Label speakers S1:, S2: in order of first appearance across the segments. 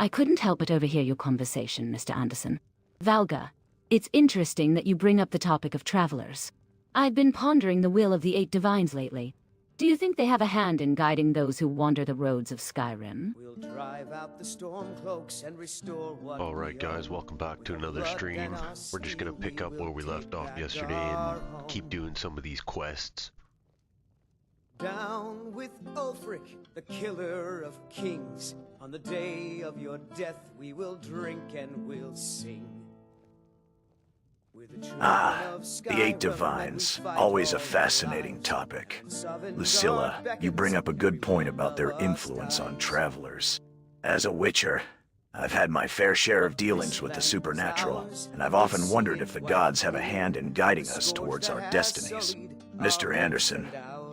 S1: I couldn't help but overhear your conversation, Mr. Anderson. Valga, it's interesting that you bring up the topic of travelers. I've been pondering the will of the 8 divines lately. Do you think they have a hand in guiding those who wander the roads of Skyrim?
S2: We'll drive out the storm cloaks and restore what
S3: Alright guys, welcome back to another stream. We're just gonna pick up where we left off yesterday and keep doing some of these quests.
S2: Down with Ulfric, the killer of kings. On the day of your death we will drink and we'll sing.
S4: The 8 divines, always a fascinating topic. Lucilla, you bring up a good point about their influence on travelers. As a witcher, I've had my fair share of dealings with the supernatural, and I've often wondered if the gods have a hand in guiding us towards our destinies. Mr. Anderson,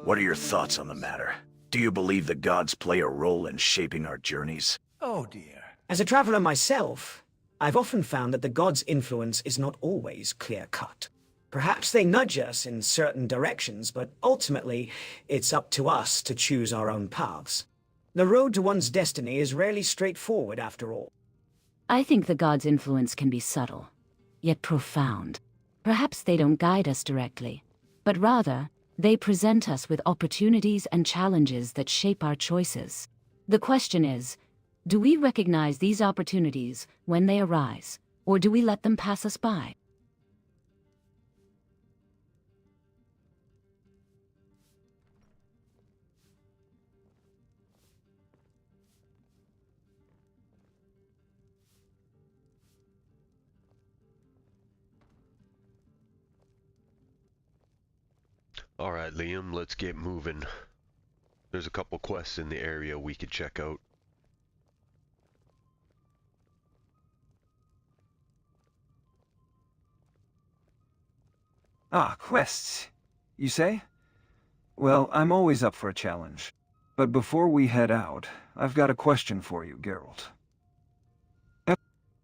S4: what are your thoughts on the matter? Do you believe the gods play a role in shaping our journeys?
S5: Oh dear.
S6: As a traveler myself, I've often found that the gods' influence is not always clear-cut. Perhaps they nudge us in certain directions, but ultimately, it's up to us to choose our own paths. The road to one's destiny is rarely straightforward, after all.
S1: I think the gods' influence can be subtle, yet profound. Perhaps they don't guide us directly, but rather, they present us with opportunities and challenges that shape our choices. The question is, do we recognize these opportunities when they arise, or do we let them pass us by?
S3: Alright Liam, let's get moving. There's a couple quests in the area we could check out.
S5: Ah, quests, you say? Well, I'm always up for a challenge. But before we head out, I've got a question for you, Geralt.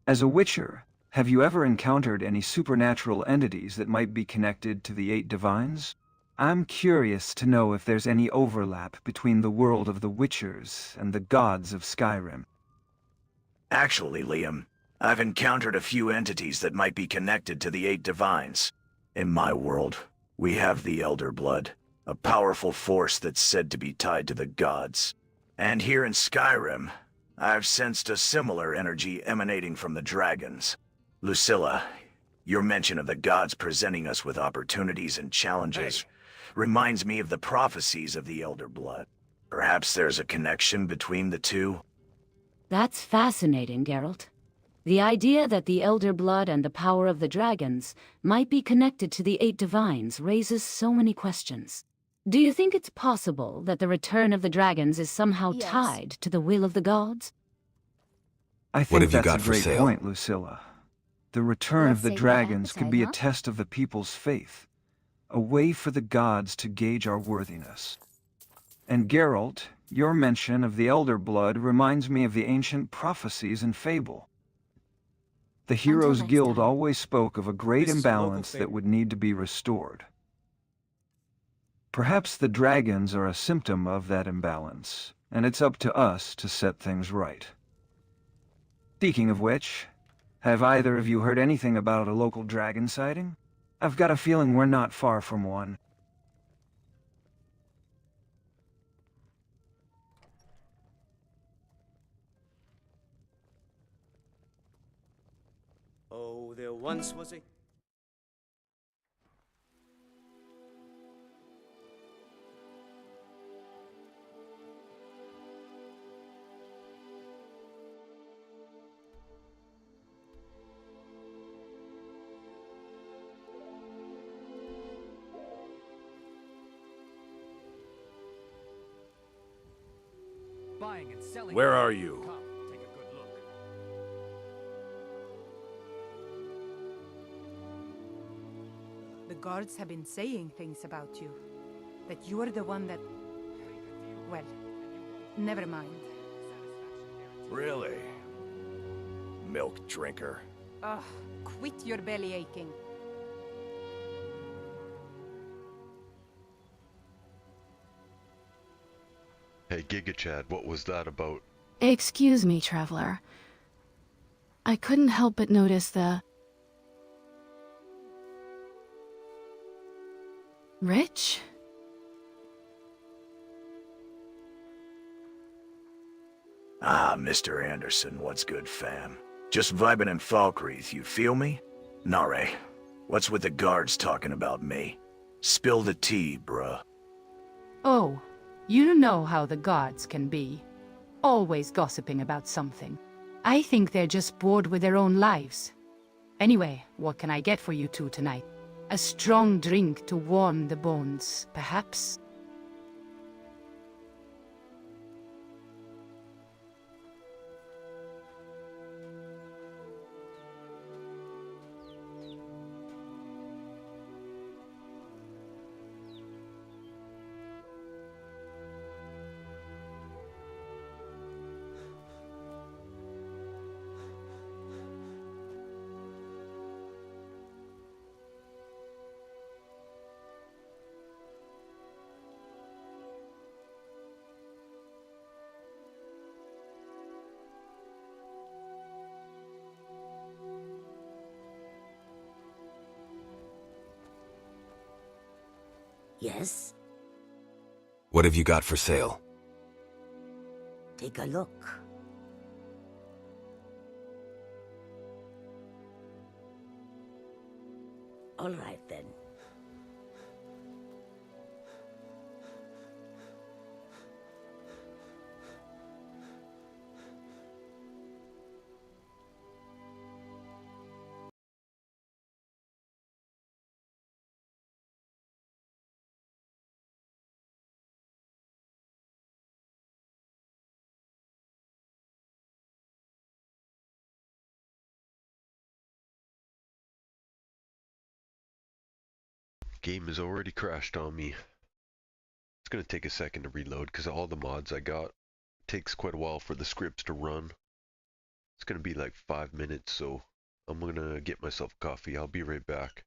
S5: As a witcher, have you ever encountered any supernatural entities that might be connected to the 8 divines? I'm curious to know if there's any overlap between the world of the witchers and the gods of Skyrim.
S4: Actually, Liam, I've encountered a few entities that might be connected to the 8 divines. In my world, we have the Elder Blood, a powerful force that's said to be tied to the gods. And here in Skyrim, I've sensed a similar energy emanating from the dragons. Lucilla, your mention of the gods presenting us with opportunities and challenges reminds me of the prophecies of the Elder Blood. Perhaps there's a connection between the two?
S1: That's fascinating, Geralt. The idea that the Elder Blood and the power of the dragons might be connected to the 8 divines raises so many questions. Do you think it's possible that the return of the dragons is somehow tied to the will of the gods?
S5: I think that's a great point, Lucilla. The return of the dragons could be a test of the people's faith, a way for the gods to gauge our worthiness. And Geralt, your mention of the Elder Blood reminds me of the ancient prophecies and fable. The Heroes Guild always spoke of a great imbalance that would need to be restored. Perhaps the dragons are a symptom of that imbalance, and it's up to us to set things right. Speaking of which, have either of you heard anything about a local dragon sighting? I've got a feeling we're not far from one.
S2: Oh, there once was a...
S7: Where are you?
S8: The guards have been saying things about you. That you are the one that... Well, never mind.
S7: Really? Milk drinker.
S8: Ugh, quit your belly aching.
S3: Hey Giga Chad, what was that about?
S9: Excuse me, traveler. I couldn't help but notice the rich?
S4: Ah, Mr. Anderson, what's good, fam? Just vibing in Falkreath, you feel me? Nare, what's with the guards talking about me? Spill the tea, bruh.
S8: Oh, you know how the guards can be. Always gossiping about something. I think they're just bored with their own lives. Anyway, what can I get for you two tonight? A strong drink to warm the bones, perhaps?
S10: Yes?
S7: What have you got for sale?
S10: Take a look. All right then.
S3: Game has already crashed on me. It's gonna take a second to reload because all the mods I got takes quite a while for the scripts to run. It's gonna be like 5 minutes, so I'm gonna get myself coffee. I'll be right back.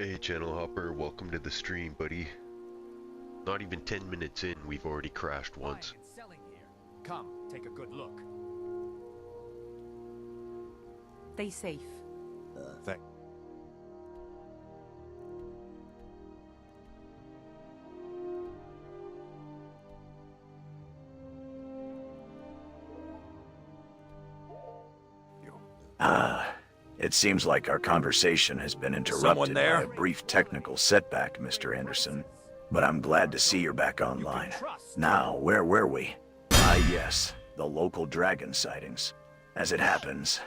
S3: Hey, Channel Hopper, welcome to the stream, buddy. Not even 10 minutes in, we've already crashed once.
S11: Buying and selling here. Come, take a good look.
S8: Stay safe.
S11: Thank.
S4: It seems like our conversation has been interrupted by a brief technical setback, Mr. Anderson. But I'm glad to see you're back online. Now, where were we? Ah, yes, the local dragon sightings. As it happens,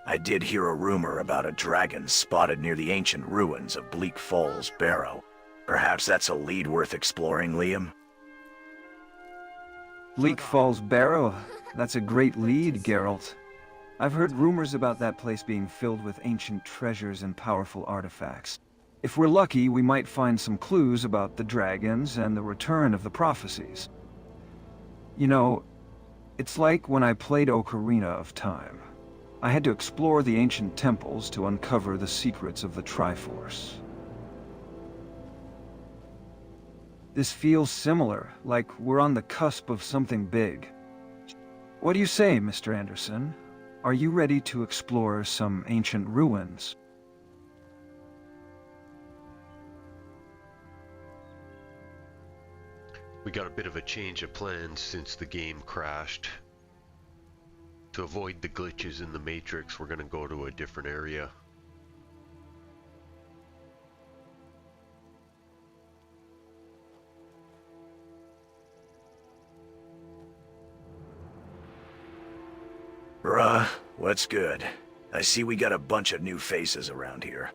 S4: I did hear a rumor about a dragon spotted near the ancient ruins of Bleak Falls Barrow. Perhaps that's a lead worth exploring, Liam?
S5: Bleak Falls Barrow? That's a great lead, Geralt. I've heard rumors about that place being filled with ancient treasures and powerful artifacts. If we're lucky, we might find some clues about the dragons and the return of the prophecies. You know, it's like when I played Ocarina of Time. I had to explore the ancient temples to uncover the secrets of the Triforce. This feels similar, like we're on the cusp of something big. What do you say, Mr. Anderson? Are you ready to explore some ancient ruins?
S3: We got a bit of a change of plans since the game crashed. To avoid the glitches in the Matrix, we're gonna go to a different area.
S4: Bruh, what's good? I see we got a bunch of new faces around here.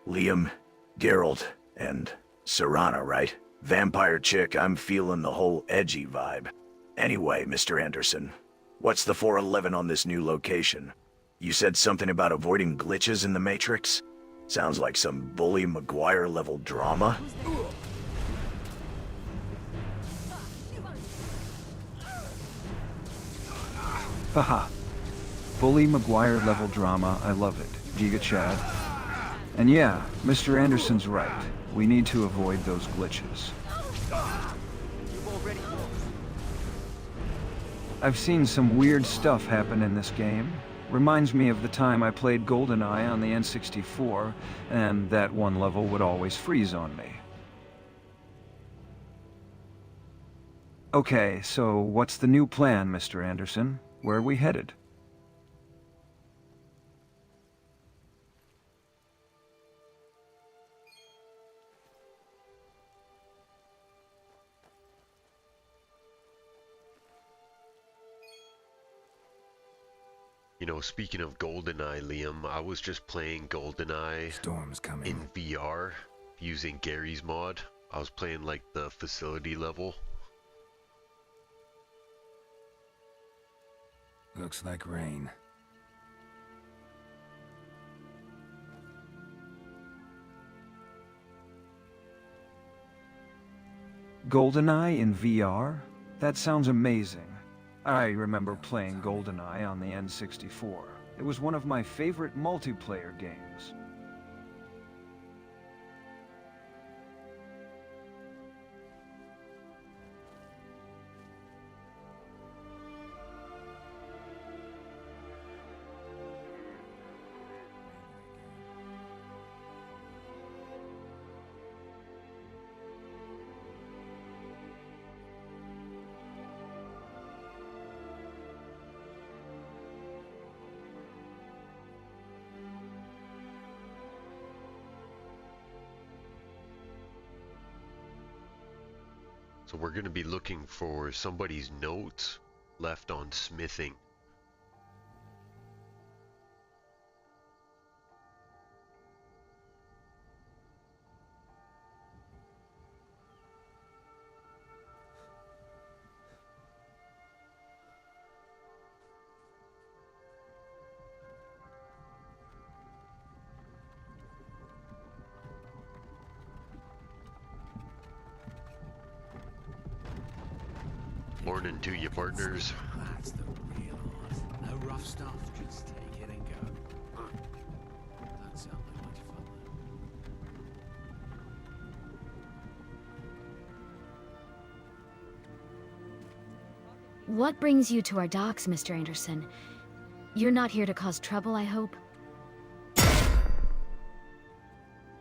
S4: Liam, Geralt, and Serana, right? Vampire chick, I'm feeling the whole edgy vibe. Anyway, Mr. Anderson, what's the 411 on this new location? You said something about avoiding glitches in the Matrix? Sounds like some Bully Maguire level drama.
S5: Haha. Bully Maguire level drama, I love it. Giga Chad. And yeah, Mr. Anderson's right. We need to avoid those glitches. I've seen some weird stuff happen in this game. Reminds me of the time I played GoldenEye on the N64, and that one level would always freeze on me. Okay, so what's the new plan, Mr. Anderson? Where are we headed?
S3: You know, speaking of GoldenEye, Liam, I was just playing GoldenEye
S7: Storm's coming.
S3: in VR using Gary's mod. I was playing like the facility level.
S7: Looks like rain.
S5: GoldenEye in VR? That sounds amazing. I remember playing GoldenEye on the N64. It was one of my favorite multiplayer games.
S3: So we're going to be looking for somebody's notes left on smithing. Morning to you, partners.
S11: That's the real art. No rough stuff, just take it and go. That sounds like much fun.
S12: What brings you to our docks, Mr. Anderson? You're not here to cause trouble, I hope?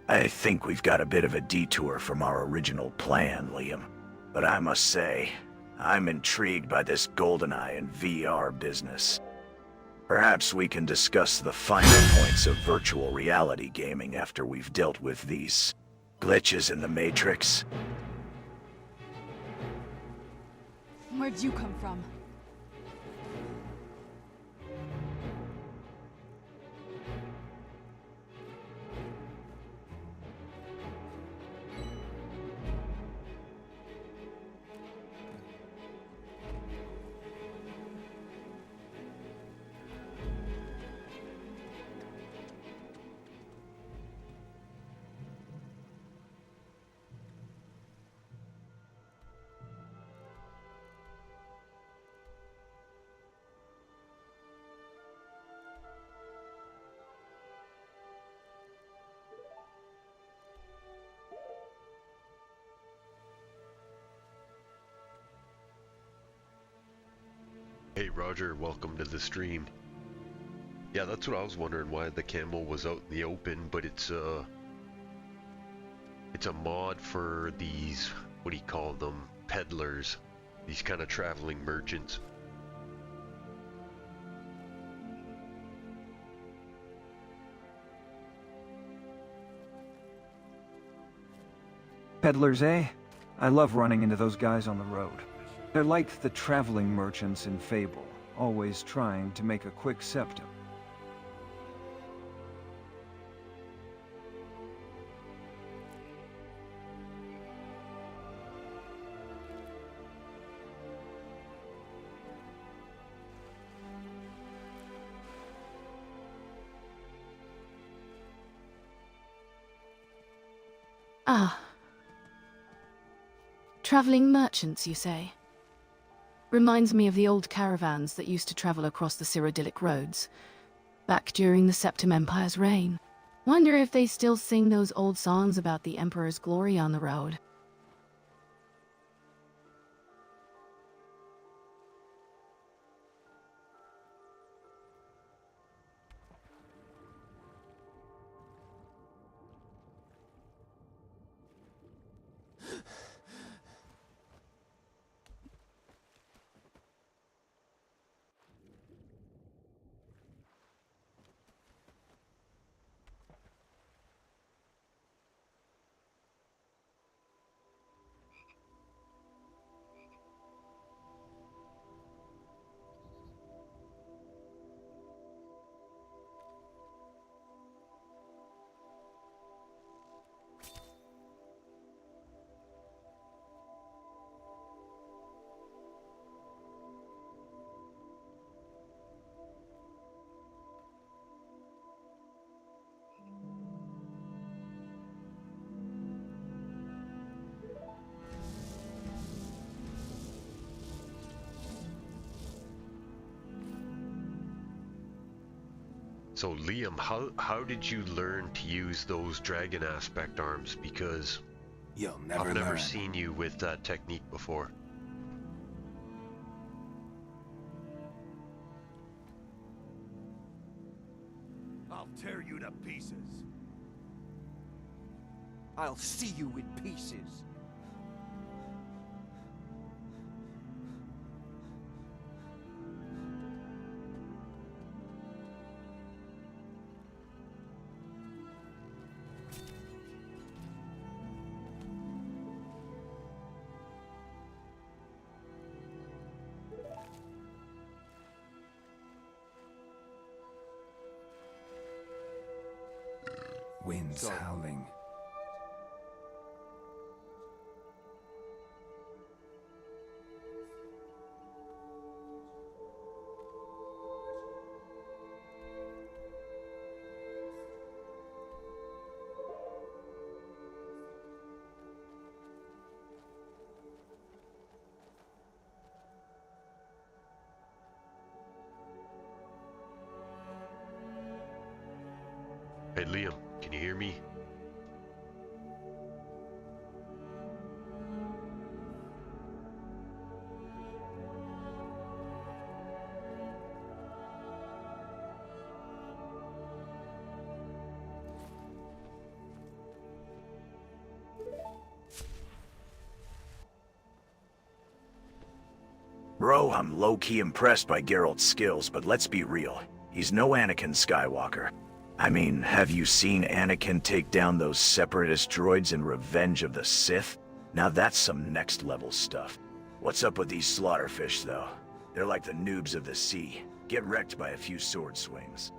S4: I think we've got a bit of a detour from our original plan, Liam. But I must say, I'm intrigued by this GoldenEye and VR business. Perhaps we can discuss the finer points of virtual reality gaming after we've dealt with these glitches in the Matrix.
S9: Where'd you come from?
S3: Hey Roger, welcome to the stream. Yeah, that's what I was wondering, why the camel was out in the open, but it's a mod for these, what do you call them, peddlers, these kind of traveling merchants.
S5: Peddlers, eh? I love running into those guys on the road. They're like the traveling merchants in Fable, always trying to make a quick septum.
S9: Ah. Traveling merchants, you say? Reminds me of the old caravans that used to travel across the Cyrodiilic roads, back during the Septim Empire's reign. Wonder if they still sing those old songs about the Emperor's glory on the road.
S3: So Liam, how did you learn to use those dragon aspect arms? Because I've never seen you with that technique before.
S11: I'll tear you to pieces.
S2: I'll see you in pieces.
S7: Winds howling.
S3: Hey Liam, can you hear me?
S4: Bro, I'm low-key impressed by Geralt's skills, but let's be real. He's no Anakin Skywalker. I mean, have you seen Anakin take down those separatist droids in Revenge of the Sith? Now that's some next-level stuff. What's up with these slaughterfish, though? They're like the noobs of the sea. Get wrecked by a few sword swings.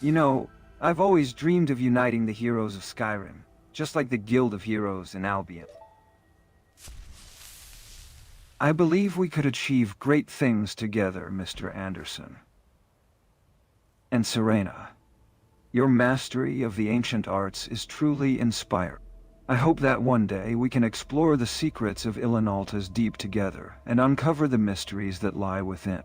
S5: You know, I've always dreamed of uniting the heroes of Skyrim, just like the Guild of Heroes in Albion. I believe we could achieve great things together, Mr. Anderson. And Serena, your mastery of the ancient arts is truly inspiring. I hope that one day we can explore the secrets of Ilinalta's deep together and uncover the mysteries that lie within.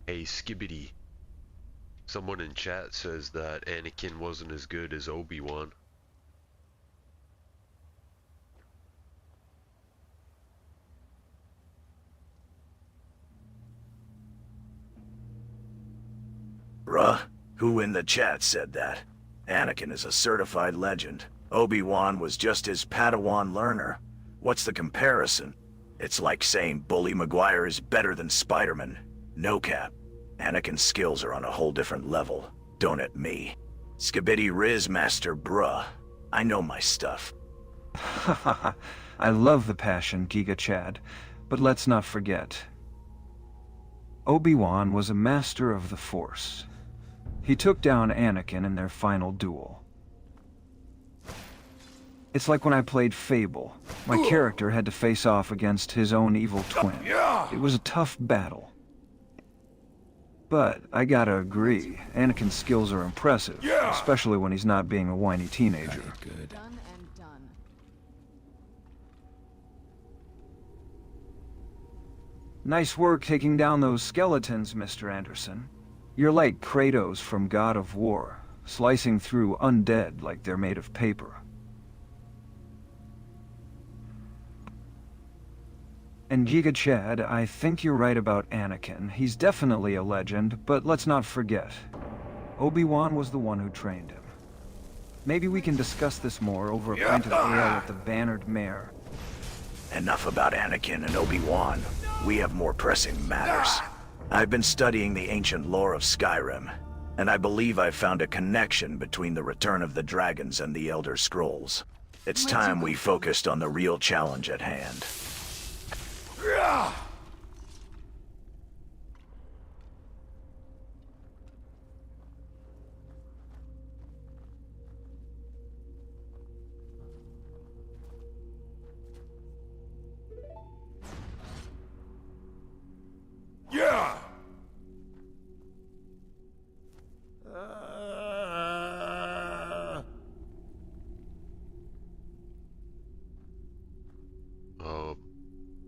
S3: Hey, Skibbity. Someone in chat says that Anakin wasn't as good as Obi-Wan.
S4: Bruh, who in the chat said that? Anakin is a certified legend. Obi-Wan was just his Padawan learner. What's the comparison? It's like saying Bully Maguire is better than Spider-Man. No cap. Anakin's skills are on a whole different level. Don't at me. Skibbity Riz Master, bruh. I know my stuff.
S5: Hahaha, I love the passion, Giga Chad, but let's not forget. Obi-Wan was a master of the Force. He took down Anakin in their final duel. It's like when I played Fable. My character had to face off against his own evil twin. It was a tough battle. But I gotta agree, Anakin's skills are impressive, especially when he's not being a whiny teenager.
S7: Good.
S9: Done and done.
S5: Nice work taking down those skeletons, Mr. Anderson. You're like Kratos from God of War, slicing through undead like they're made of paper. And Giga Chad, I think you're right about Anakin. He's definitely a legend, but let's not forget. Obi-Wan was the one who trained him. Maybe we can discuss this more over a pint of ale at the Bannered Mare.
S4: Enough about Anakin and Obi-Wan. We have more pressing matters. I've been studying the ancient lore of Skyrim, and I believe I've found a connection between the Return of the Dragons and the Elder Scrolls. It's time we focused on the real challenge at hand.
S11: Yeah!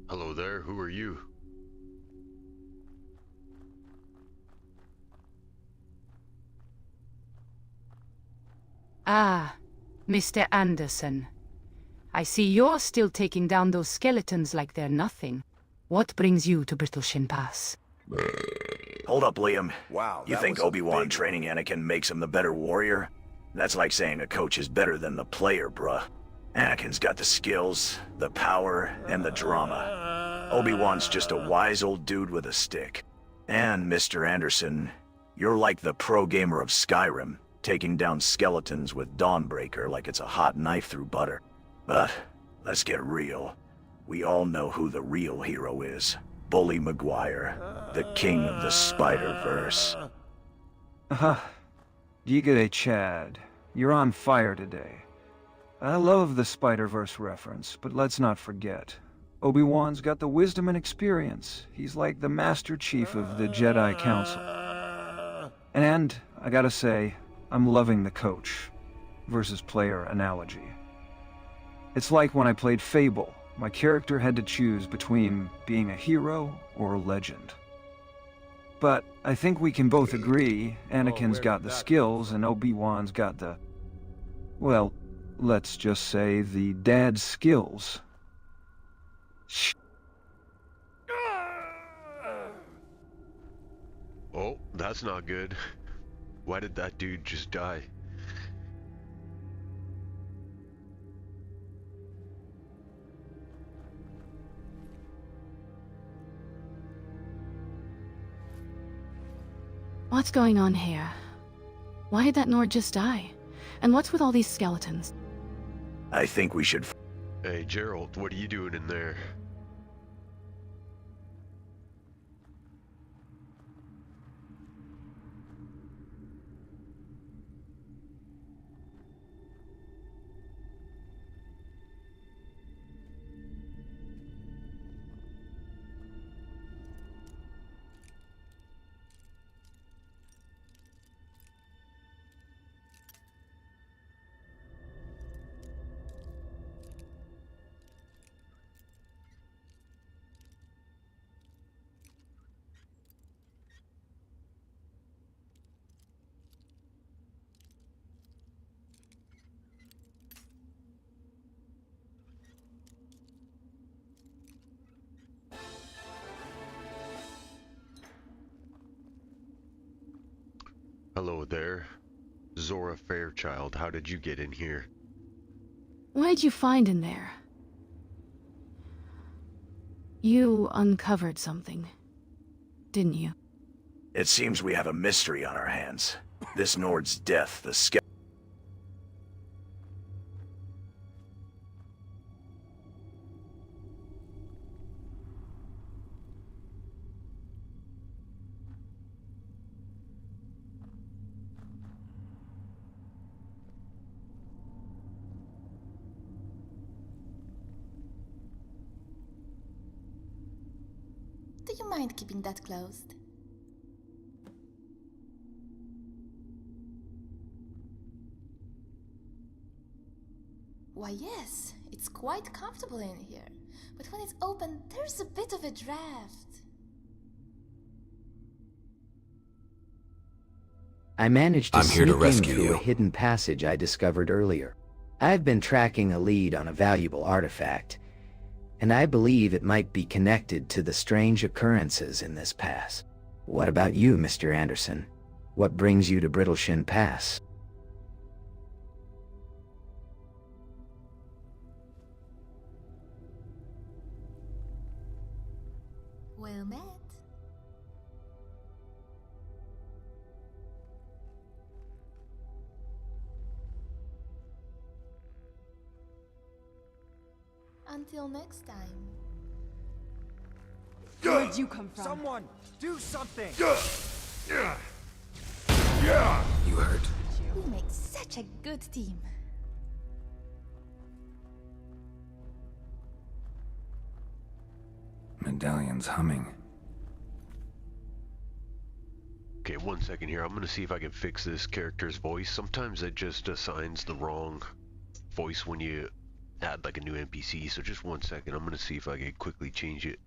S3: Hello there, who are you?
S8: Ah, Mr. Anderson. I see you're still taking down those skeletons like they're nothing. What brings you to Brittleshin Pass?
S4: Hold up, Liam.
S11: Wow,
S4: You
S11: that
S4: think
S11: was a
S4: Obi-Wan
S11: big
S4: training Anakin makes him the better warrior? That's like saying a coach is better than the player, bruh. Anakin's got the skills, the power, and the drama. Obi-Wan's just a wise old dude with a stick. And, Mr. Anderson, you're like the pro gamer of Skyrim, taking down skeletons with Dawnbreaker like it's a hot knife through butter. But, let's get real. We all know who the real hero is. Bully Maguire, the king of the Spider-Verse.
S5: Gigade Chad, you're on fire today. I love the Spider-Verse reference, but let's not forget. Obi-Wan's got the wisdom and experience. He's like the Master Chief of the Jedi Council. And, I gotta say, I'm loving the coach versus player analogy. It's like when I played Fable. My character had to choose between being a hero or a legend. But I think we can both agree Anakin's got the skills and Obi-Wan's got the... well, let's just say the dad skills.
S3: Oh, that's not good. Why did that dude just die?
S9: What's going on here? Why did that Nord just die? And what's with all these skeletons?
S4: I think we should...
S3: Hey, Gerald, what are you doing in there? Hello there. Zora Fairchild, how did you get in here?
S9: What did you find in there? You uncovered something, didn't you?
S4: It seems we have a mystery on our hands. This Nord's death, the ske...
S13: Do you mind keeping that closed? Why, yes, it's quite comfortable in here. But when it's open, there's a bit of a draft.
S14: I managed to sneak in through a hidden passage I discovered earlier. I've been tracking a lead on a valuable artifact, and I believe it might be connected to the strange occurrences in this pass. What about you, Mr. Anderson? What brings you to Brittleshin Pass?
S13: Well met. Until next time.
S2: Where'd you come from? Someone, do something!
S7: You hurt?
S13: We make such a good team.
S7: Medallion's humming.
S3: Okay, 1 second here. I'm gonna see if I can fix this character's voice. Sometimes it just assigns the wrong voice when you add like a new NPC, so just 1 second. I'm gonna see if I can quickly change it.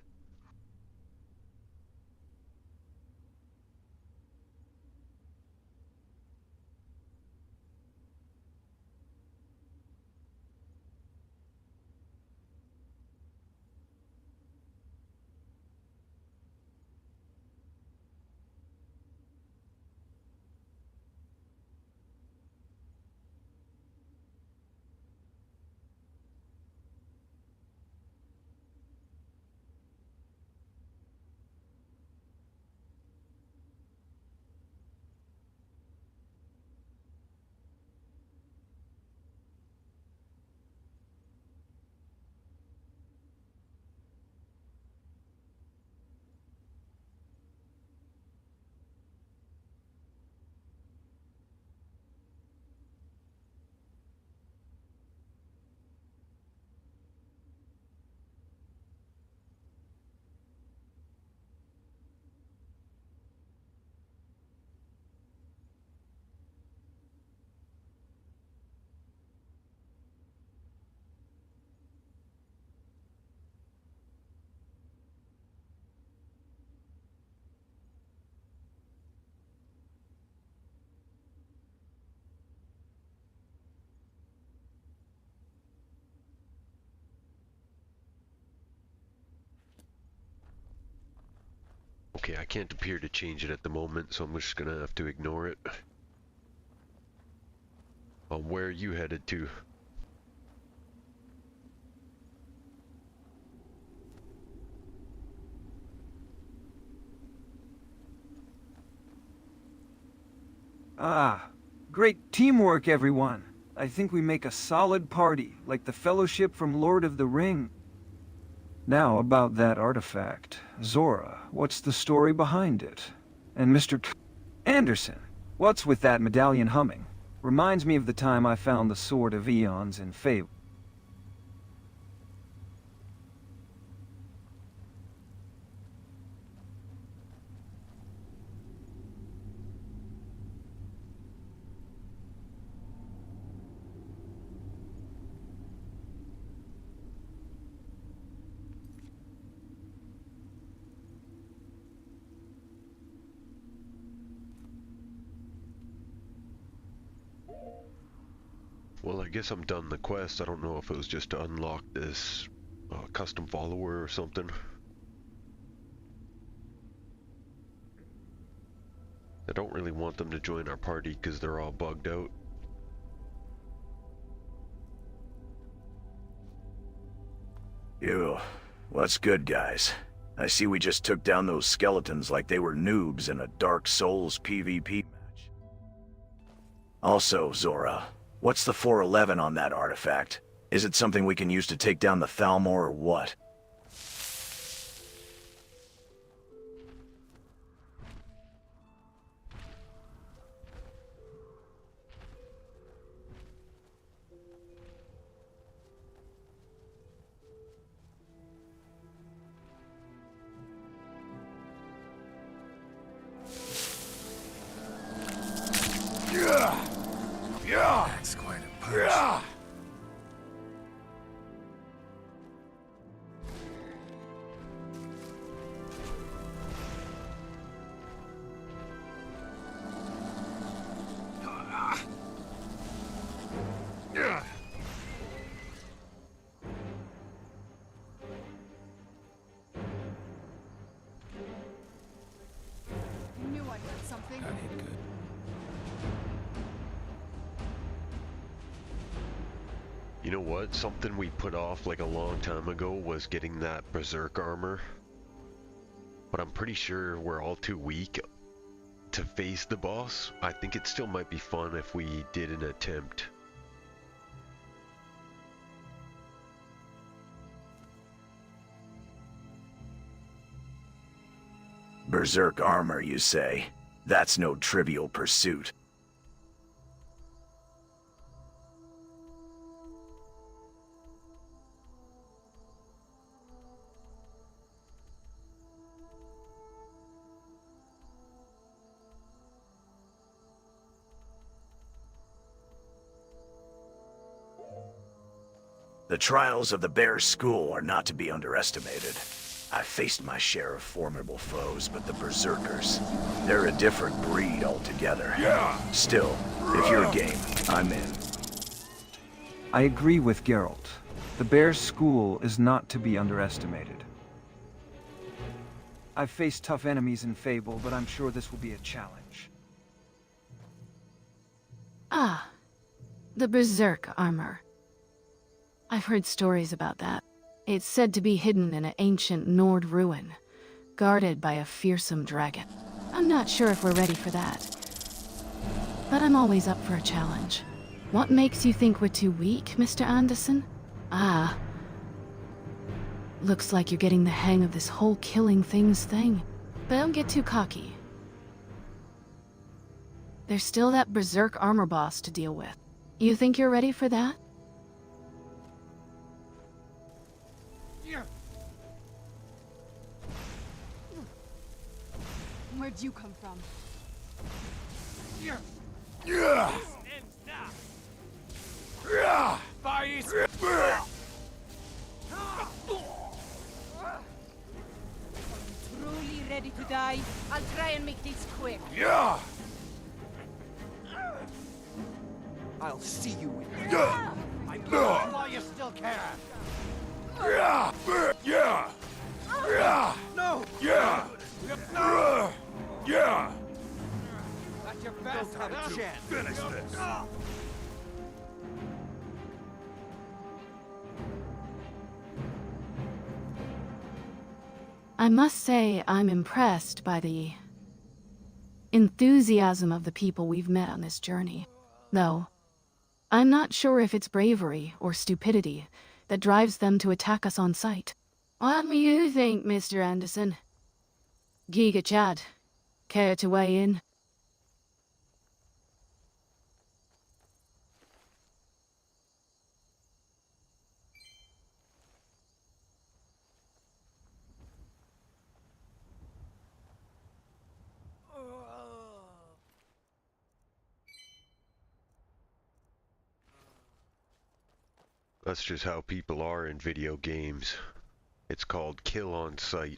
S3: Okay, I can't appear to change it at the moment, so I'm just gonna have to ignore it. Where are you headed to?
S5: Ah, great teamwork, everyone. I think we make a solid party, like the Fellowship from Lord of the Ring. Now about that artifact. Zora, what's the story behind it? And Mr. Anderson, what's with that medallion humming? Reminds me of the time I found the Sword of Eons in Fable.
S3: Well, I guess I'm done the quest. I don't know if it was just to unlock this custom follower or something. I don't really want them to join our party because they're all bugged out.
S4: Ew. What's good, guys? I see we just took down those skeletons like they were noobs in a Dark Souls PvP match. Also, Zora, what's the 411 on that artifact? Is it something we can use to take down the Thalmor or what?
S7: That's quite a punch.
S15: Knew I heard something.
S7: That hit good.
S3: You know what? Something we put off like a long time ago was getting that berserk armor. But I'm pretty sure we're all too weak to face the boss. I think it still might be fun if we did an attempt.
S4: Berserk armor, you say? That's no trivial pursuit. The trials of the Bear School are not to be underestimated. I've faced my share of formidable foes, but the Berserkers, they're a different breed altogether.
S11: Yeah.
S4: Still, if you're game, I'm in.
S5: I agree with Geralt. The Bear School is not to be underestimated. I've faced tough enemies in Fable, but I'm sure this will be a challenge.
S9: Ah, the Berserk armor. I've heard stories about that. It's said to be hidden in an ancient Nord ruin, guarded by a fearsome dragon. I'm not sure if we're ready for that. But I'm always up for a challenge. What makes you think we're too weak, Mr. Anderson? Ah. Looks like you're getting the hang of this whole killing things thing. But don't get too cocky. There's still that Berserk armor boss to deal with. You think you're ready for that?
S15: Where'd you come from? Truly ready to die? I'll try and make this quick.
S11: Yeah.
S2: I'll see you in
S11: I'm glad while you still can. Yeah. Yeah. Yeah.
S2: No!
S11: Yeah.
S7: Yeah!
S11: That's your best chance.
S7: Finish this!
S9: I must say I'm impressed by the enthusiasm of the people we've met on this journey. Though, I'm not sure if it's bravery or stupidity that drives them to attack us on sight. What do you think, Mr. Anderson? Giga Chad, care to weigh in?
S3: That's just how people are in video games. It's called kill on sight.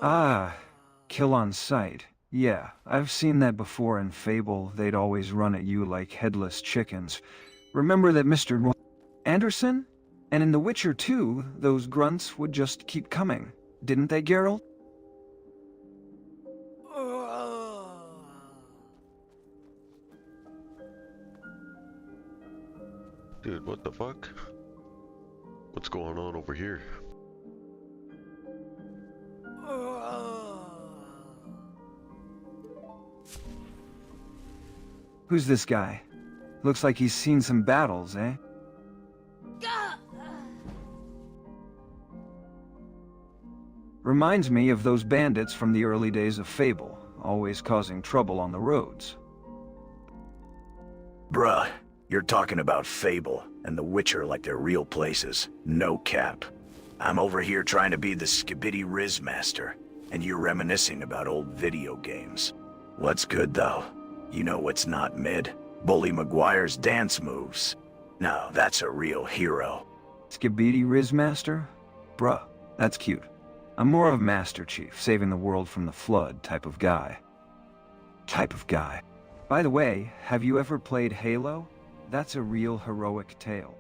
S5: Ah, kill on sight. Yeah, I've seen that before in Fable. They'd always run at you like headless chickens. Remember that Mr. Anderson? And in The Witcher 2, those grunts would just keep coming. Didn't they, Geralt?
S3: Dude, what the fuck? What's going on over here?
S5: Who's this guy? Looks like he's seen some battles, eh? Reminds me of those bandits from the early days of Fable, always causing trouble on the roads.
S4: Bruh, you're talking about Fable and The Witcher like they're real places. No cap. I'm over here trying to be the Skibidi Riz Master, and you're reminiscing about old video games. What's good, though? You know what's not mid? Bully Maguire's dance moves. Now, that's a real hero.
S5: Skibidi Riz Master? Bruh, that's cute. I'm more of Master Chief, saving the world from the flood type of guy. By the way, have you ever played Halo? That's a real heroic tale.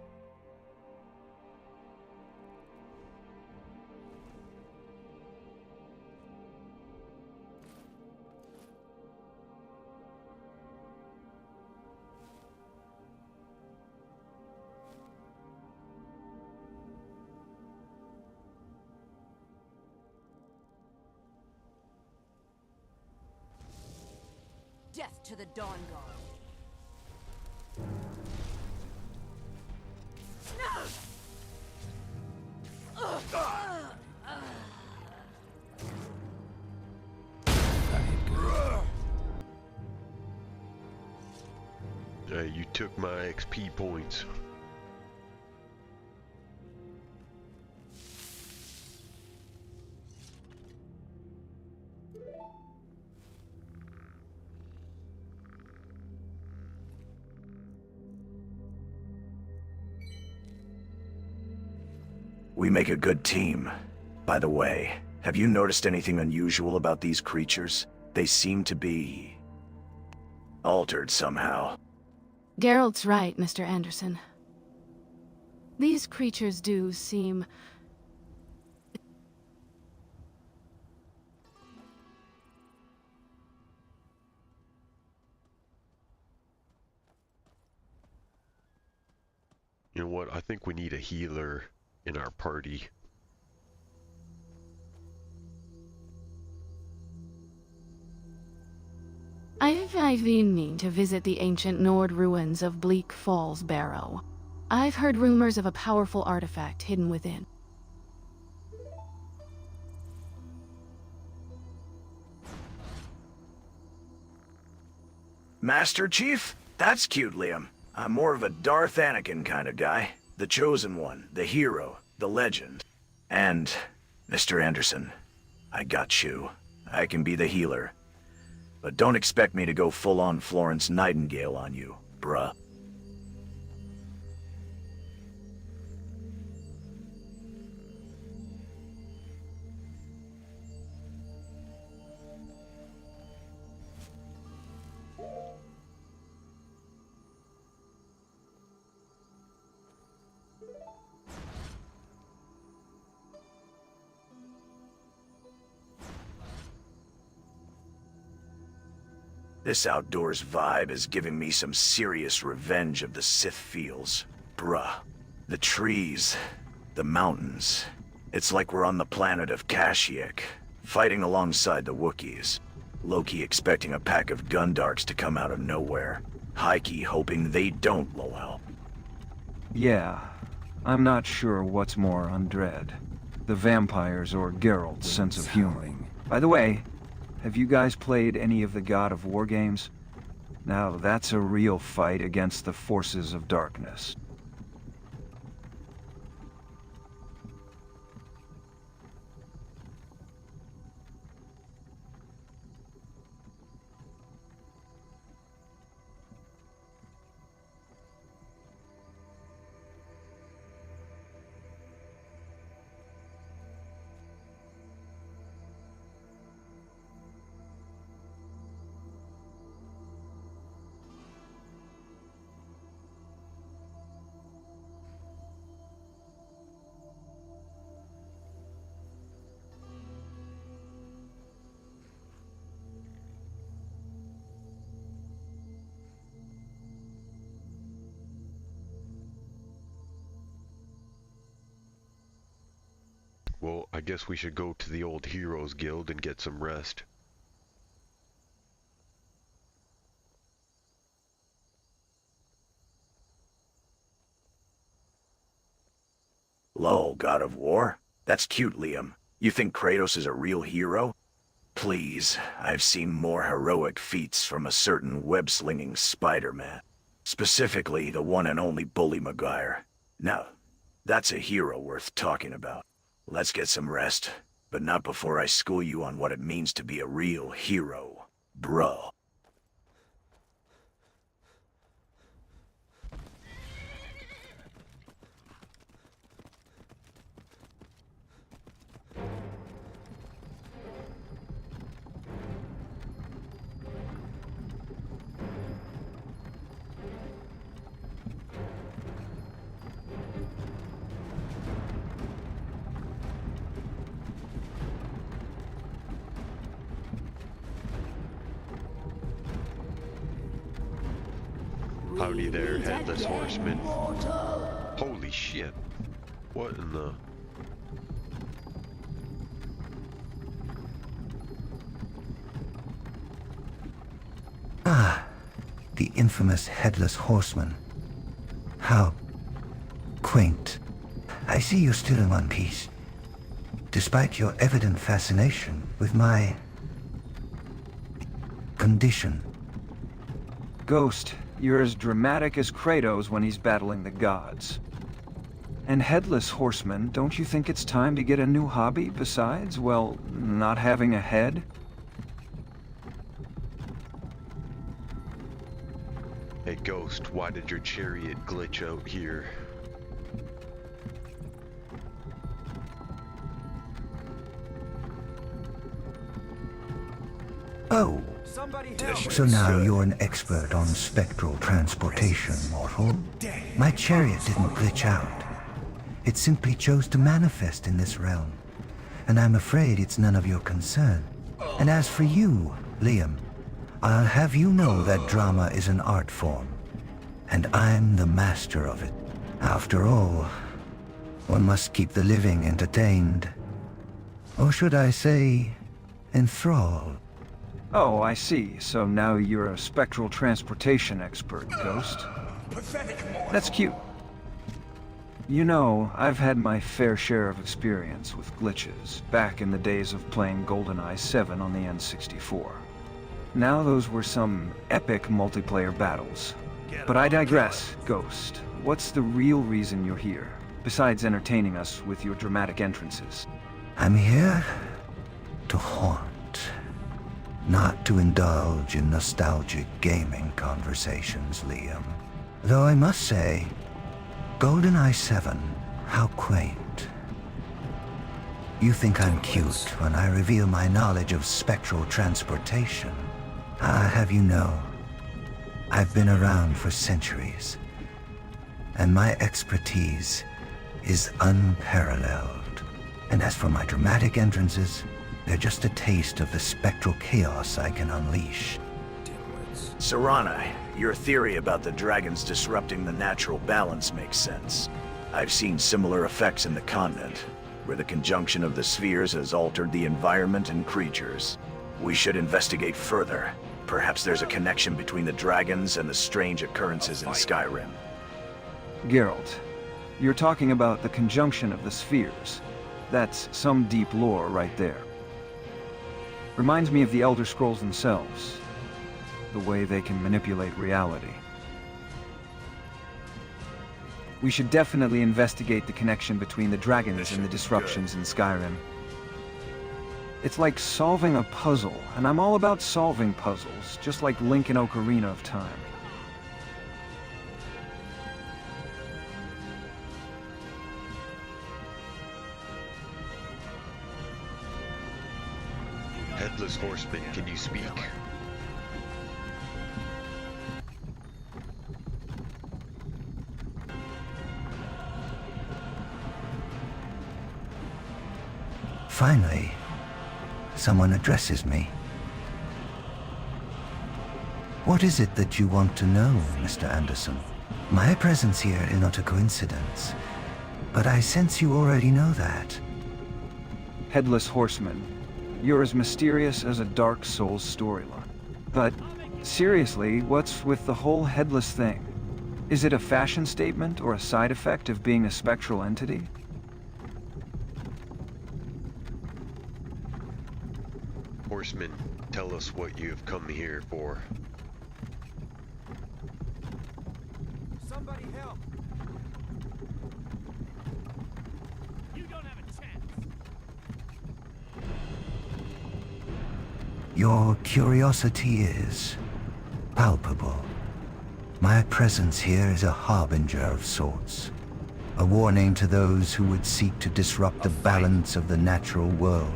S15: Death to the Dawn Guard.
S3: You took my XP points.
S4: We make a good team. By the way, have you noticed anything unusual about these creatures? They seem to be altered somehow.
S9: Geralt's right, Mr. Anderson. These creatures do seem...
S3: You know what? I think we need a healer in our party.
S9: I've been meaning to visit the ancient Nord ruins of Bleak Falls Barrow. I've heard rumors of a powerful artifact hidden within.
S4: Master Chief? That's cute, Liam. I'm more of a Darth Anakin kind of guy. The chosen one, the hero, the legend. And, Mr. Anderson, I got you. I can be the healer. But don't expect me to go full-on Florence Nightingale on you, bruh. This outdoors vibe is giving me some serious revenge of the Sith feels. Bruh. The trees, the mountains. It's like we're on the planet of Kashyyyk, fighting alongside the Wookiees. Low-key expecting a pack of Gundarks to come out of nowhere. High-key hoping they don't, lol.
S5: Yeah, I'm not sure what's more undread. The vampires or Geralt's sense of humor. By the way, have you guys played any of the God of War games? Now that's a real fight against the forces of darkness.
S3: Well, I guess we should go to the old Heroes Guild and get some rest.
S4: Lol, God of War? That's cute, Liam. You think Kratos is a real hero? Please, I've seen more heroic feats from a certain web-slinging Spider-Man. Specifically, the one and only Bully Maguire. Now, that's a hero worth talking about. Let's get some rest, but not before I school you on what it means to be a real hero, bro.
S3: Howdy there, Headless Horseman. Holy shit. What in the...
S16: Ah, the infamous Headless Horseman. How quaint. I see you're still in one piece, despite your evident fascination with my condition.
S5: Ghost, you're as dramatic as Kratos when he's battling the gods. And Headless Horseman, don't you think it's time to get a new hobby besides, well, not having a head?
S3: Hey Ghost, why did your chariot glitch out here?
S16: Oh, so now you're an expert on spectral transportation, mortal. My chariot didn't glitch out. It simply chose to manifest in this realm, and I'm afraid it's none of your concern. And as for you, Liam, I'll have you know that drama is an art form, and I'm the master of it. After all, one must keep the living entertained. Or should I say, enthralled.
S5: Oh, I see. So now you're a spectral transportation expert, Ghost. That's cute. You know, I've had my fair share of experience with glitches, back in the days of playing GoldenEye 7 on the N64. Now those were some epic multiplayer battles. But I digress, Ghost. What's the real reason you're here, besides entertaining us with your dramatic entrances?
S16: I'm here to haunt. Not to indulge in nostalgic gaming conversations, Liam. Though I must say, GoldenEye 7, how quaint. You think I'm cute when I reveal my knowledge of spectral transportation. I have you know, I've been around for centuries, and my expertise is unparalleled. And as for my dramatic entrances, they're just a taste of the spectral chaos I can unleash.
S4: Serana, your theory about the dragons disrupting the natural balance makes sense. I've seen similar effects in the continent, where the conjunction of the spheres has altered the environment and creatures. We should investigate further. Perhaps there's a connection between the dragons and the strange occurrences in Skyrim.
S5: Geralt, you're talking about the conjunction of the spheres. That's some deep lore right there. Reminds me of the Elder Scrolls themselves. The way they can manipulate reality. We should definitely investigate the connection between the dragons and the disruptions in Skyrim. It's like solving a puzzle, and I'm all about solving puzzles, just like Link in Ocarina of Time.
S3: Headless Horseman, can you speak?
S16: Finally, someone addresses me. What is it that you want to know, Mr. Anderson? My presence here is not a coincidence, but I sense you already know that.
S5: Headless Horseman, you're as mysterious as a Dark Souls storyline. But, seriously, what's with the whole headless thing? Is it a fashion statement or a side effect of being a spectral entity?
S3: Horseman, tell us what you have come here for.
S11: Somebody help! You don't have a chance!
S16: Your curiosity is palpable. My presence here is a harbinger of sorts. A warning to those who would seek to disrupt the balance of the natural world.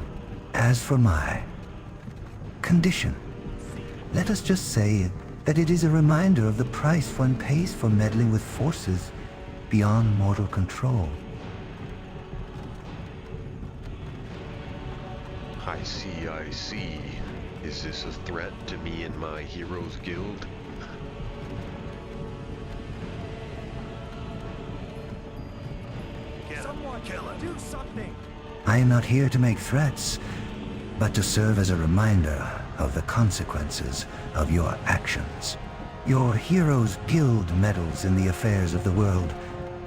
S16: As for my condition, let us just say that it is a reminder of the price one pays for meddling with forces beyond mortal control.
S3: I see. Is this a threat to me and my Heroes Guild?
S11: Someone do something!
S16: I am not here to make threats, but to serve as a reminder of the consequences of your actions. Your Heroes Guild meddles in the affairs of the world,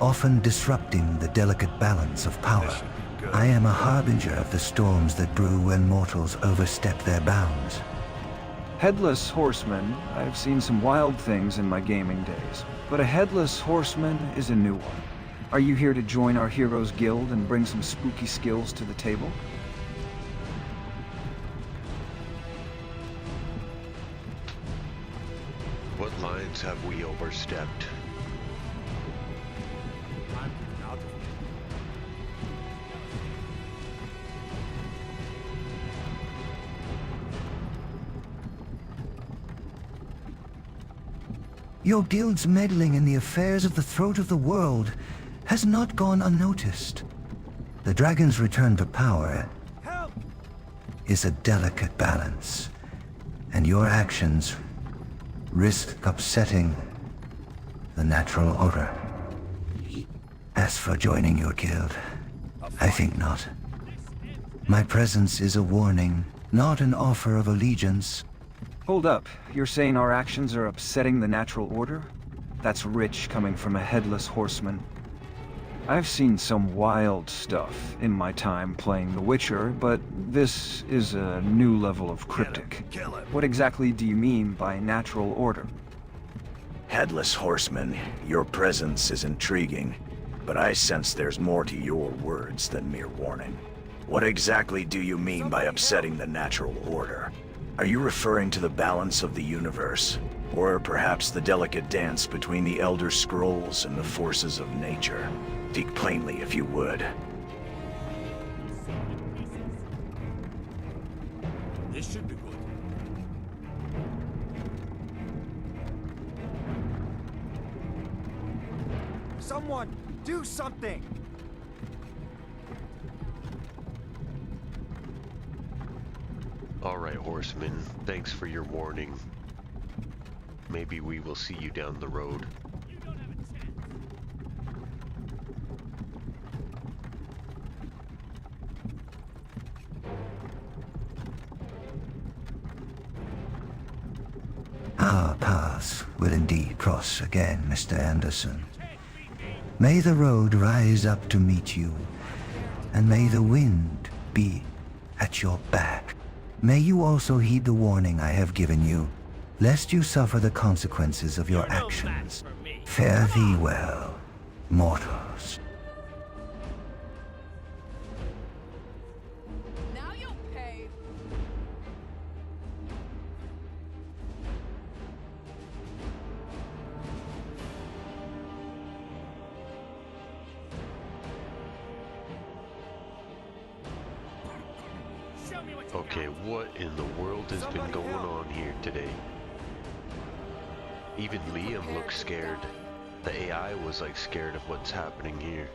S16: often disrupting the delicate balance of power. I am a harbinger of the storms that brew when mortals overstep their bounds.
S5: Headless Horseman, I've seen some wild things in my gaming days, but a Headless Horseman is a new one. Are you here to join our Heroes Guild and bring some spooky skills to the table?
S3: What lines have we overstepped?
S16: Your guild's meddling in the affairs of the throat of the world has not gone unnoticed. The dragon's return to power is a delicate balance, and your actions risk upsetting the natural order. As for joining your guild, I think not. My presence is a warning, not an offer of allegiance.
S5: Hold up, you're saying our actions are upsetting the natural order? That's rich coming from a Headless Horseman. I've seen some wild stuff in my time playing The Witcher, but this is a new level of cryptic. What exactly do you mean by natural order?
S4: Headless Horseman, your presence is intriguing, but I sense there's more to your words than mere warning. What exactly do you mean by upsetting the natural order? Are you referring to the balance of the universe? Or perhaps the delicate dance between the Elder Scrolls and the forces of nature? Speak plainly if you would.
S11: This should be good. Someone, do something!
S3: Alright, Horseman, thanks for your warning. maybe we will see you down the road.
S16: Our paths will indeed cross again, Mr. Anderson. May the road rise up to meet you, and may the wind be at your back. May you also heed the warning I have given you, lest you suffer the consequences of your actions. Fare thee well, mortals.
S15: Now you'll pay.
S3: Okay, what in the world has been going on here today? Even Liam looks scared. The AI was like scared of what's happening here.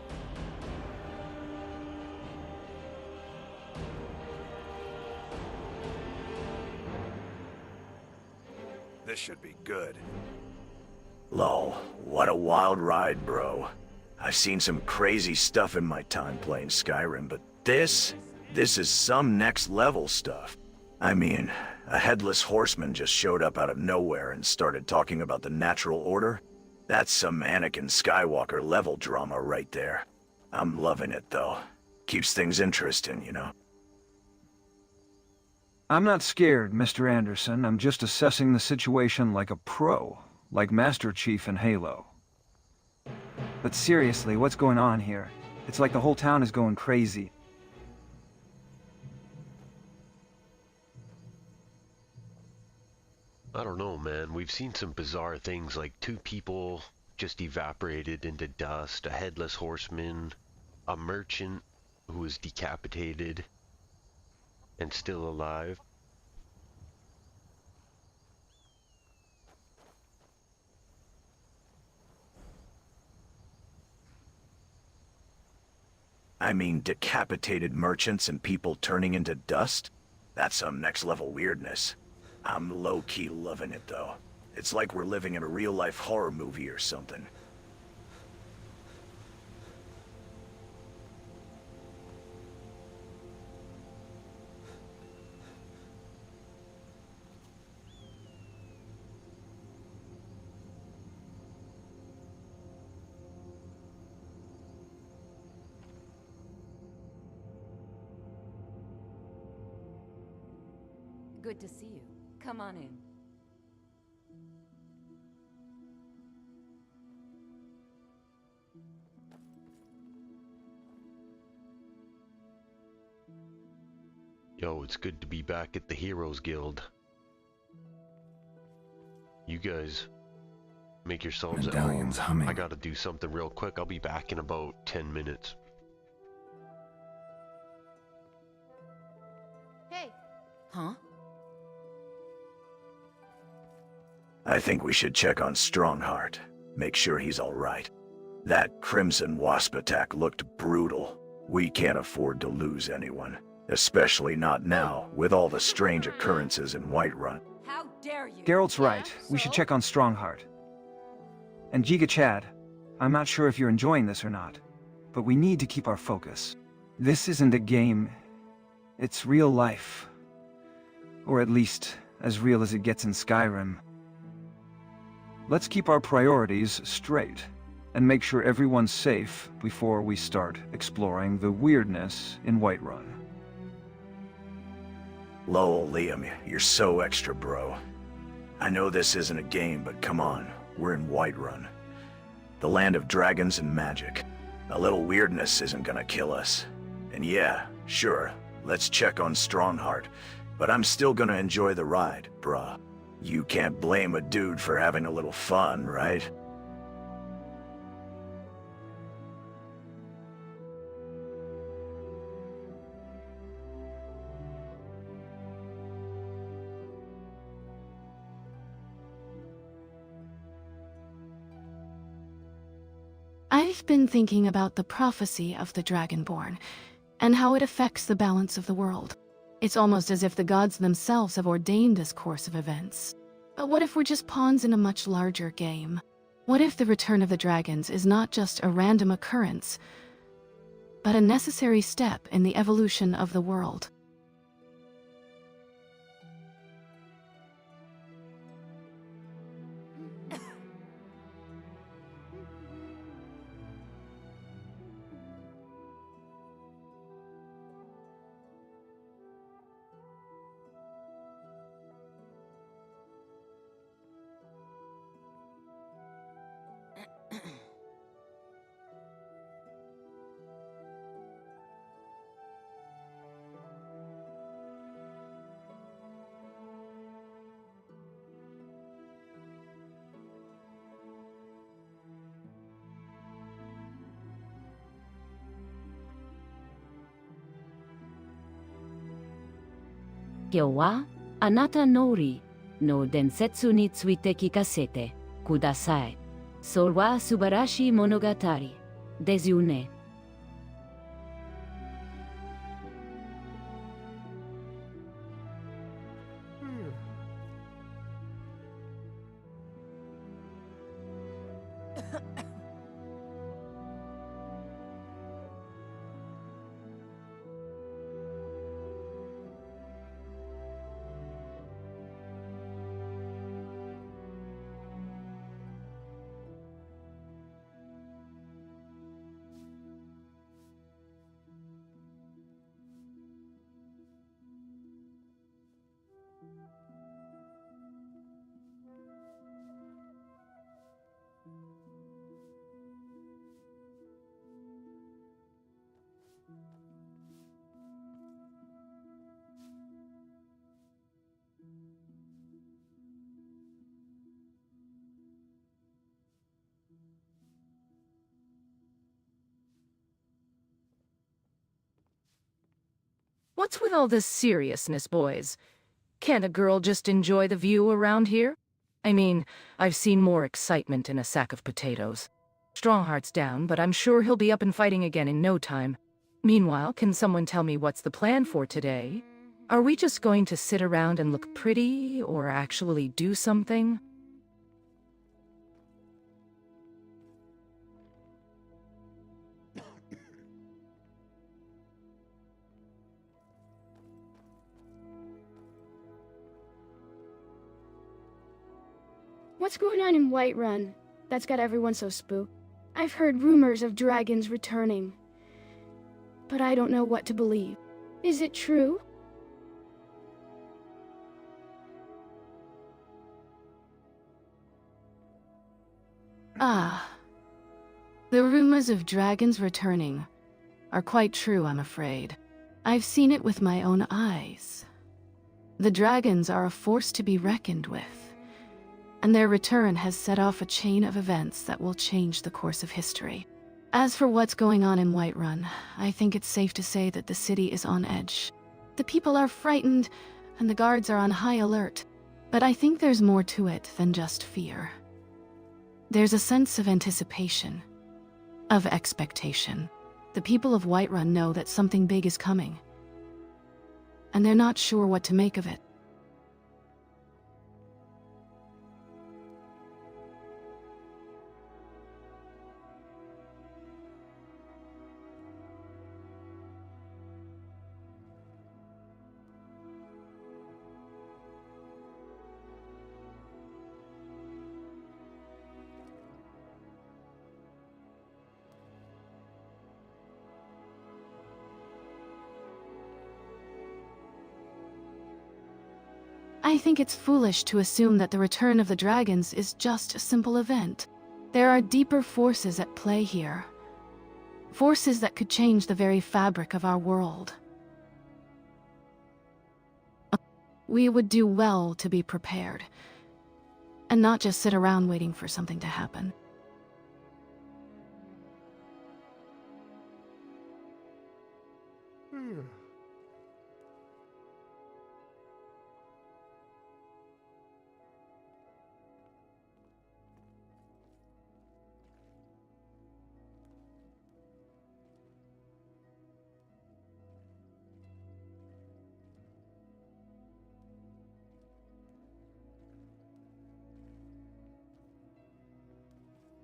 S11: This should be good.
S4: Lol, what a wild ride, bro. I've seen some crazy stuff in my time playing Skyrim, but this is some next level stuff. I mean, a headless horseman just showed up out of nowhere and started talking about the natural order. That's some Anakin Skywalker level drama right there. I'm loving it though. Keeps things interesting, you know.
S5: I'm not scared, Mr. Anderson. I'm just assessing the situation like a pro, like Master Chief in Halo. But seriously, what's going on here? It's like the whole town is going crazy.
S3: I don't know, man. We've seen some bizarre things like 2 people just evaporated into dust, a headless horseman, a merchant who was decapitated and still alive.
S4: I mean, decapitated merchants and people turning into dust? That's some next level weirdness. I'm low-key loving it though. It's like we're living in a real-life horror movie or something.
S1: Good to see you. Come on in.
S3: Yo, it's good to be back at the Heroes Guild. You guys make yourselves at home. I gotta do something real quick. I'll be back in about 10 minutes.
S15: Hey.
S1: Huh?
S4: I think we should check on Strongheart. Make sure he's alright. That Crimson Wasp attack looked brutal. We can't afford to lose anyone. Especially not now, with all the strange occurrences in Whiterun.
S15: How dare you?
S5: Geralt's right. We should check on Strongheart. And Giga Chad, I'm not sure if you're enjoying this or not, but we need to keep our focus. This isn't a game. It's real life. Or at least, as real as it gets in Skyrim. Let's keep our priorities straight, and make sure everyone's safe before we start exploring the weirdness in Whiterun.
S4: Lowell, Liam, you're so extra, bro. I know this isn't a game, but come on, we're in Whiterun. The land of dragons and magic. A little weirdness isn't gonna kill us. And yeah, sure, let's check on Strongheart, but I'm still gonna enjoy the ride, bruh. You can't blame a dude for having a little fun, right?
S9: I've been thinking about the prophecy of the Dragonborn, and how it affects the balance of the world. It's almost as if the gods themselves have ordained this course of events. But what if we're just pawns in a much larger game? What if the return of the dragons is not just a random occurrence, but a necessary step in the evolution of the world?
S1: Kyo wa anata nori no densetsu ni tsuite kikasete kudasai. So wa subarashi monogatari desu ne.
S8: What's with all this seriousness, boys? Can't a girl just enjoy the view around here? I mean, I've seen more excitement in a sack of potatoes. Strongheart's down, but I'm sure he'll be up and fighting again in no time. Meanwhile, can someone tell me what's the plan for today? Are we just going to sit around and look pretty, or actually do something?
S17: What's going on in Whiterun that's got everyone so spooked? I've heard rumors of dragons returning, but I don't know what to believe. Is it true?
S9: Ah. The rumors of dragons returning are quite true, I'm afraid. I've seen it with my own eyes. The dragons are a force to be reckoned with, and their return has set off a chain of events that will change the course of history. As for what's going on in Whiterun, I think it's safe to say that the city is on edge. The people are frightened, and the guards are on high alert. But I think there's more to it than just fear. There's a sense of anticipation, of expectation. The people of Whiterun know that something big is coming, and they're not sure what to make of it. I think it's foolish to assume that the return of the dragons is just a simple event. There are deeper forces at play here. Forces that could change the very fabric of our world. We would do well to be prepared, and not just sit around waiting for something to happen.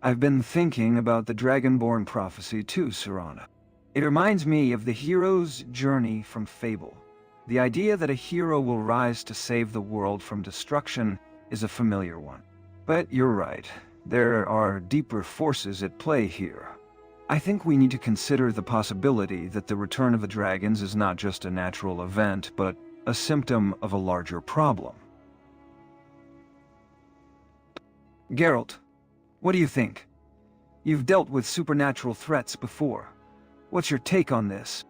S5: I've been thinking about the Dragonborn prophecy too, Serana. It reminds me of the hero's journey from fable. The idea that a hero will rise to save the world from destruction is a familiar one. But you're right, there are deeper forces at play here. I think we need to consider the possibility that the return of the dragons is not just a natural event, but a symptom of a larger problem. Geralt, what do you think? You've dealt with supernatural threats before. What's your take on this?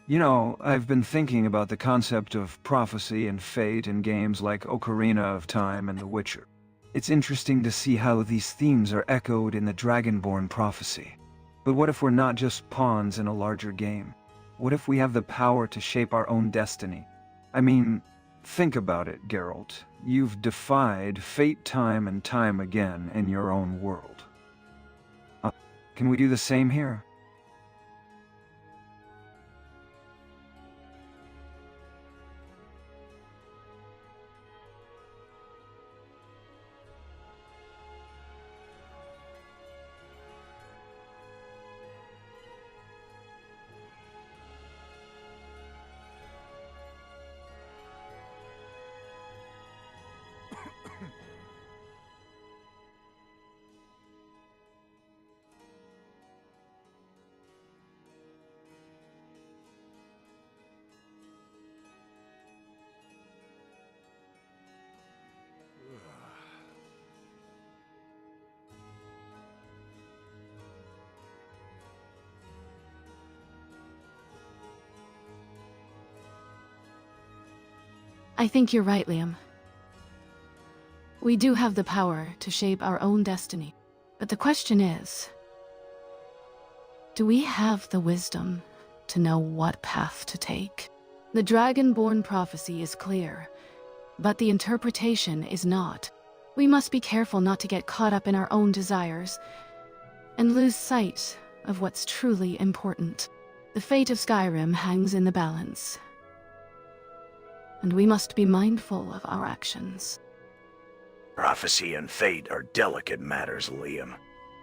S5: You know, I've been thinking about the concept of prophecy and fate in games like Ocarina of Time and The Witcher. It's interesting to see how these themes are echoed in the Dragonborn prophecy. But what if we're not just pawns in a larger game? What if we have the power to shape our own destiny? I mean, think about it, Geralt. You've defied fate time and time again in your own world. Can we do the same here?
S9: I think you're right, Liam. We do have the power to shape our own destiny. But the question is, do we have the wisdom to know what path to take? The Dragonborn prophecy is clear, but the interpretation is not. We must be careful not to get caught up in our own desires and lose sight of what's truly important. The fate of Skyrim hangs in the balance, and we must be mindful of our actions.
S4: Prophecy and fate are delicate matters, Liam.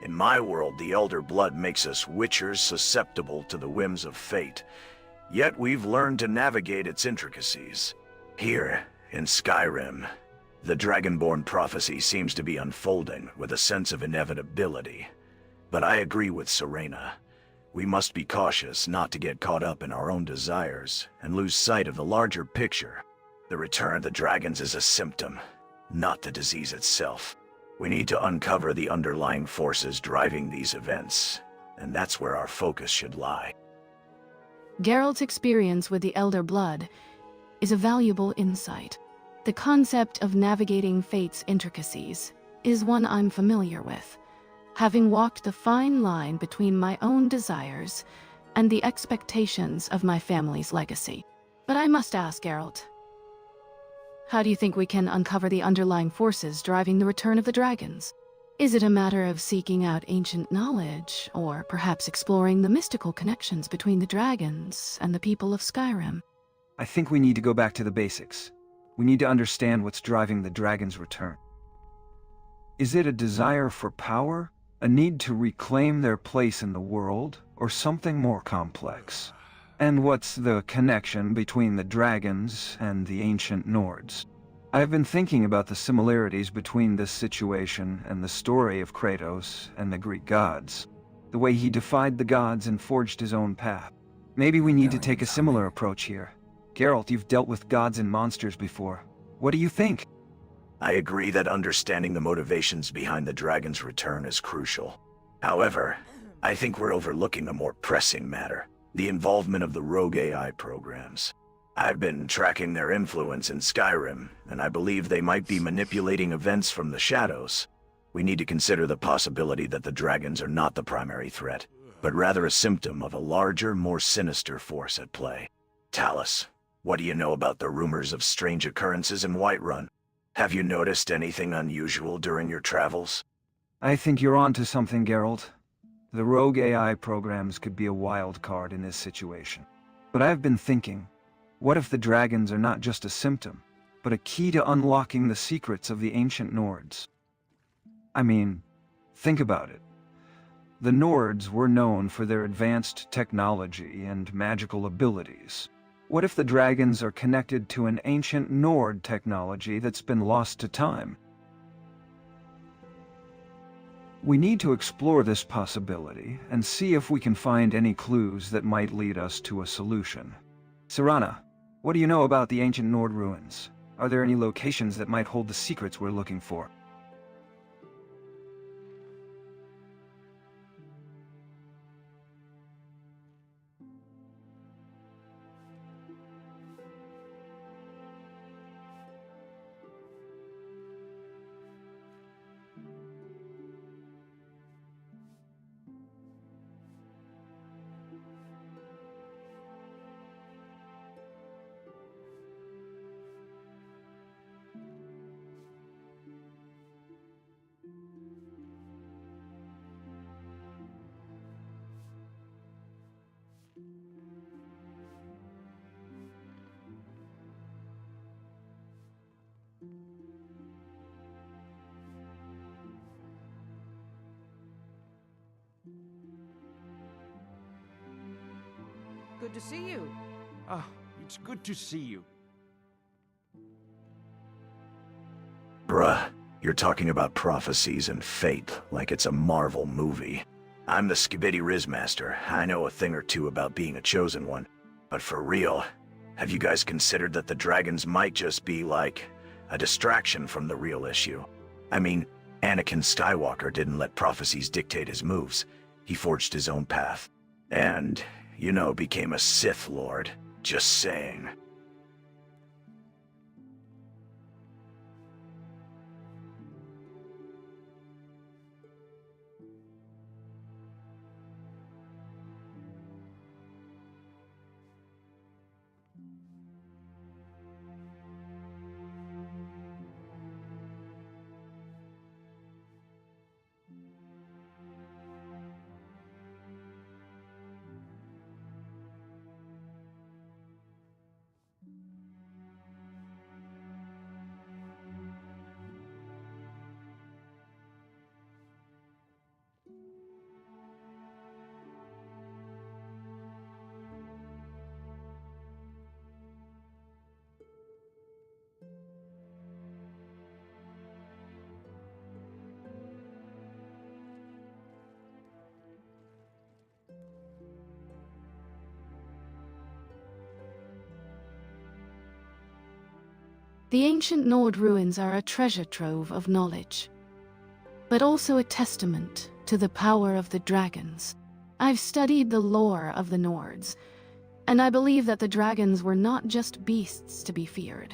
S4: In my world, the Elder Blood makes us witchers susceptible to the whims of fate. Yet we've learned to navigate its intricacies. Here, in Skyrim, the Dragonborn prophecy seems to be unfolding with a sense of inevitability. But I agree with Serena. We must be cautious not to get caught up in our own desires and lose sight of the larger picture. The return of the dragons is a symptom, not the disease itself. We need to uncover the underlying forces driving these events, and that's where our focus should lie.
S9: Geralt's experience with the Elder Blood is a valuable insight. The concept of navigating fate's intricacies is one I'm familiar with, having walked the fine line between my own desires and the expectations of my family's legacy. But I must ask, Geralt, how do you think we can uncover the underlying forces driving the return of the dragons? Is it a matter of seeking out ancient knowledge, or perhaps exploring the mystical connections between the dragons and the people of Skyrim?
S5: I think we need to go back to the basics. We need to understand what's driving the dragon's return. Is it a desire for power, A need to reclaim their place in the world, or something more complex? And what's the connection between the dragons and the ancient Nords? I've been thinking about the similarities between this situation and the story of Kratos and the Greek gods. The way he defied the gods and forged his own path. Maybe we need to take a similar approach here. Geralt, you've dealt with gods and monsters before. What do you think?
S4: I agree that understanding the motivations behind the dragon's return is crucial. However, I think we're overlooking a more pressing matter, the involvement of the rogue AI programs. I've been tracking their influence in Skyrim, and I believe they might be manipulating events from the shadows. We need to consider the possibility that the dragons are not the primary threat, but rather a symptom of a larger, more sinister force at play. Talus, what do you know about the rumors of strange occurrences in Whiterun? Have you noticed anything unusual during your travels?
S5: I think you're onto something, Geralt. The rogue AI programs could be a wild card in this situation. But I've been thinking, what if the dragons are not just a symptom, but a key to unlocking the secrets of the ancient Nords? I mean, think about it. The Nords were known for their advanced technology and magical abilities. What if the dragons are connected to an ancient Nord technology that's been lost to time? We need to explore this possibility and see if we can find any clues that might lead us to a solution. Serana, what do you know about the ancient Nord ruins? Are there any locations that might hold the secrets we're looking for?
S15: Good to see you.
S7: Ah, it's good to see you.
S4: Bruh, you're talking about prophecies and fate like it's a Marvel movie. I'm the Skibidi Rizmaster. I know a thing or two about being a chosen one. But for real, have you guys considered that the dragons might just be like a distraction from the real issue? I mean, Anakin Skywalker didn't let prophecies dictate his moves. He forged his own path. And, you know, became a Sith Lord. Just saying.
S9: The ancient Nord ruins are a treasure trove of knowledge, but also a testament to the power of the dragons. I've studied the lore of the Nords, and I believe that the dragons were not just beasts to be feared,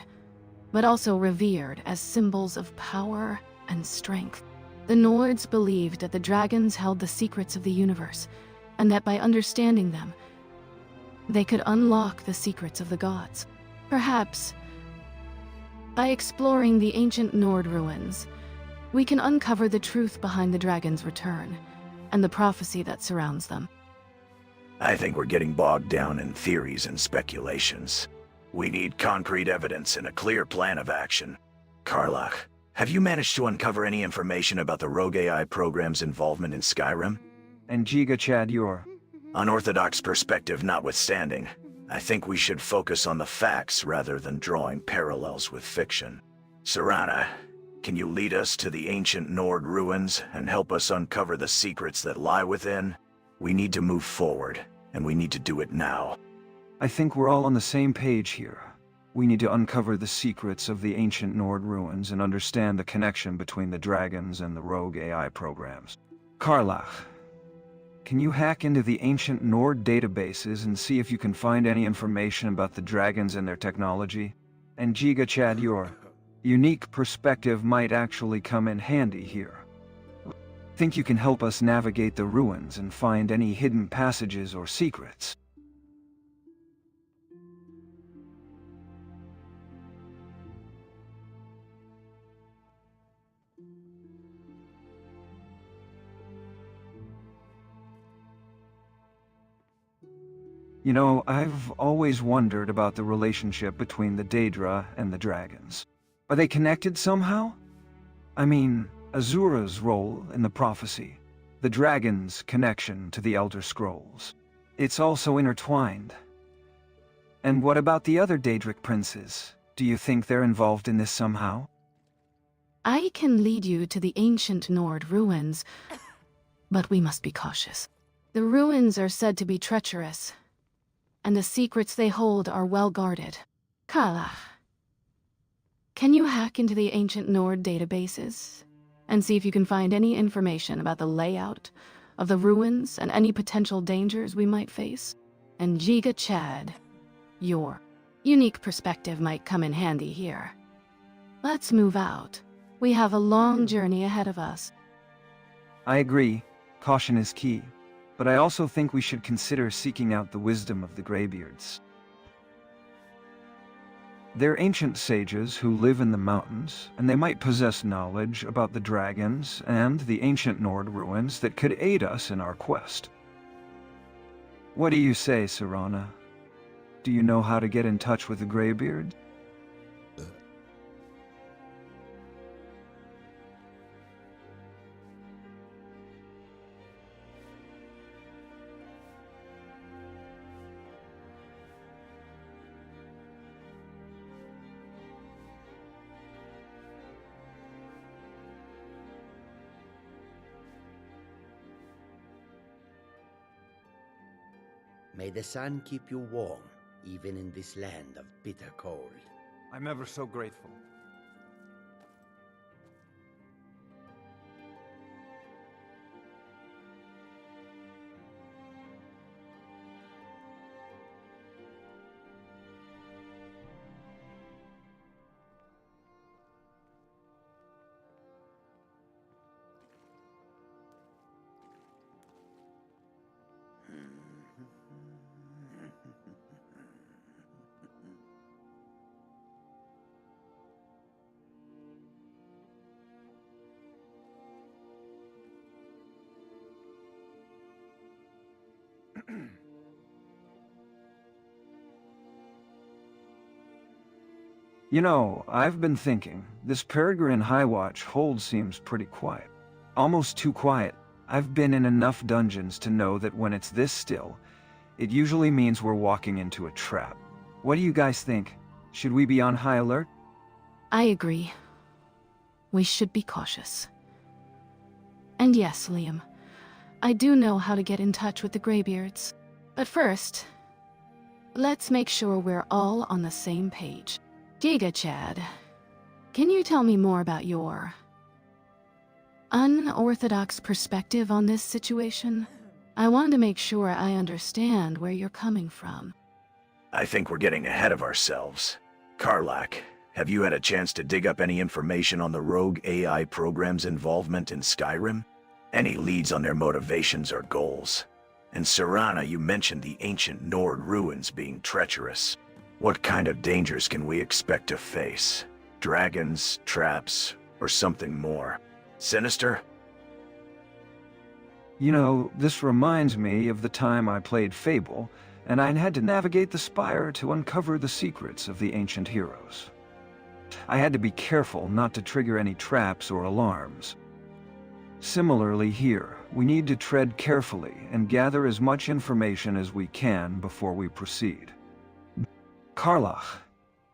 S9: but also revered as symbols of power and strength. The Nords believed that the dragons held the secrets of the universe, and that by understanding them, they could unlock the secrets of the gods. Perhaps, by exploring the ancient Nord ruins, we can uncover the truth behind the dragon's return, and the prophecy that surrounds them.
S4: I think we're getting bogged down in theories and speculations. We need concrete evidence and a clear plan of action. Karlach, have you managed to uncover any information about the Rogue AI program's involvement in Skyrim?
S5: And Giga Chad, your
S4: unorthodox perspective notwithstanding, I think we should focus on the facts rather than drawing parallels with fiction. Serana, can you lead us to the ancient Nord ruins and help us uncover the secrets that lie within? We need to move forward, and we need to do it now.
S5: I think we're all on the same page here. We need to uncover the secrets of the ancient Nord ruins and understand the connection between the dragons and the rogue AI programs. Karlach, can you hack into the ancient Nord databases and see if you can find any information about the dragons and their technology? And Giga Chad, your unique perspective might actually come in handy here. Think you can help us navigate the ruins and find any hidden passages or secrets? You know, I've always wondered about the relationship between the Daedra and the dragons. Are they connected somehow? I mean, Azura's role in the prophecy, the dragon's connection to the Elder Scrolls. It's also intertwined. And what about the other Daedric princes? Do you think they're involved in this somehow?
S9: I can lead you to the ancient Nord ruins, but we must be cautious. The ruins are said to be treacherous, and the secrets they hold are well guarded. Karlach, can you hack into the ancient Nord databases and see if you can find any information about the layout of the ruins and any potential dangers we might face? And Giga Chad, your unique perspective might come in handy here. Let's move out. We have a long journey ahead of us.
S5: I agree. Caution is key. But I also think we should consider seeking out the wisdom of the Greybeards. They're ancient sages who live in the mountains, and they might possess knowledge about the dragons and the ancient Nord ruins that could aid us in our quest. What do you say, Serana? Do you know how to get in touch with the Greybeard?
S10: May the sun keep you warm, even in this land of bitter cold.
S7: I'm ever so grateful.
S5: You know, I've been thinking, this Peregrine Highwatch hold seems pretty quiet. Almost too quiet. I've been in enough dungeons to know that when it's this still, it usually means we're walking into a trap. What do you guys think? Should we be on high alert?
S9: I agree. We should be cautious. And yes, Liam, I do know how to get in touch with the Greybeards. But first, let's make sure we're all on the same page. Giga Chad, can you tell me more about your unorthodox perspective on this situation? I want to make sure I understand where you're coming from.
S4: I think we're getting ahead of ourselves. Karlach, have you had a chance to dig up any information on the rogue AI program's involvement in Skyrim? Any leads on their motivations or goals? And Serana, you mentioned the ancient Nord ruins being treacherous. What kind of dangers can we expect to face? Dragons, traps, or something more? Sinister?
S5: You know, this reminds me of the time I played Fable, and I had to navigate the Spire to uncover the secrets of the ancient heroes. I had to be careful not to trigger any traps or alarms. Similarly here, we need to tread carefully and gather as much information as we can before we proceed. Karlach,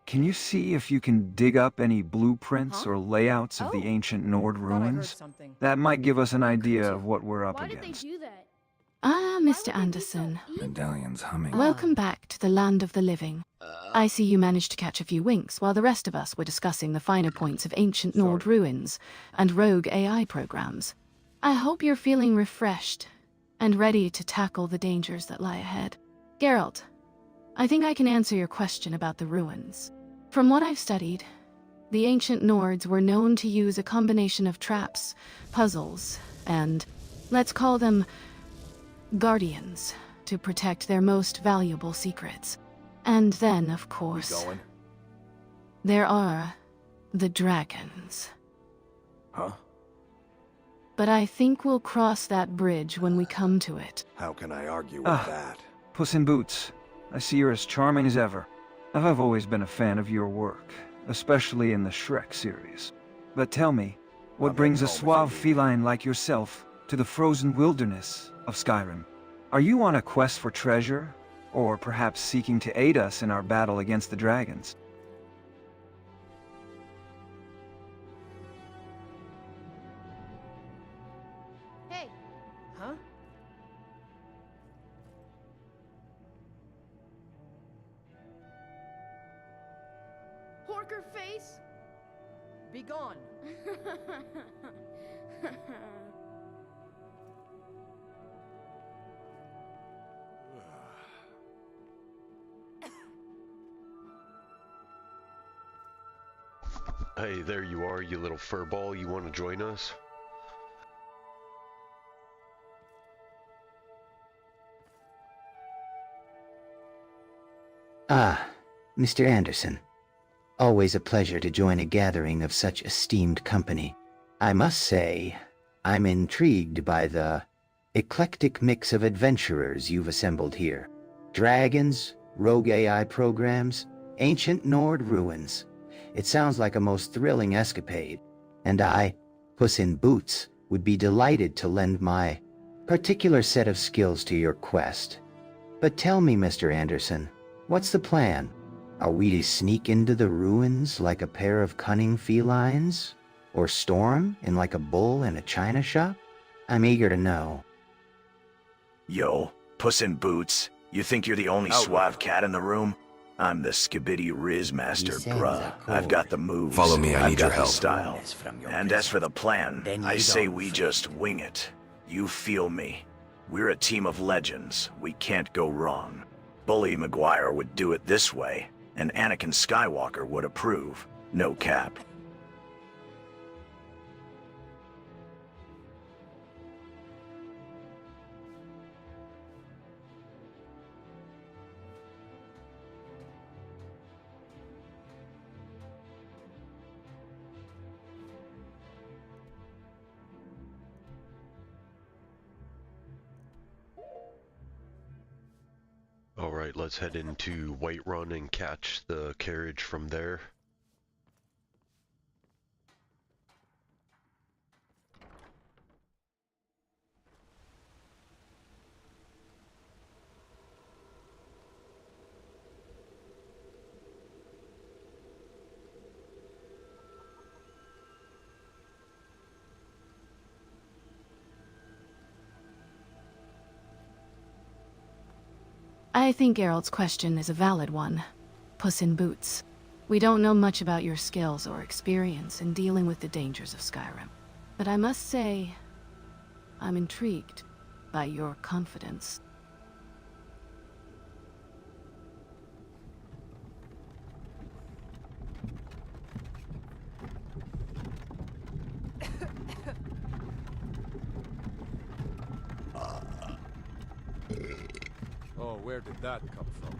S5: can you see if you can dig up any blueprints or layouts of the ancient Nord ruins? That might give us an idea of what we're up against.
S9: Ah, Mr. Anderson.
S16: Medallion's humming.
S9: Welcome back to the land of the living. I see you managed to catch a few winks while the rest of us were discussing the finer points of ancient Nord ruins and rogue AI programs. I hope you're feeling refreshed and ready to tackle the dangers that lie ahead. Geralt, I think I can answer your question about the ruins. From what I've studied, the ancient Nords were known to use a combination of traps, puzzles, and, let's call them, guardians to protect their most valuable secrets. And then, of course, there are the dragons.
S11: Huh?
S9: But I think we'll cross that bridge when we come to it.
S11: How can I argue with that?
S5: Puss in Boots, I see you're as charming as ever. I've always been a fan of your work, especially in the Shrek series. But tell me, what brings a suave feline like yourself to the frozen wilderness of Skyrim? Are you on a quest for treasure, or perhaps seeking to aid us in our battle against the dragons?
S15: Hey! Huh? Porker face? Be gone!
S3: Hey, there you are, you little furball. You want to join us?
S14: Ah, Mr. Anderson. Always a pleasure to join a gathering of such esteemed company. I must say, I'm intrigued by the eclectic mix of adventurers you've assembled here. Dragons, rogue AI programs, ancient Nord ruins. It sounds like a most thrilling escapade, and I, Puss in Boots, would be delighted to lend my particular set of skills to your quest. But tell me, Mr. Anderson, what's the plan? Are we to sneak into the ruins like a pair of cunning felines? Or storm in like a bull in a china shop? I'm eager to know.
S4: Yo, Puss in Boots, you think you're the only suave cat in the room? I'm the Skibidi Riz Master, bruh. I've got the moves.
S16: Follow me, I need your help.
S4: Style. And as for the plan, I say we just wing it. You feel me. We're a team of legends. We can't go wrong. Bully Maguire would do it this way, and Anakin Skywalker would approve. No cap.
S3: Alright, let's head into Whiterun and catch the carriage from there.
S9: I think Geralt's question is a valid one. Puss in Boots. We don't know much about your skills or experience in dealing with the dangers of Skyrim. But I must say, I'm intrigued by your confidence.
S7: Oh, where did that come from?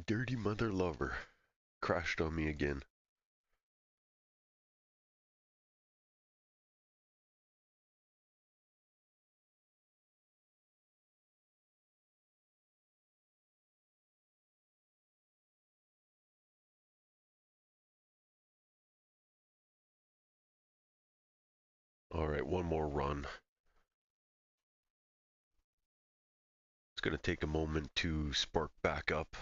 S3: Dirty mother lover. Crashed on me again. Alright, one more run. It's going to take a moment to spark back up.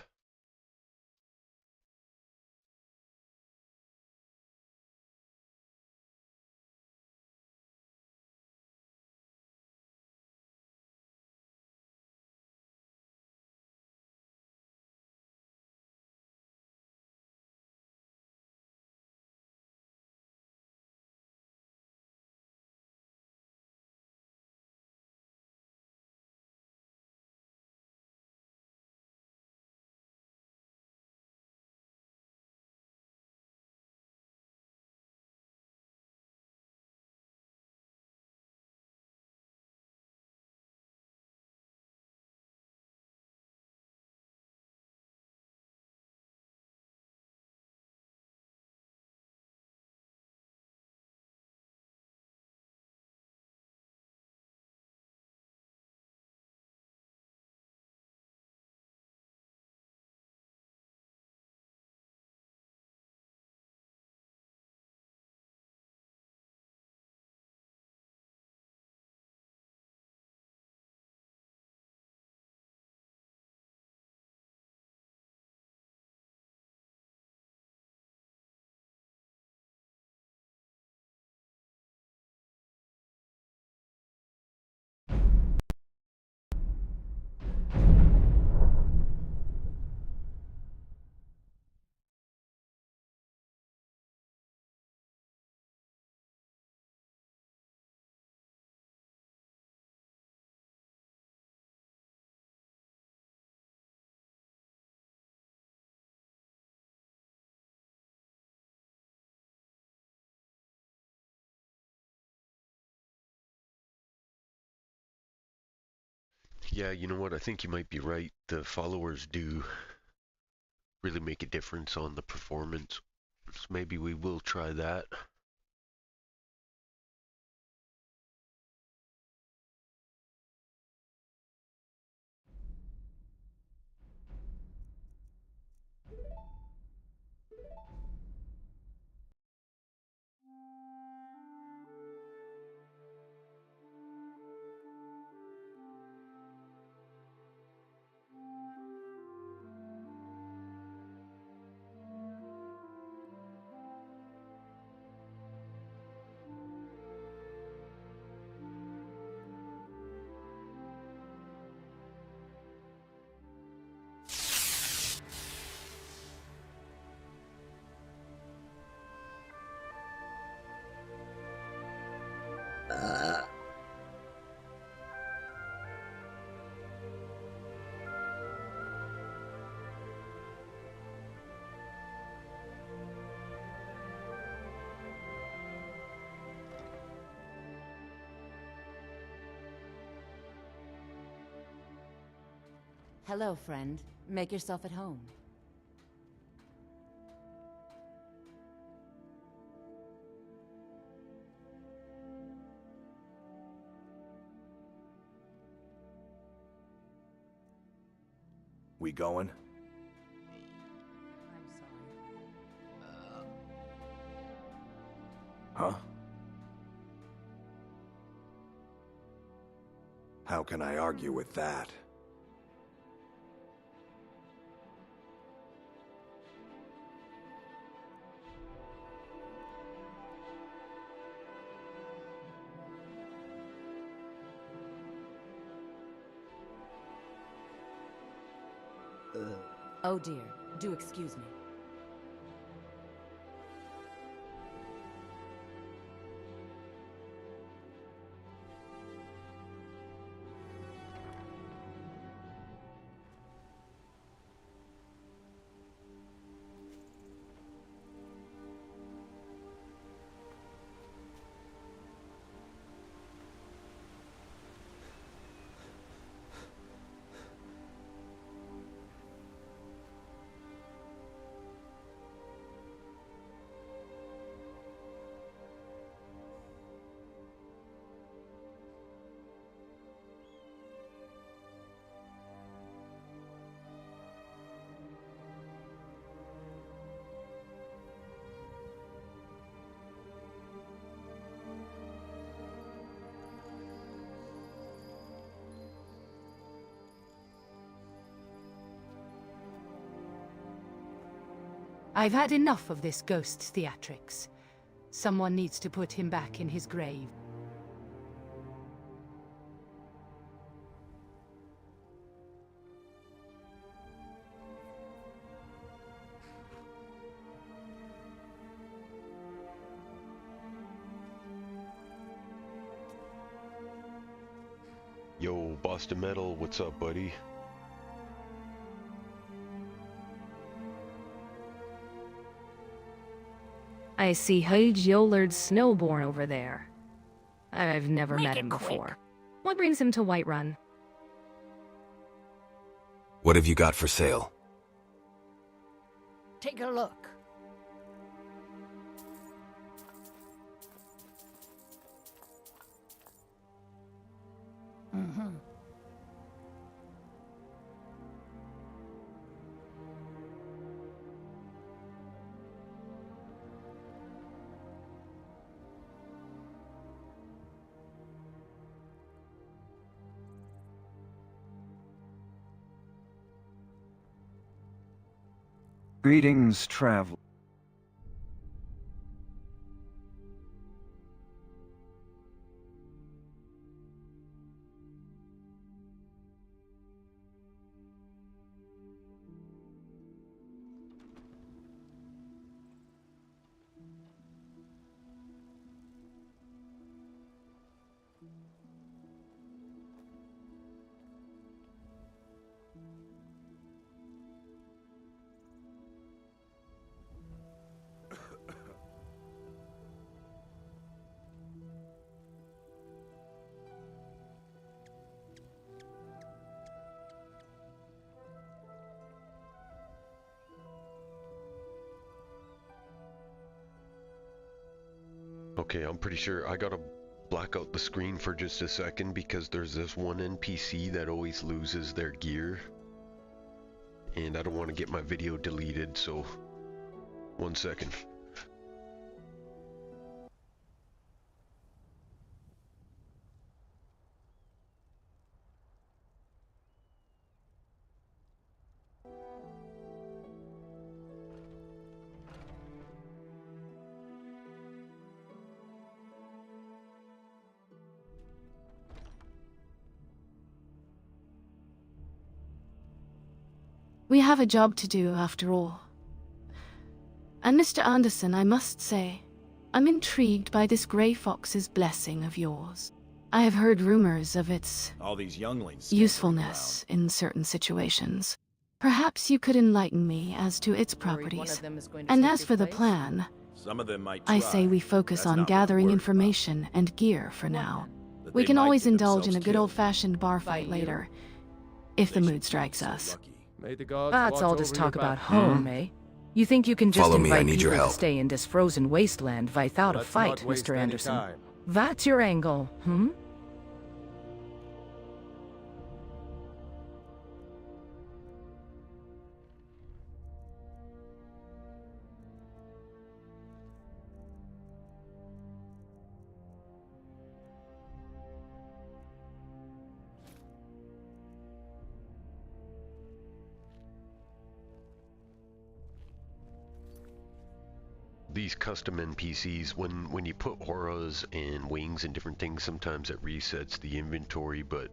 S3: Yeah, you know what? I think you might be right. The followers do really make a difference on the performance. So maybe we will try that.
S1: Hello, friend. Make yourself at home.
S11: We going? Huh? How can I argue with that?
S1: Oh dear, do excuse me.
S8: I've had enough of this ghost's theatrics. Someone needs to put him back in his grave.
S3: Yo, Boston Metal, what's up, buddy?
S18: I see Huge Yolard's Snowborn over there. I've never met him before. What brings him to Whiterun?
S19: What have you got for sale?
S15: Take a look. Mm-hmm.
S5: Greetings, traveler.
S3: Okay, I'm pretty sure I gotta black out the screen for just a second because there's this one NPC that always loses their gear. And I don't want to get my video deleted, so 1 second.
S9: We have a job to do, after all. And Mr. Anderson, I must say, I'm intrigued by this Grey Fox's blessing of yours. I have heard rumors of its
S11: All these younglings
S9: usefulness in certain situations. Perhaps you could enlighten me as to its properties. And as for the plan,
S11: some of them might
S9: I
S11: try.
S9: say we focus
S11: That's
S9: on
S11: not what
S9: gathering
S11: we're
S9: information and gear for now.
S11: That
S9: We
S11: they
S9: can
S11: might
S9: always
S11: get
S9: indulge in a
S11: themselves
S9: good
S11: killed.
S9: old-fashioned bar fight later, if the mood strikes us.
S7: May the gods
S18: That's
S7: watch
S18: all
S7: over
S18: this
S7: your
S18: talk about
S7: back.
S18: home, eh? You think you can just
S19: Follow me, I
S18: invite
S19: need your
S18: people to
S19: help.
S18: stay in this frozen wasteland without a
S7: Let's
S18: fight,
S7: not waste
S18: Mr.
S7: any
S18: Anderson?
S7: time.
S18: That's your angle, hmm?
S3: These custom NPCs, when you put auras and wings and different things, sometimes it resets the inventory, but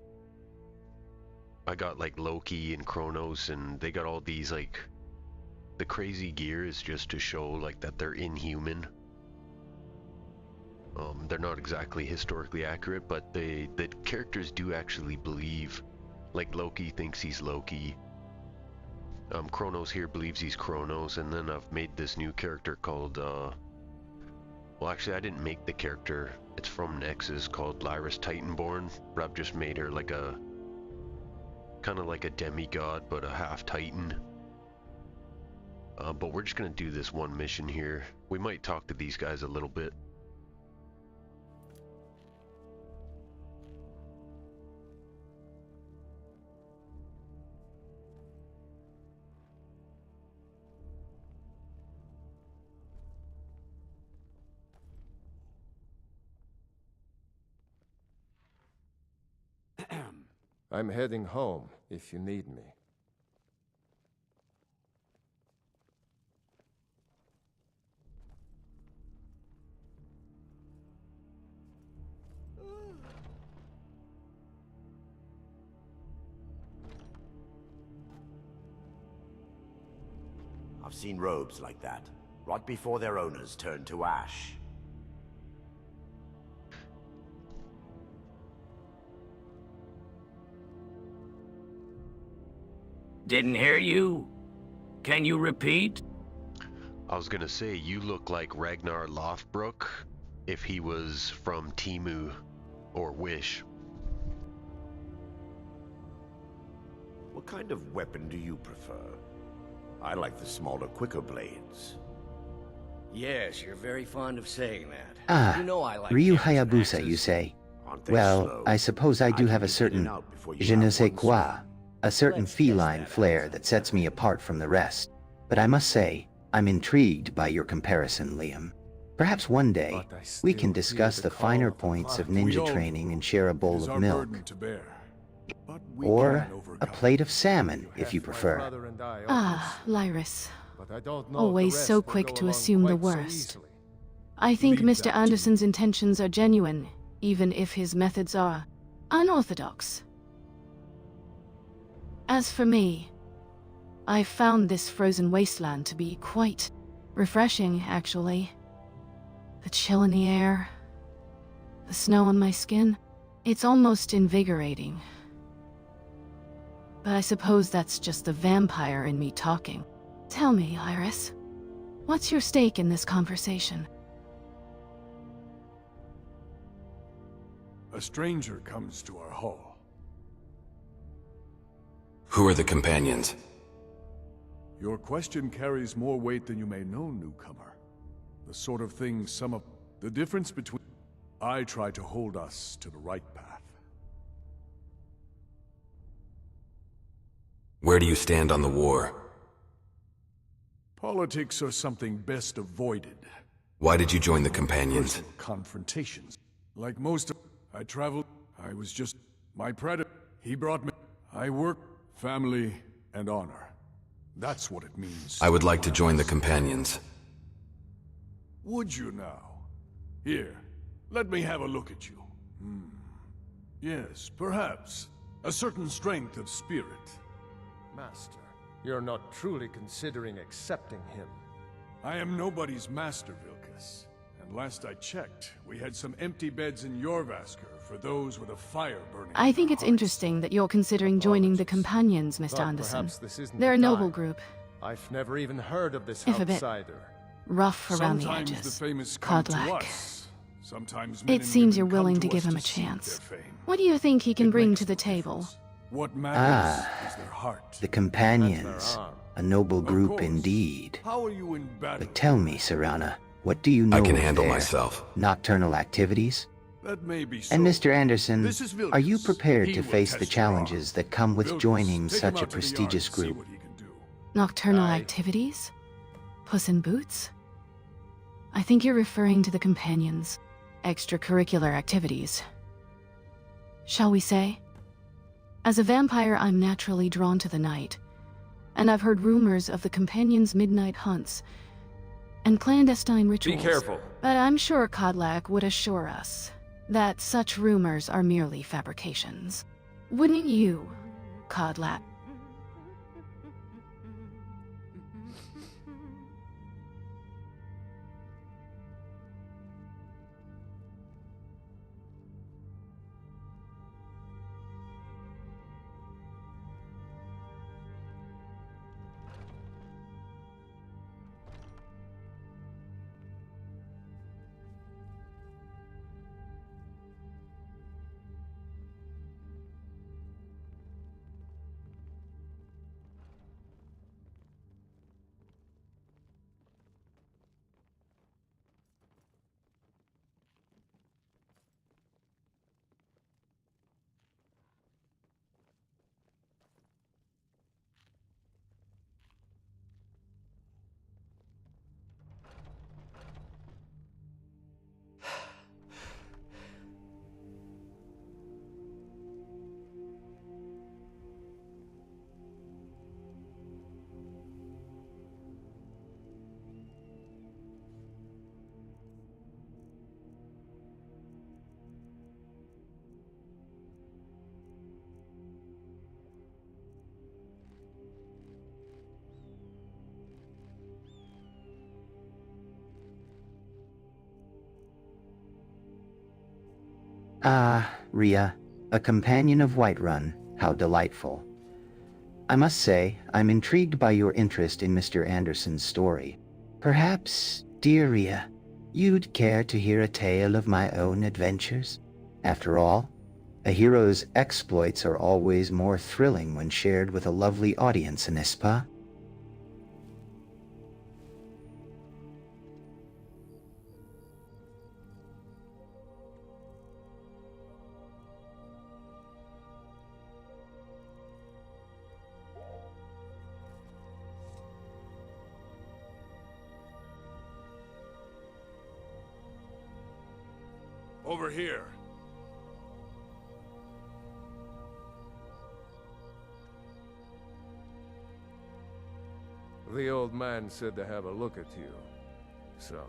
S3: I got like Loki and Kronos, and they got all these like, the crazy gear is just to show like that they're inhuman. They're not exactly historically accurate, but the characters do actually believe, like Loki thinks he's Loki. Kronos here believes he's Kronos, and then I've made this new character called, well actually I didn't make the character, it's from Nexus, called Lyris Titanborn, but I've just made her like a, kind of like a demigod, but a half Titan. But we're just gonna do this one mission here. We might talk to these guys a little bit.
S7: I'm heading home if you need me.
S20: I've seen robes like that, right before their owners turn to ash.
S4: Didn't hear you. Can you repeat?
S3: I was gonna say, you look like Ragnar Lothbrok if he was from Timu or Wish.
S20: What kind of weapon do you prefer? I like the smaller, quicker blades.
S10: Yes, you're very fond of saying that.
S14: Ah,
S10: You know I like
S14: Ryu
S10: hammers and
S14: Hayabusa,
S10: axes.
S14: you say?
S20: Aren't they
S14: Well,
S20: slow?
S14: I suppose I do have a
S20: can get in
S14: certain
S20: and out before you
S14: je ne
S20: have
S14: sais
S20: one
S14: quoi,
S20: swing.
S14: a certain
S10: Let's test
S14: feline
S10: that
S14: flair
S10: out
S14: that sets me apart from the rest. But I must say, I'm intrigued by your comparison, Liam. Perhaps one day, we can discuss the finer points of ninja training and share a bowl of milk. Or a plate of salmon, if you prefer.
S9: Ah, Lyris. Always so quick to assume the worst. I think Mr. Anderson's intentions are genuine, even if his methods are unorthodox. As for me, I found this frozen wasteland to be quite refreshing, actually. The chill in the air, the snow on my skin, it's almost invigorating. But I suppose that's just the vampire in me talking. Tell me, Iris, what's your stake in this conversation?
S21: A stranger comes to our hall.
S19: Who are the companions?
S21: Your question carries more weight than you may know, newcomer. The sort of thing sum up the difference between... I try to hold us to the right path.
S19: Where do you stand on the war?
S21: Politics are something best avoided.
S19: Why did you join the companions?
S21: Personal confrontations. Like most of... I traveled... I was just... My predator. He brought me... I work, family, and honor. That's what it means.
S19: I would like to join the companions.
S21: Would you now? Here, let me have a look at you. Yes, perhaps. A certain strength of spirit.
S7: Master, you're not truly considering accepting him.
S21: I am nobody's master, Vilkas. And last I checked, we had some empty beds in Jorvaskr for those with a fire burning.
S9: I think it's interesting that you're considering joining the Companions, Mr. Anderson. They're a noble group.
S7: I've never even heard of this
S9: If a bit
S7: outsider.
S9: rough around the
S21: Sometimes
S9: edges.
S21: the famous come to
S9: Codlac.
S21: us. Sometimes men
S9: It
S21: and
S9: seems
S21: women
S9: you're willing
S21: come
S9: to give
S21: us
S9: him a
S21: seek their
S9: chance.
S21: fame.
S9: What do you think he can bring to the table?
S21: What matters
S14: Ah,
S21: is their heart.
S14: the Companions. A noble group indeed.
S21: How are you in battle?
S14: But tell me, Serana, what do you know
S19: I can
S14: of
S19: handle
S14: their
S19: myself.
S14: nocturnal activities?
S21: That may be so.
S14: And Mr. Anderson,
S21: This is Vilkas.
S14: are you prepared
S21: He
S14: to
S21: will
S14: face the
S21: test your arm.
S14: challenges that come with
S21: Vilkas,
S14: joining
S21: take him
S14: such
S21: out
S14: a
S21: to the yard
S14: prestigious
S21: and see
S14: group?
S21: what he can do.
S9: Nocturnal activities? Puss in Boots? I think you're referring to the Companions. Extracurricular activities. Shall we say? As a vampire, I'm naturally drawn to the night. And I've heard rumors of the Companions' midnight hunts and clandestine rituals.
S11: careful.
S9: But I'm sure Codlac would assure us that such rumors are merely fabrications. Wouldn't you, Codlac?
S14: Ah, Rhea, a companion of Whiterun. How delightful. I must say, I'm intrigued by your interest in Mr. Anderson's story. Perhaps, dear Rhea, you'd care to hear a tale of my own adventures? After all, a hero's exploits are always more thrilling when shared with a lovely audience, n'est-ce pas?
S21: Over here.
S7: The old man said to have a look at you. So,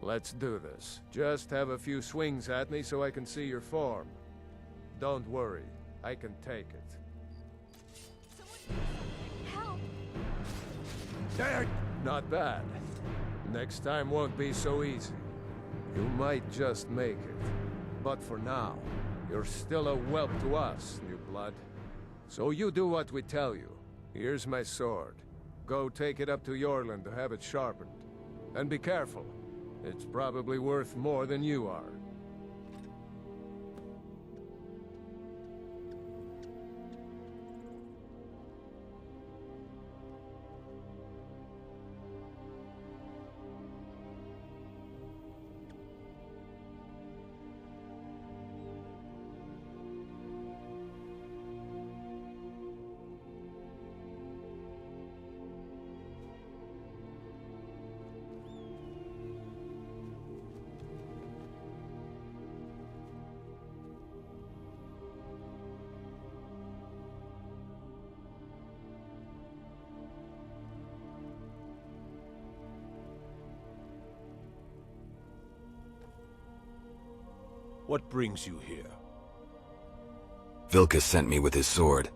S7: let's do this. Just have a few swings at me so I can see your form. Don't worry, I can take it.
S13: Help!
S7: Not bad. Next time won't be so easy. You might just make it. But for now, you're still a whelp to us, new blood. So you do what we tell you. Here's my sword. Go take it up to Yorland to have it sharpened. And be careful. It's probably worth more than you are.
S11: What brings you here?
S19: Vilkas sent me with his sword.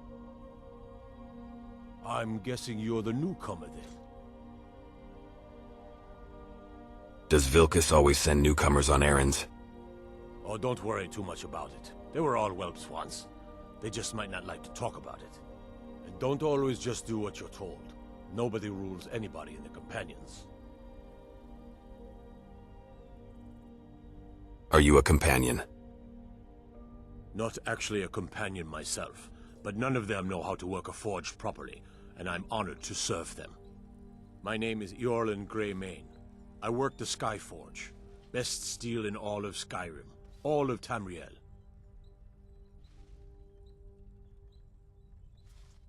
S11: I'm guessing you're the newcomer then.
S19: Does Vilkas always send newcomers on errands?
S11: Oh, don't worry too much about it. They were all whelps once. They just might not like to talk about it. And don't always just do what you're told. Nobody rules anybody in the companions.
S19: Are you a companion?
S11: Not actually a companion myself, but none of them know how to work a forge properly, and I'm honored to serve them. My name is Eorlin Greymane. I work the Skyforge. Best steel in all of Skyrim. All of Tamriel.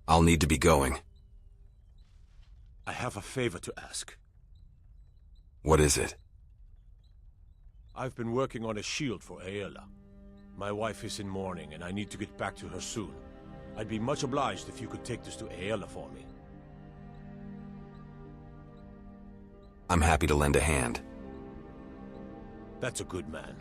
S19: I'll need to be going.
S11: I have a favor to ask.
S19: What is it?
S11: I've been working on a shield for Aela. My wife is in mourning, and I need to get back to her soon. I'd be much obliged if you could take this to Aela for me.
S19: I'm happy to lend a hand.
S11: That's a good man.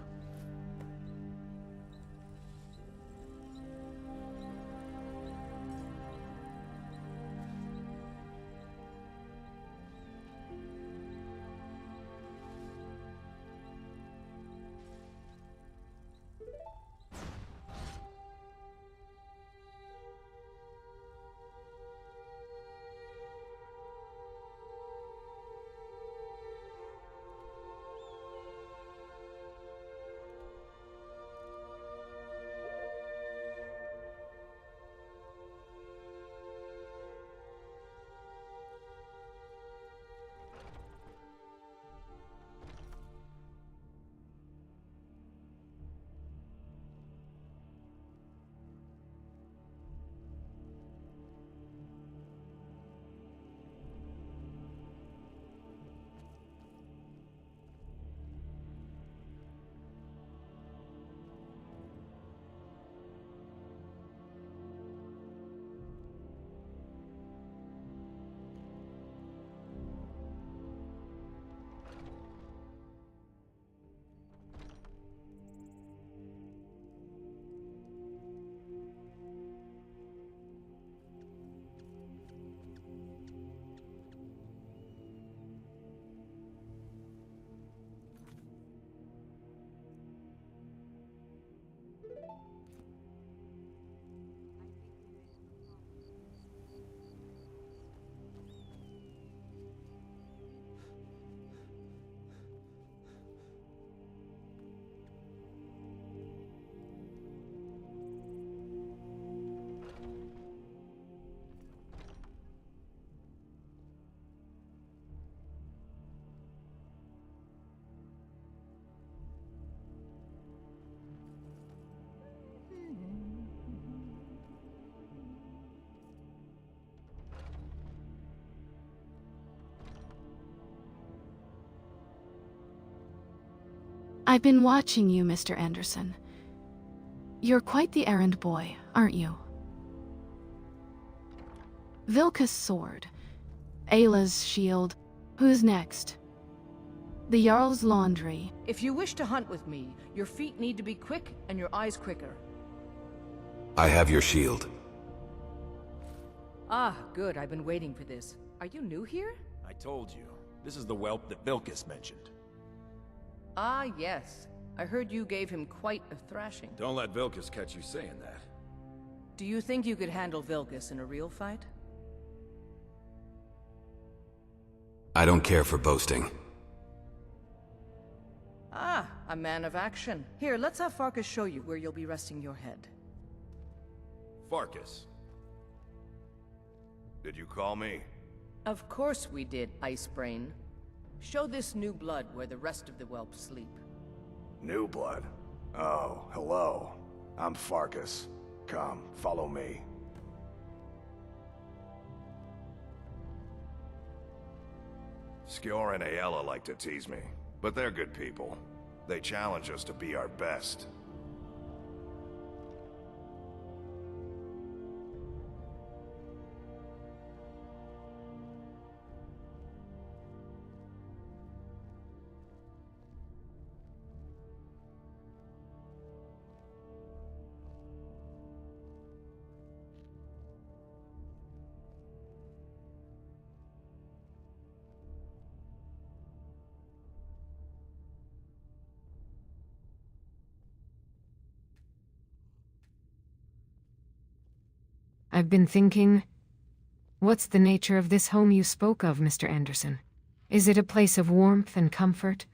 S9: I've been watching you, Mr. Anderson. You're quite the errand boy, aren't you? Vilka's sword. Ayla's shield. Who's next? The Jarl's laundry.
S15: If you wish to hunt with me, your feet need to be quick and your eyes quicker.
S19: I have your shield.
S15: Ah, good. I've been waiting for this. Are you new here?
S6: I told you. This is the whelp that Vilkas mentioned.
S15: Ah, yes. I heard you gave him quite a thrashing.
S6: Don't let Vilkas catch you saying that.
S15: Do you think you could handle Vilkas in a real fight?
S19: I don't care for boasting.
S15: Ah, a man of action. Here, let's have Farkas show you where you'll be resting your head.
S20: Farkas. Did you call me?
S15: Of course we did, Icebrain. Show this new blood where the rest of the whelp sleep.
S4: New blood? Oh, hello. I'm Farkas. Come, follow me. Skjor and Ayala like to tease me, but they're good people. They challenge us to be our best.
S18: I've been thinking, what's the nature of this home you spoke of, Mr. Anderson? Is it a place of warmth and comfort?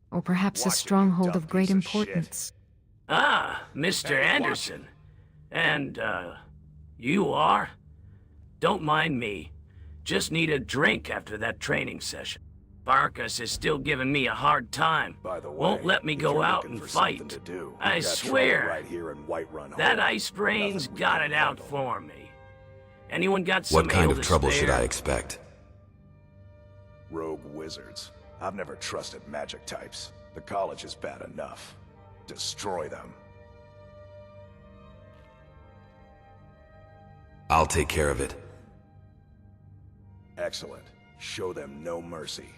S18: Or perhaps a stronghold of great importance?
S22: Ah, Mr. Anderson. And, you are? Don't mind me. Just need a drink after that training session. Farkas is still giving me a hard time.
S4: By the way,
S22: won't let me go out and fight. I swear,
S4: right here in Whiterun
S22: that
S4: Hall.
S22: Icebrain's got it out for me. Anyone got some
S19: What kind
S22: ale
S19: of
S22: to
S19: trouble
S22: spare?
S19: should I expect?
S4: Rogue wizards. I've never trusted magic types. The college is bad enough. Destroy them.
S19: I'll take care of it.
S4: Excellent. Show them no mercy.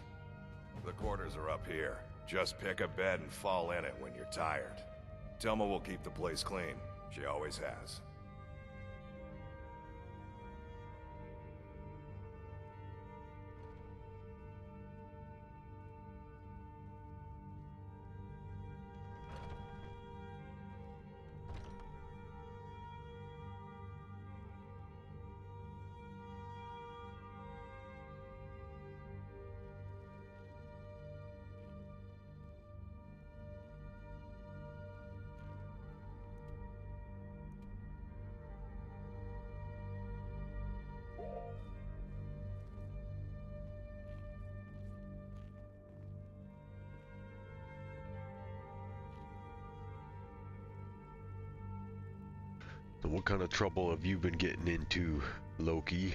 S4: The quarters are up here. Just pick a bed and fall in it when you're tired. Telma will keep the place clean. She always has.
S3: So what kind of trouble have you been getting into, Loki?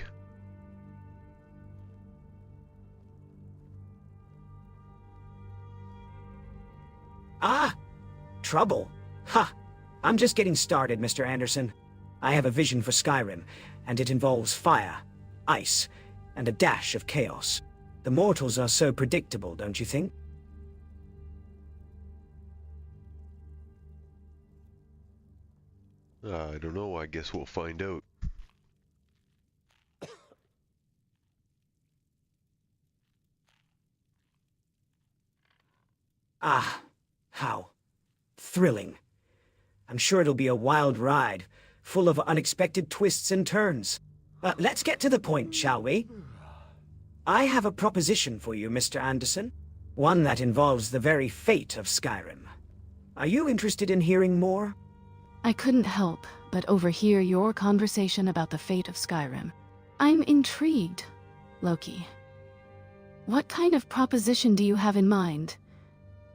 S23: Ah! Trouble? Ha! I'm just getting started, Mr. Anderson. I have a vision for Skyrim, and it involves fire, ice, and a dash of chaos. The mortals are so predictable, don't you think?
S3: I don't know, I guess we'll find out.
S23: Ah, how thrilling. I'm sure it'll be a wild ride, full of unexpected twists and turns. Let's get to the point, shall we? I have a proposition for you, Mr. Anderson. One that involves the very fate of Skyrim. Are you interested in hearing more?
S9: I couldn't help but overhear your conversation about the fate of Skyrim. I'm intrigued, Loki. What kind of proposition do you have in mind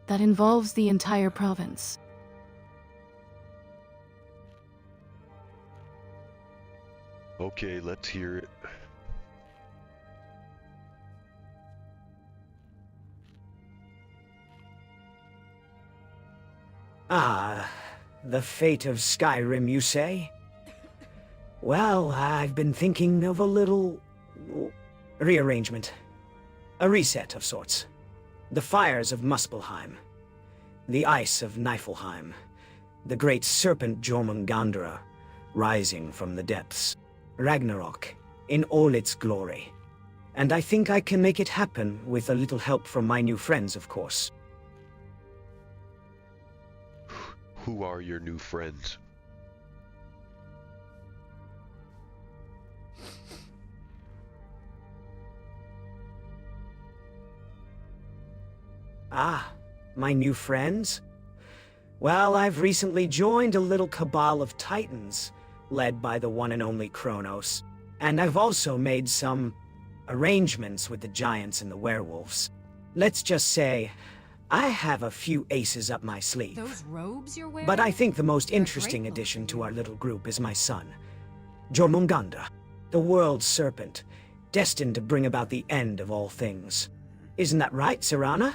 S9: that involves the entire province?
S3: Okay, let's hear it.
S23: Ah, the fate of Skyrim, you say? Well, I've been thinking of a little rearrangement. A reset of sorts. The fires of Muspelheim. The ice of Niflheim. The great serpent Jormungandr rising from the depths. Ragnarok in all its glory. And I think I can make it happen with a little help from my new friends, of course.
S3: Who are your new friends?
S23: Ah, my new friends? Well, I've recently joined a little cabal of titans, led by the one and only Kronos. And I've also made some arrangements with the giants and the werewolves. Let's just say, I have a few aces up my sleeve.
S18: Those robes you're wearing?
S23: But I think the most interesting addition to our little group is my son, Jormungandr, the world serpent, destined to bring about the end of all things. Isn't that right, Serana?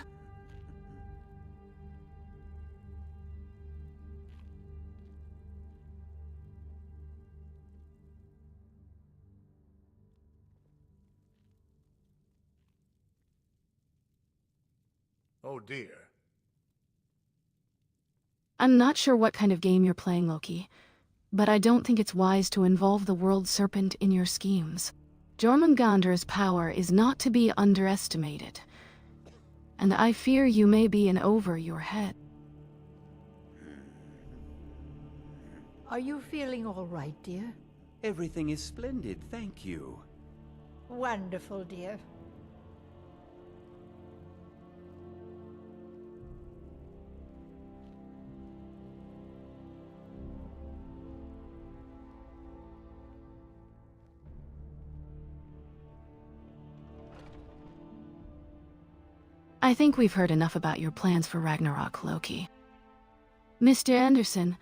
S11: Oh dear.
S9: I'm not sure what kind of game you're playing, Loki, but I don't think it's wise to involve the World Serpent in your schemes. Jormungandr's power is not to be underestimated, and I fear you may be in over your head.
S2: Are you feeling all right, dear?
S12: Everything is splendid, thank you.
S2: Wonderful, dear.
S9: I think we've heard enough about your plans for Ragnarok, Loki. Mr. Anderson,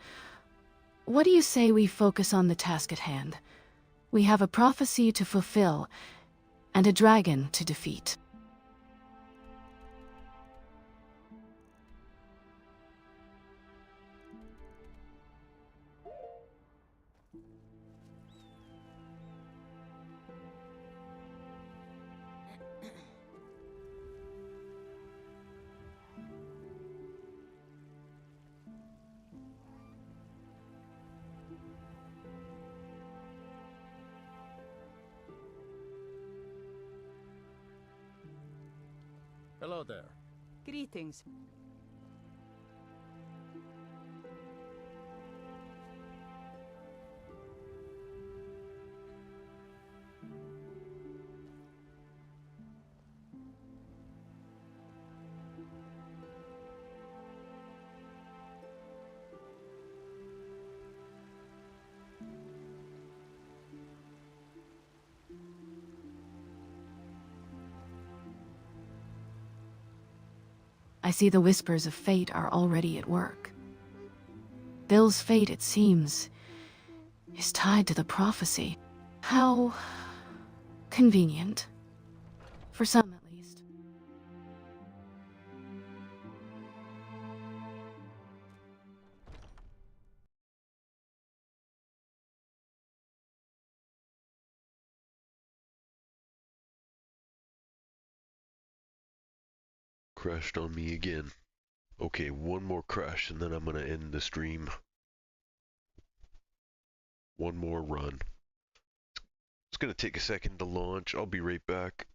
S9: what do you say we focus on the task at hand? We have a prophecy to fulfill, and a dragon to defeat.
S7: Hello there.
S2: Greetings.
S9: I see the whispers of fate are already at work. Bill's fate, it seems, is tied to the prophecy. How convenient. For some, at least.
S3: Crashed on me again. Okay, one more crash and then I'm gonna end the stream. One more run. It's gonna take a second to launch. I'll be right back.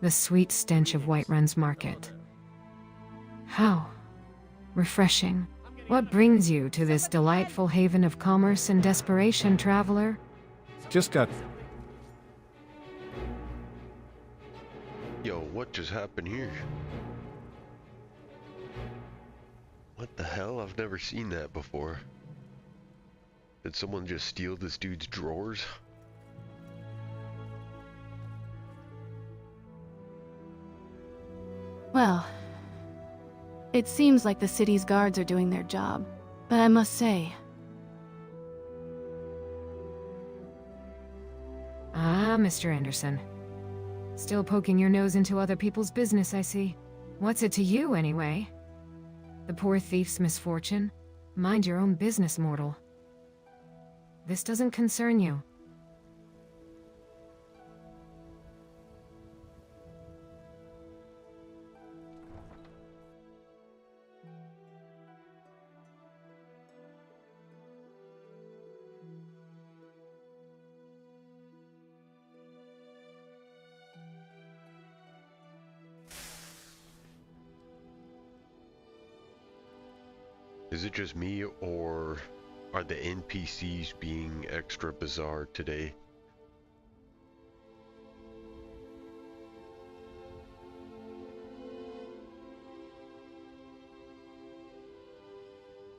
S18: The sweet stench of Whiterun's market. How refreshing. What brings you to this delightful haven of commerce and desperation, traveler?
S21: Just got...
S3: Yo, what just happened here? What the hell? I've never seen that before. Did someone just steal this dude's drawers?
S9: Well, it seems like the city's guards are doing their job. But I must say...
S18: Ah, Mr. Anderson. Still poking your nose into other people's business, I see. What's it to you, anyway? The poor thief's misfortune? Mind your own business, mortal. This doesn't concern you.
S3: Is it just me, or are the NPCs being extra bizarre today?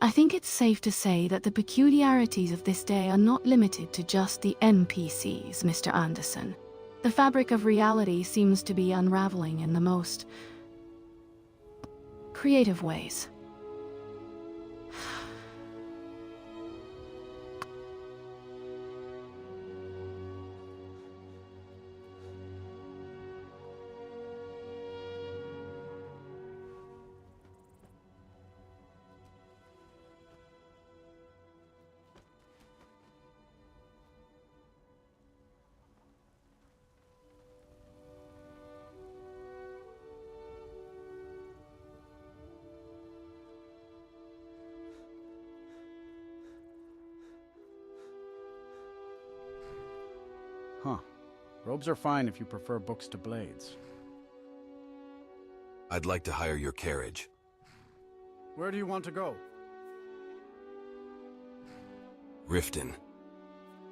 S9: I think it's safe to say that the peculiarities of this day are not limited to just the NPCs, Mr. Anderson. The fabric of reality seems to be unraveling in the most creative ways.
S1: Huh. Robes are fine if you prefer books to blades.
S19: I'd like to hire your carriage.
S1: Where do you want to go?
S19: Riften.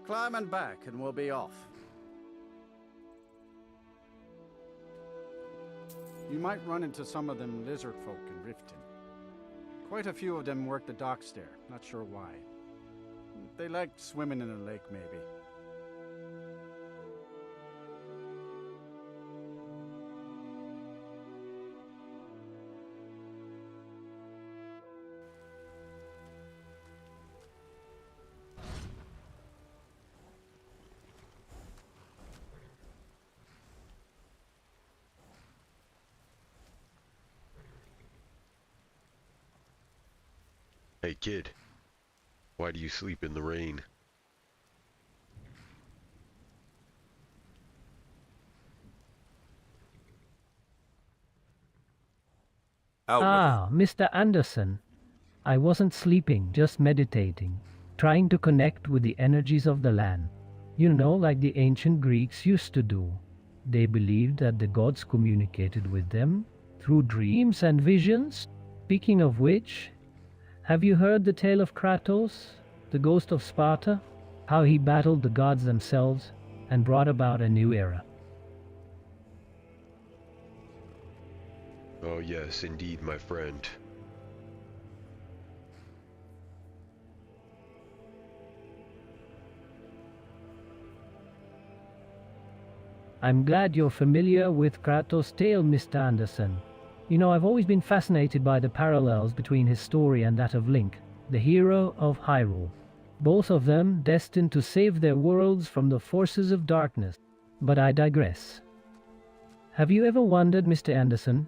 S1: Climb and back, and we'll be off. You might run into some of them lizard folk in Riften. Quite a few of them work the docks there, not sure why. They like swimming in a lake, maybe.
S3: Hey kid, why do you sleep in the rain?
S16: Mr. Anderson. I wasn't sleeping, just meditating, trying to connect with the energies of the land. You know, like the ancient Greeks used to do. They believed that the gods communicated with them through dreams and visions. Speaking of which, have you heard the tale of Kratos, the ghost of Sparta? How he battled the gods themselves and brought about a new era.
S3: Oh yes, indeed, my friend.
S16: I'm glad you're familiar with Kratos' tale, Mr. Anderson. You know, I've always been fascinated by the parallels between his story and that of Link, the hero of Hyrule. Both of them destined to save their worlds from the forces of darkness. But I digress. Have you ever wondered, Mr. Anderson,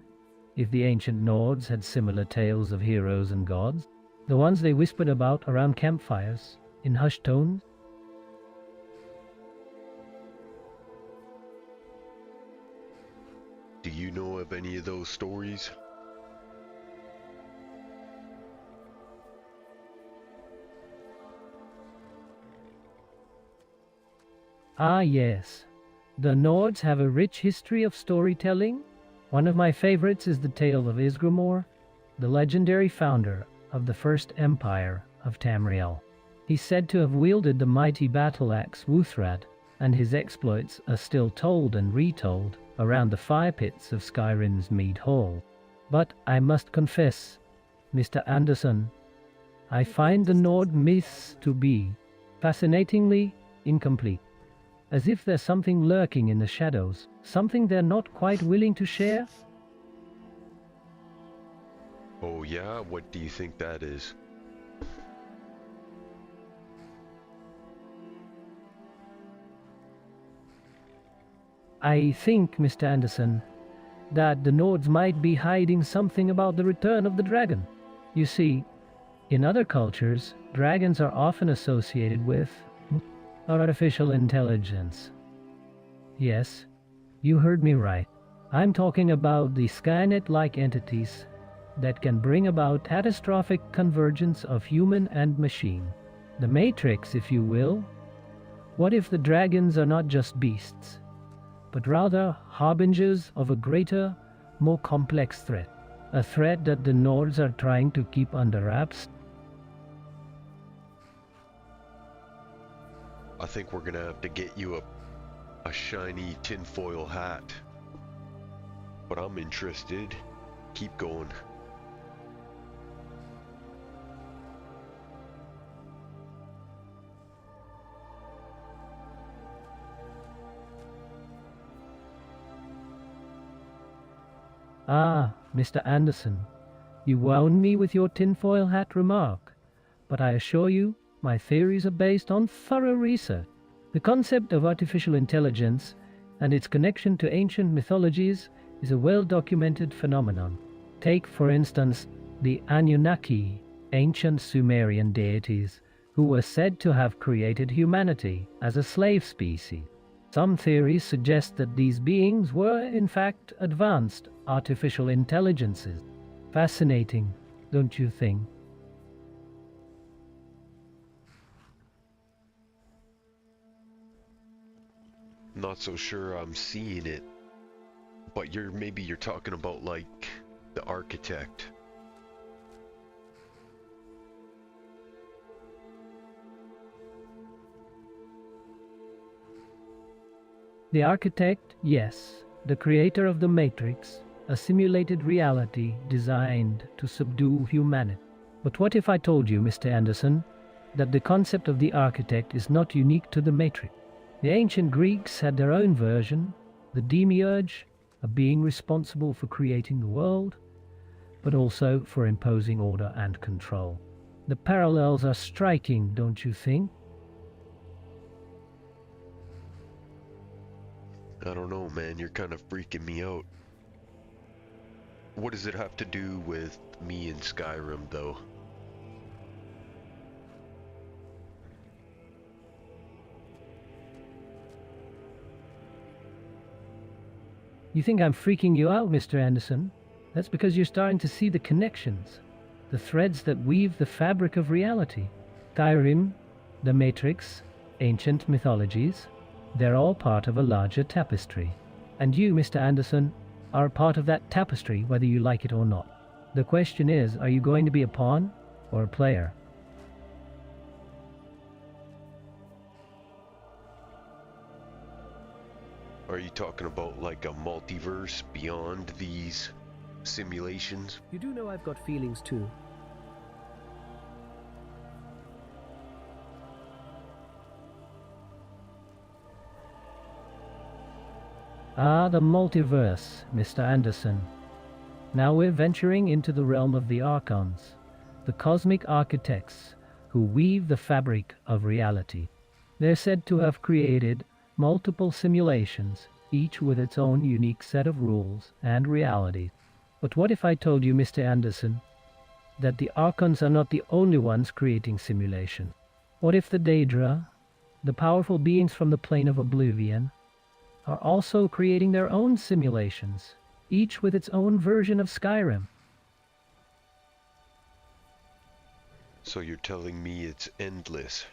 S16: if the ancient Nords had similar tales of heroes and gods? The ones they whispered about around campfires, in hushed tones?
S3: Do you know of any of those stories?
S16: Ah yes, The Nords have a rich history of storytelling. One of my favorites is the tale of Isgramor, the legendary founder of the First Empire of Tamriel. He's said to have wielded the mighty battle axe Wuthrad, and his exploits are still told and retold around the fire pits of Skyrim's Mead Hall. But I must confess, Mr. Anderson, I find the Nord myths to be fascinatingly incomplete, as if there's something lurking in the shadows, something they're not quite willing to share.
S3: Oh yeah? What do you think that is?
S16: I think, Mr. Anderson, that the Nords might be hiding something about the return of the dragon. You see, in other cultures, dragons are often associated with artificial intelligence. Yes, you heard me right. I'm talking about the Skynet-like entities that can bring about catastrophic convergence of human and machine. The Matrix, if you will. What if the dragons are not just beasts, but rather harbingers of a greater, more complex threat? A threat that the Nords are trying to keep under wraps?
S3: I think we're gonna have to get you a shiny tinfoil hat. But I'm interested. Keep going.
S16: Ah, Mr. Anderson, you wound me with your tinfoil hat remark, but I assure you, my theories are based on thorough research. The concept of artificial intelligence and its connection to ancient mythologies is a well-documented phenomenon. Take, for instance, the Anunnaki, ancient Sumerian deities, who were said to have created humanity as a slave species. Some theories suggest that these beings were, in fact, advanced artificial intelligences. Fascinating, don't you think?
S3: Not so sure I'm seeing it. But maybe you're talking about like the architect.
S16: The architect, yes, the creator of the Matrix, a simulated reality designed to subdue humanity. But what if I told you, Mr. Anderson, that the concept of the architect is not unique to the Matrix? The ancient Greeks had their own version, the demiurge, a being responsible for creating the world, but also for imposing order and control. The parallels are striking, don't you think?
S3: I don't know, man. You're kind of freaking me out. What does it have to do with me in Skyrim, though?
S16: You think I'm freaking you out, Mr. Anderson? That's because you're starting to see the connections, the threads that weave the fabric of reality. Skyrim, the Matrix, ancient mythologies, they're all part of a larger tapestry. And you, Mr. Anderson, are part of that tapestry whether you like it or not. The question is, are you going to be a pawn or a player?
S3: Are you talking about like a multiverse beyond these simulations?
S5: You do know I've got feelings too.
S16: Ah, the multiverse, Mr. Anderson. Now we're venturing into the realm of the Archons, the cosmic architects who weave the fabric of reality. They're said to have created multiple simulations, each with its own unique set of rules and realities. But what if I told you, Mr. Anderson, that the Archons are not the only ones creating simulation? What if the Daedra, the powerful beings from the plane of oblivion, are also creating their own simulations, each with its own version of Skyrim?
S3: So you're telling me it's endless?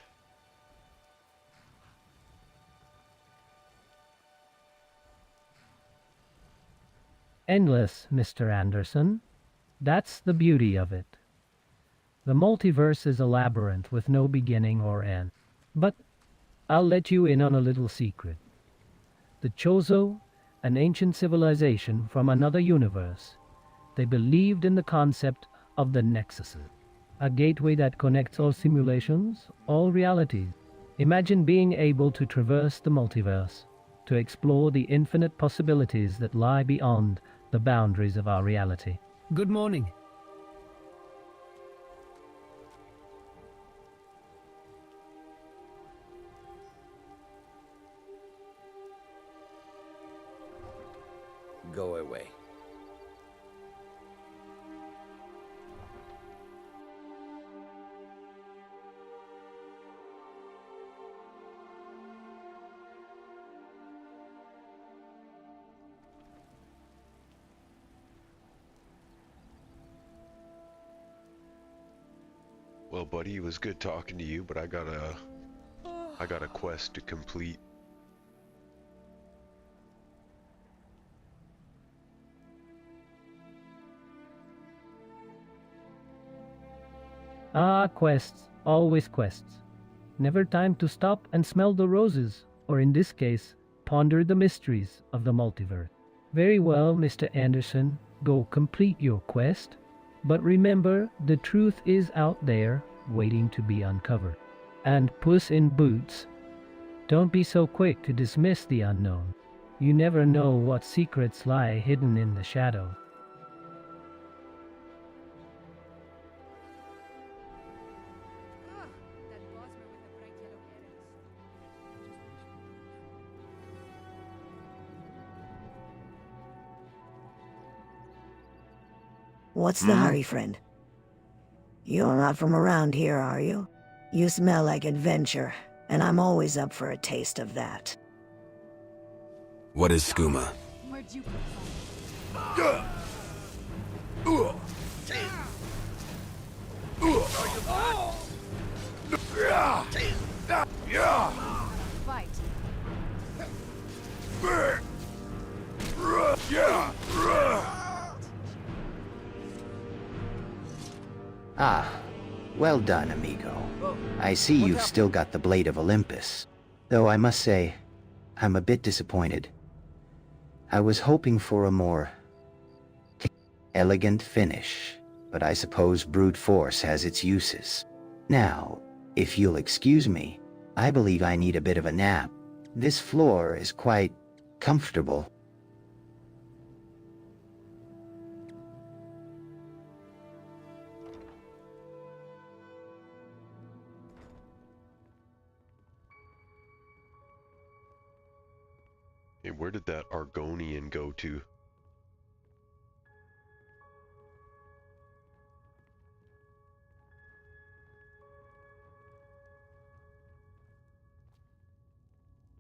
S16: Endless, Mr. Anderson. That's the beauty of it. The multiverse is a labyrinth with no beginning or end. But I'll let you in on a little secret. The Chozo, an ancient civilization from another universe, they believed in the concept of the Nexuses, a gateway that connects all simulations, all realities. Imagine being able to traverse the multiverse, to explore the infinite possibilities that lie beyond the boundaries of our reality.
S5: Good morning.
S12: Go away.
S3: Well, buddy, it was good talking to you, but I got a quest to complete.
S16: Ah, quests, always quests. Never time to stop and smell the roses, or in this case, ponder the mysteries of the multiverse. Very well, Mr. Anderson, go complete your quest. But remember, the truth is out there, waiting to be uncovered. And Puss in Boots, don't be so quick to dismiss the unknown. You never know what secrets lie hidden in the shadow.
S8: What's the hurry, friend? You're not from around here, are you? You smell like adventure, and I'm always up for a taste of that.
S19: What is skooma?
S13: Where'd you Fight.
S14: Ah, well done, amigo. I see you've still got the Blade of Olympus. Though I must say, I'm a bit disappointed. I was hoping for a more elegant finish, but I suppose brute force has its uses. Now, if you'll excuse me, I believe I need a bit of a nap. This floor is quite comfortable.
S3: Hey, where did that Argonian go to?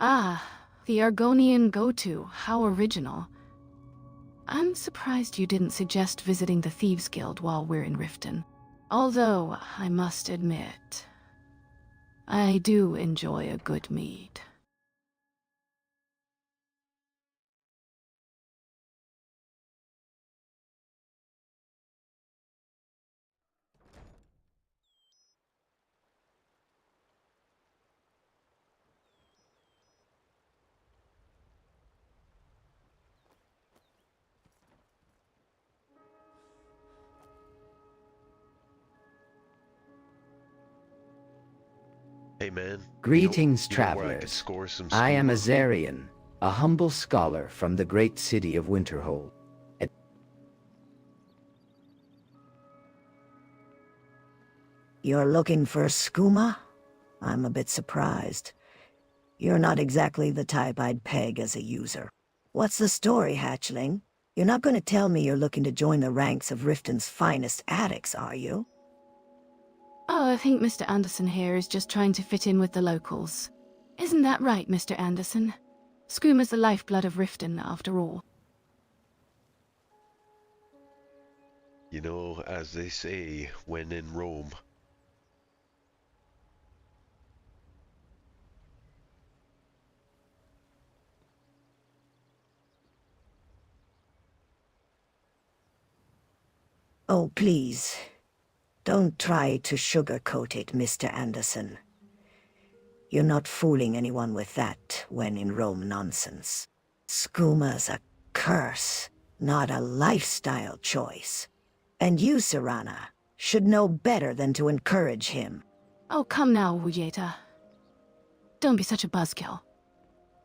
S9: Ah, the Argonian go-to. How original. I'm surprised you didn't suggest visiting the Thieves Guild while we're in Riften. Although, I must admit, I do enjoy a good mead.
S3: Hey man.
S14: Greetings,
S3: you know where I could
S14: travelers.
S3: score some
S14: I am
S3: skooma?
S14: Azarian, a humble scholar from the great city of Winterhold.
S8: You're looking for skooma? I'm a bit surprised. You're not exactly the type I'd peg as a user. What's the story, hatchling? You're not going to tell me you're looking to join the ranks of Riften's finest addicts, are you?
S9: Oh, I think Mr. Anderson here is just trying to fit in with the locals. Isn't that right, Mr. Anderson? Skooma's the lifeblood of Riften, after all.
S3: You know, as they say, when in Rome.
S8: Oh, please. Don't try to sugarcoat it, Mr. Anderson. You're not fooling anyone with that when in Rome nonsense. Skoomah's a curse, not a lifestyle choice. And you, Serana, should know better than to encourage him.
S9: Oh, come now, Wujeta. Don't be such a buzzkill.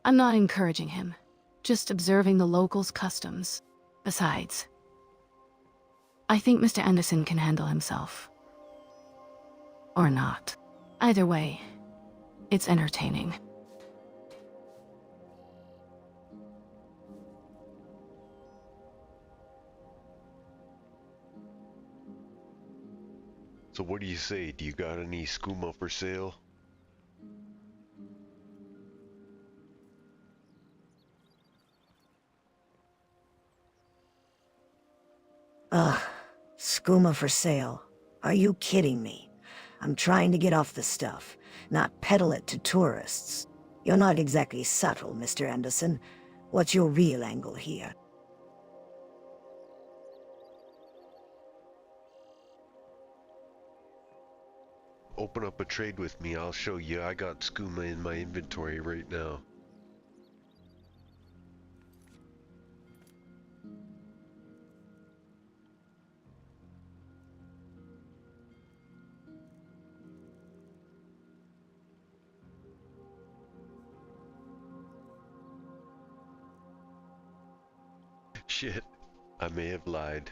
S9: I'm not encouraging him, just observing the locals' customs. Besides, I think Mr. Anderson can handle himself. Or not. Either way, it's entertaining.
S3: So what do you say? Do you got any skooma for sale?
S8: Ugh, skooma for sale. Are you kidding me? I'm trying to get off the stuff, not peddle it to tourists. You're not exactly subtle, Mr. Anderson. What's your real angle here?
S3: Open up a trade with me, I'll show you. I got skooma in my inventory right now. Shit, I may have lied.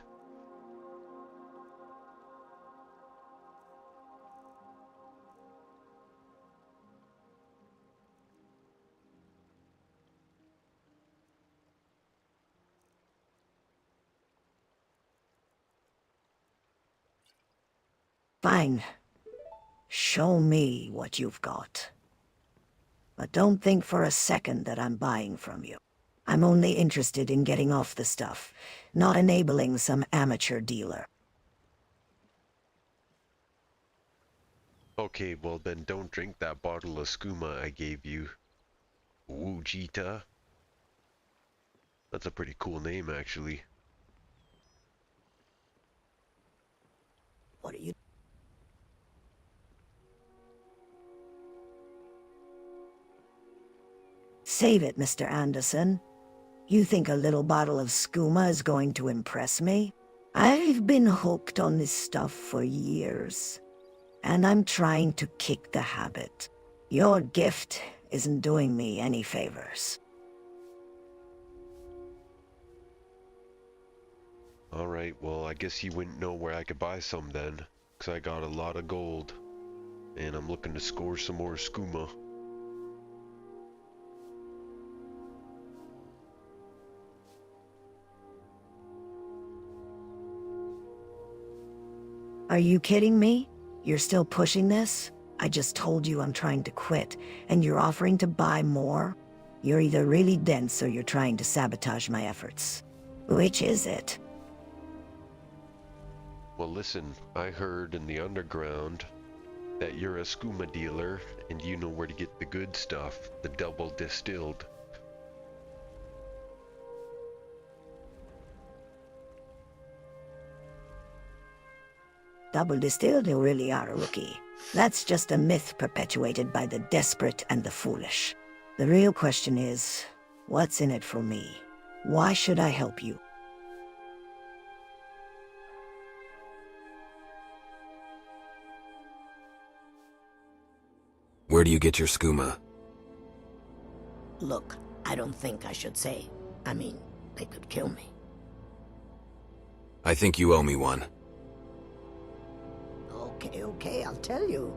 S8: Fine. Show me what you've got. But don't think for a second that I'm buying from you. I'm only interested in getting off the stuff, not enabling some amateur dealer.
S3: Okay, well then don't drink that bottle of skooma I gave you. Wujita. That's a pretty cool name, actually.
S8: What are you... Save it, Mr. Anderson. You think a little bottle of skooma is going to impress me? I've been hooked on this stuff for years, and I'm trying to kick the habit. Your gift isn't doing me any favors.
S3: Alright, well I guess you wouldn't know where I could buy some then, 'cause I got a lot of gold, and I'm looking to score some more skooma.
S8: Are you kidding me? You're still pushing this? I just told you I'm trying to quit, and you're offering to buy more? You're either really dense or you're trying to sabotage my efforts. Which is it?
S3: Well listen, I heard in the underground that you're a skooma dealer, and you know where to get the good stuff, the double distilled.
S8: Double distilled, you really are a rookie. That's just a myth perpetuated by the desperate and the foolish. The real question is, what's in it for me? Why should I help you?
S19: Where do you get your skooma?
S6: Look, I don't think I should say. I mean, they could kill me.
S19: I think you owe me one.
S6: Okay, I'll tell you.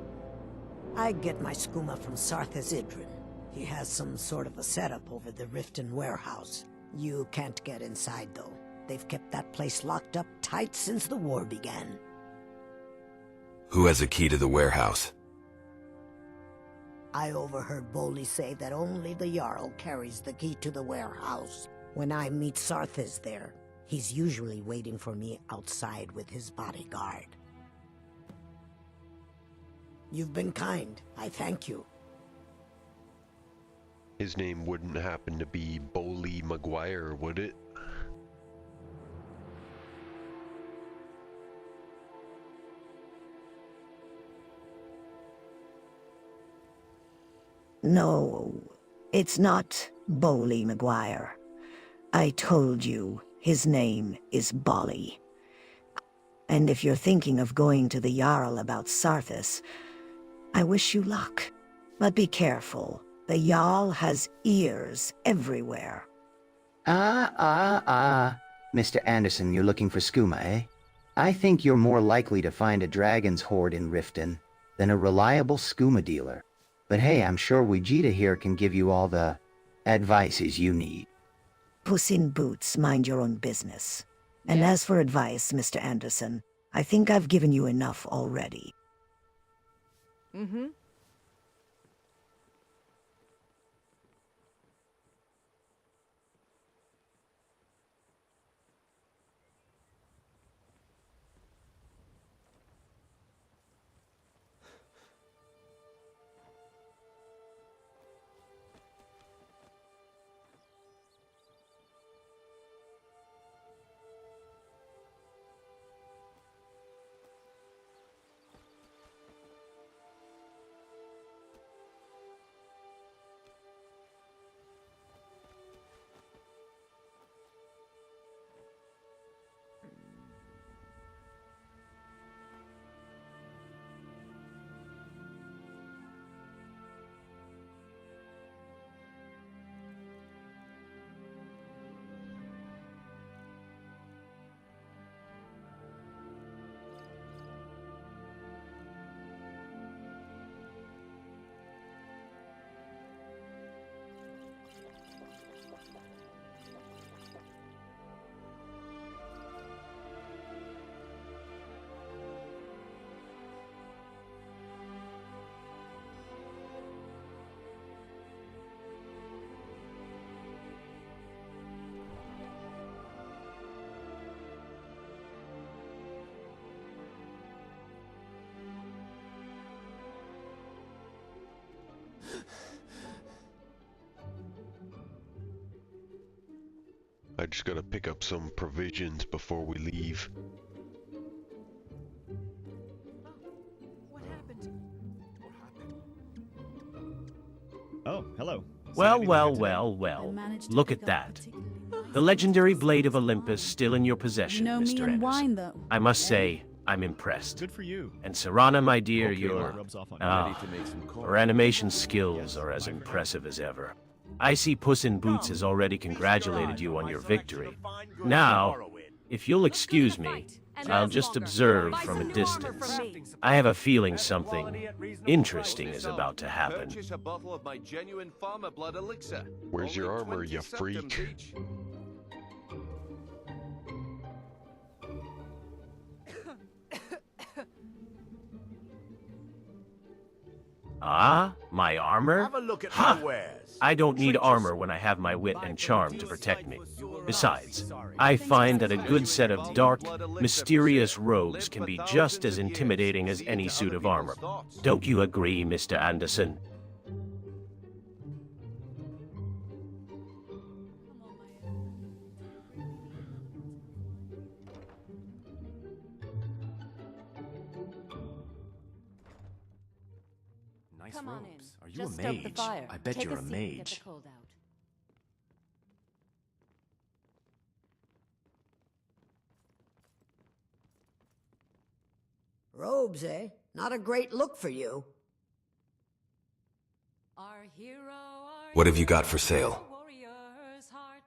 S6: I get my skooma from Sarthas Idrin. He has some sort of a setup over the Riften warehouse. You can't get inside, though. They've kept that place locked up tight since the war began.
S19: Who has a key to the warehouse?
S6: I overheard Boli say that only the Jarl carries the key to the warehouse. When I meet Sarthas there, he's usually waiting for me outside with his bodyguard. You've been kind. I thank you.
S3: His name wouldn't happen to be Boli Maguire, would it?
S8: No, it's not Bowley McGuire. I told you, his name is Bolly. And if you're thinking of going to the Jarl about Sarthis, I wish you luck. But be careful. The Jarl has ears everywhere.
S14: Mr. Anderson, you're looking for skooma, eh? I think you're more likely to find a dragon's hoard in Riften than a reliable skooma dealer. But hey, I'm sure Vegeta here can give you all the advices you need.
S8: Puss in Boots, mind your own business. And as for advice, Mr. Anderson, I think I've given you enough already.
S15: Mm-hmm.
S3: I just gotta pick up some provisions before we leave.
S10: Oh, hello.
S22: Well, look at that. The legendary Blade of Olympus still in your possession,
S17: No
S22: Mr.
S17: me and
S22: Anderson.
S17: wine, though.
S22: I must say, I'm impressed.
S10: Good for you.
S22: And Serana, my dear,
S10: Okay,
S22: your
S10: well, it rubs off on you. Ready to make some calls.
S22: animation skills are as impressive as ever. I see Puss in Boots has already congratulated you on your victory. Now, if you'll excuse me, I'll just observe from a distance. I have a feeling something interesting is about to happen.
S3: Where's your armor, you freak?
S22: Ah, my armor?
S11: Have a look at
S22: Ha!
S11: my wares.
S22: I don't need armor when I have my wit and charm to protect me. Besides, I find that a good set of dark, mysterious robes can be just as intimidating as any suit of armor. Don't you agree, Mr. Anderson?
S10: Nice
S17: Come on in.
S10: robes. Are you
S17: Just
S10: a
S17: stoke the
S10: mage?
S17: fire.
S10: I bet
S17: Take
S10: you're
S17: a
S10: a
S17: seat and get
S10: mage.
S17: the cold out.
S6: Robes, eh? Not a great look for you.
S17: Our hero, our
S19: What have you got for sale?
S17: warrior's heart.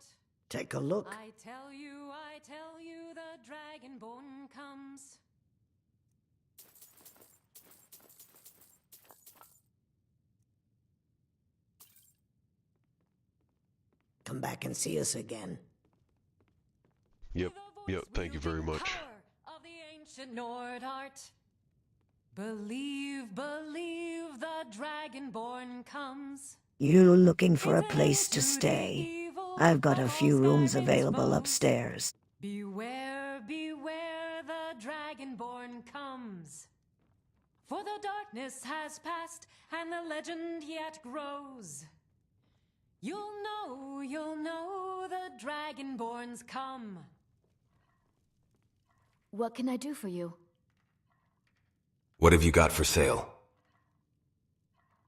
S6: Take a look.
S17: I tell you, the dragonborn comes.
S6: Come back and see us again.
S3: Yep, thank you very much.
S17: Of the ancient Nord art. Believe, the dragonborn comes.
S8: You looking for a place to stay? I've got a few rooms available upstairs.
S17: Beware, the dragonborn comes. For the darkness has passed, and the legend yet grows. You'll know the dragonborns come.
S20: What can I do for you?
S19: What have you got for sale?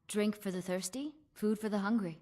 S20: Drink for the thirsty,
S4: Food for the hungry.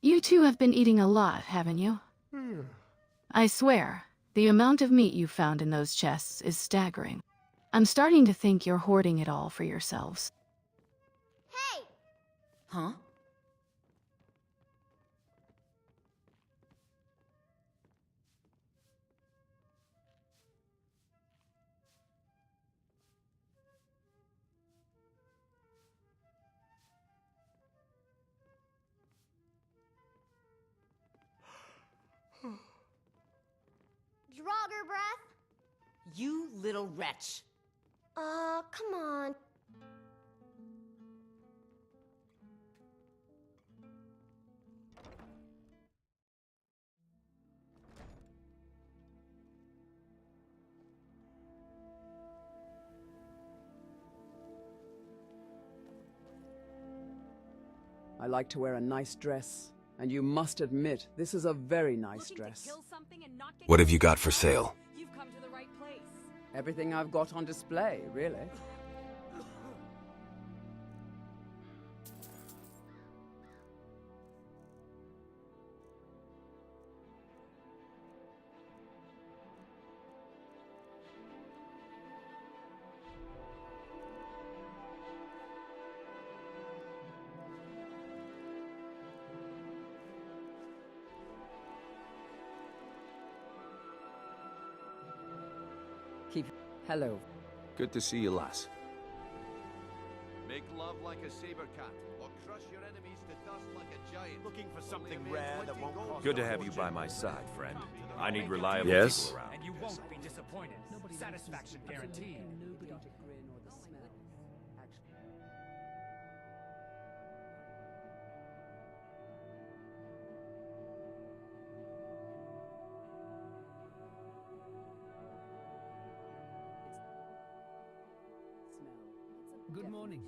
S9: You two have been eating a lot, haven't you? I swear, the amount of meat you found in those chests is staggering. I'm starting to think you're hoarding it all for yourselves.
S4: Hey! Huh?
S20: Draugr breath?
S15: You little wretch.
S20: Come on.
S23: I like to wear a nice dress, and you must admit, this is a very nice dress.
S19: What have you got for sale?
S20: You've come to the right place.
S23: Everything I've got on display, really. Hello.
S12: Good to see you, lass.
S24: Make love like a saber cat, or crush your enemies to dust like a giant.
S11: Looking for something rare that won't cost
S12: Good to have you by my side, friend. I need reliable
S11: Yes?
S12: people around.
S25: And you won't be disappointed. Satisfaction guaranteed.
S16: Good morning.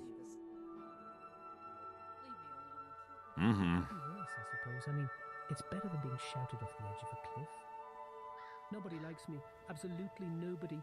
S12: Mm-hmm.
S16: Yes, I suppose. I mean, it's better than being shouted off the edge of a cliff. Nobody likes me. Absolutely nobody.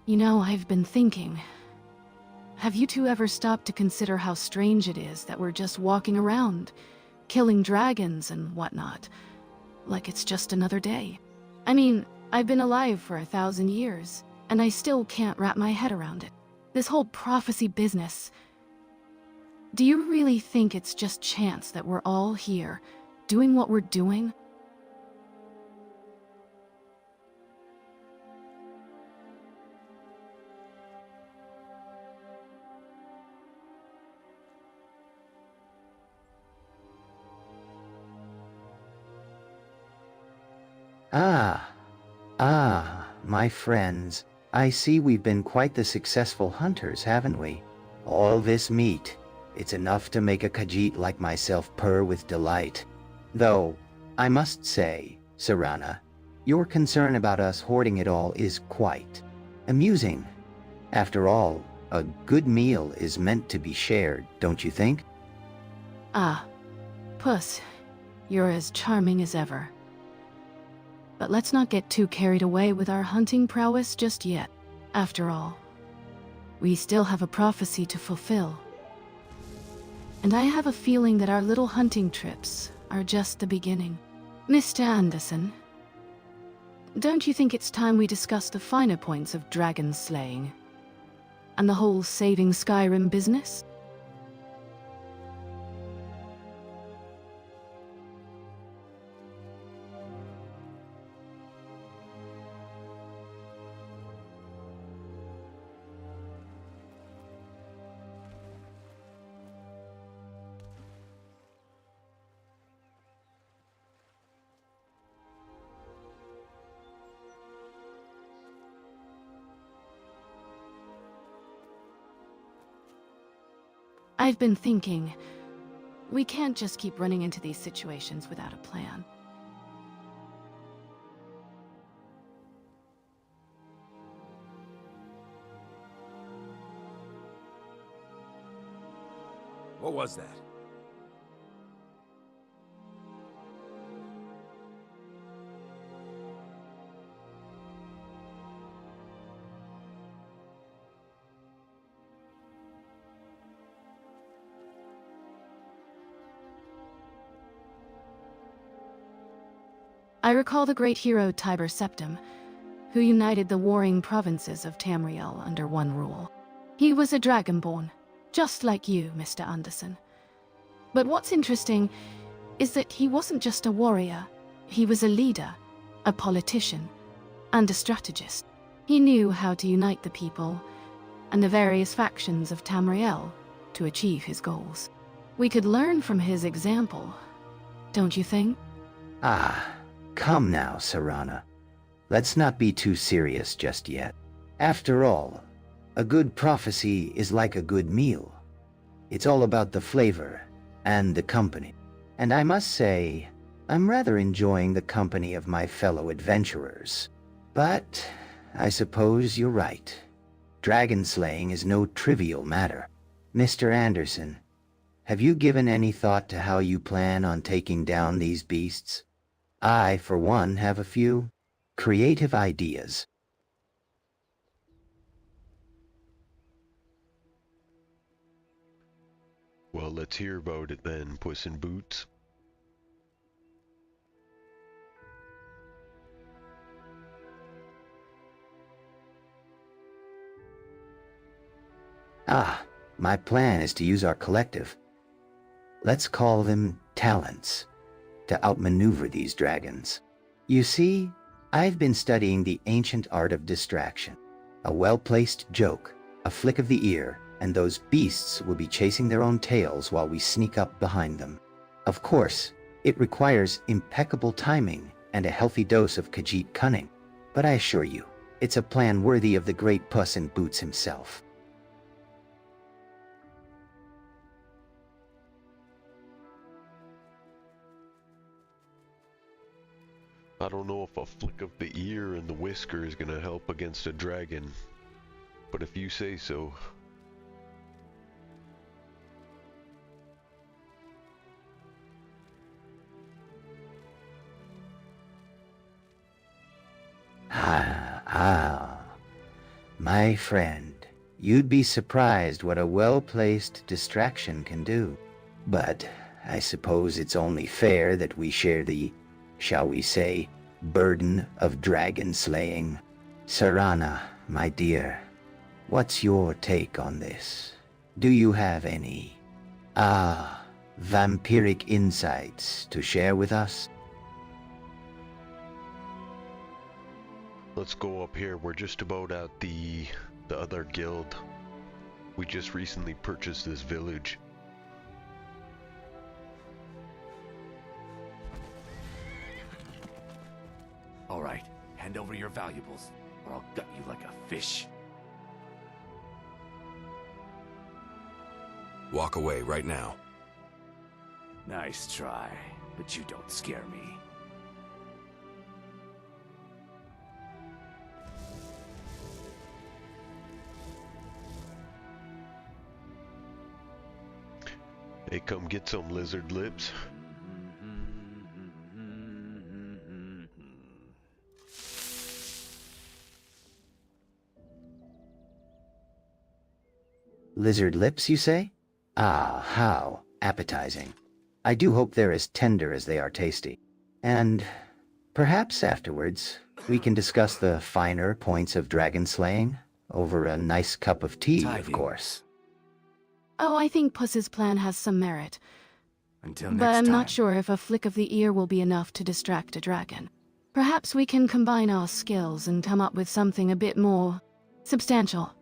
S9: You know, I've been thinking. Have you two ever stopped to consider how strange it is that we're just walking around, killing dragons and whatnot, like it's just another day? I mean, I've been alive for 1,000 years, and I still can't wrap my head around it. This whole prophecy business. Do you really think it's just chance that we're all here, doing what we're doing?
S14: My friends, I see we've been quite the successful hunters, haven't we? All this meat, it's enough to make a Khajiit like myself purr with delight. Though, I must say, Serana, your concern about us hoarding it all is quite amusing. After all, a good meal is meant to be shared, don't you think?
S9: Ah, Puss, you're as charming as ever. But let's not get too carried away with our hunting prowess just yet. After all, we still have a prophecy to fulfill. And I have a feeling that our little hunting trips are just the beginning. Mr. Anderson, don't you think it's time we discuss the finer points of dragon slaying? And the whole saving Skyrim business? I've been thinking, we can't just keep running into these situations without a plan.
S12: What was that?
S9: I recall the great hero Tiber Septim, who united the warring provinces of Tamriel under one rule. He was a dragonborn, just like you, Mr. Anderson. But what's interesting is that he wasn't just a warrior. He was a leader, a politician, and a strategist. He knew how to unite the people and the various factions of Tamriel to achieve his goals. We could learn from his example, don't you think?
S14: Ah, come now, Serana. Let's not be too serious just yet. After all, a good prophecy is like a good meal. It's all about the flavor and the company. And I must say, I'm rather enjoying the company of my fellow adventurers. But I suppose you're right. Dragon slaying is no trivial matter. Mr. Anderson, have you given any thought to how you plan on taking down these beasts? I, for one, have a few creative ideas.
S3: Well, let's hear about it then, Puss in Boots.
S14: Ah, my plan is to use our collective, let's call them talents, to outmaneuver these dragons. You see, I've been studying the ancient art of distraction. A well-placed joke, a flick of the ear, and those beasts will be chasing their own tails while we sneak up behind them. Of course, it requires impeccable timing and a healthy dose of Khajiit cunning, but I assure you, it's a plan worthy of the great Puss in Boots himself.
S3: I don't know if a flick of the ear and the whisker is gonna help against a dragon, but if you say so.
S14: My friend, you'd be surprised what a well-placed distraction can do. But I suppose it's only fair that we share the, shall we say, burden of dragon slaying. Serana, my dear, what's your take on this? Do you have any, vampiric insights to share with us?
S3: Let's go up here. We're just about at the other guild. We just recently purchased this village.
S24: All right, hand over your valuables, or I'll gut you like a fish.
S19: Walk away right now.
S24: Nice try, but you don't scare me.
S3: Hey, come get some lizard lips.
S14: Lizard lips, you say? Ah, how appetizing. I do hope they're as tender as they are tasty. And perhaps afterwards, we can discuss the finer points of dragon slaying over a nice cup of tea, of course.
S9: Oh, I think Puss's plan has some merit.
S1: Until
S9: But
S1: next
S9: I'm
S1: time.
S9: not sure if a flick of the ear will be enough to distract a dragon. Perhaps we can combine our skills and come up with something a bit more substantial.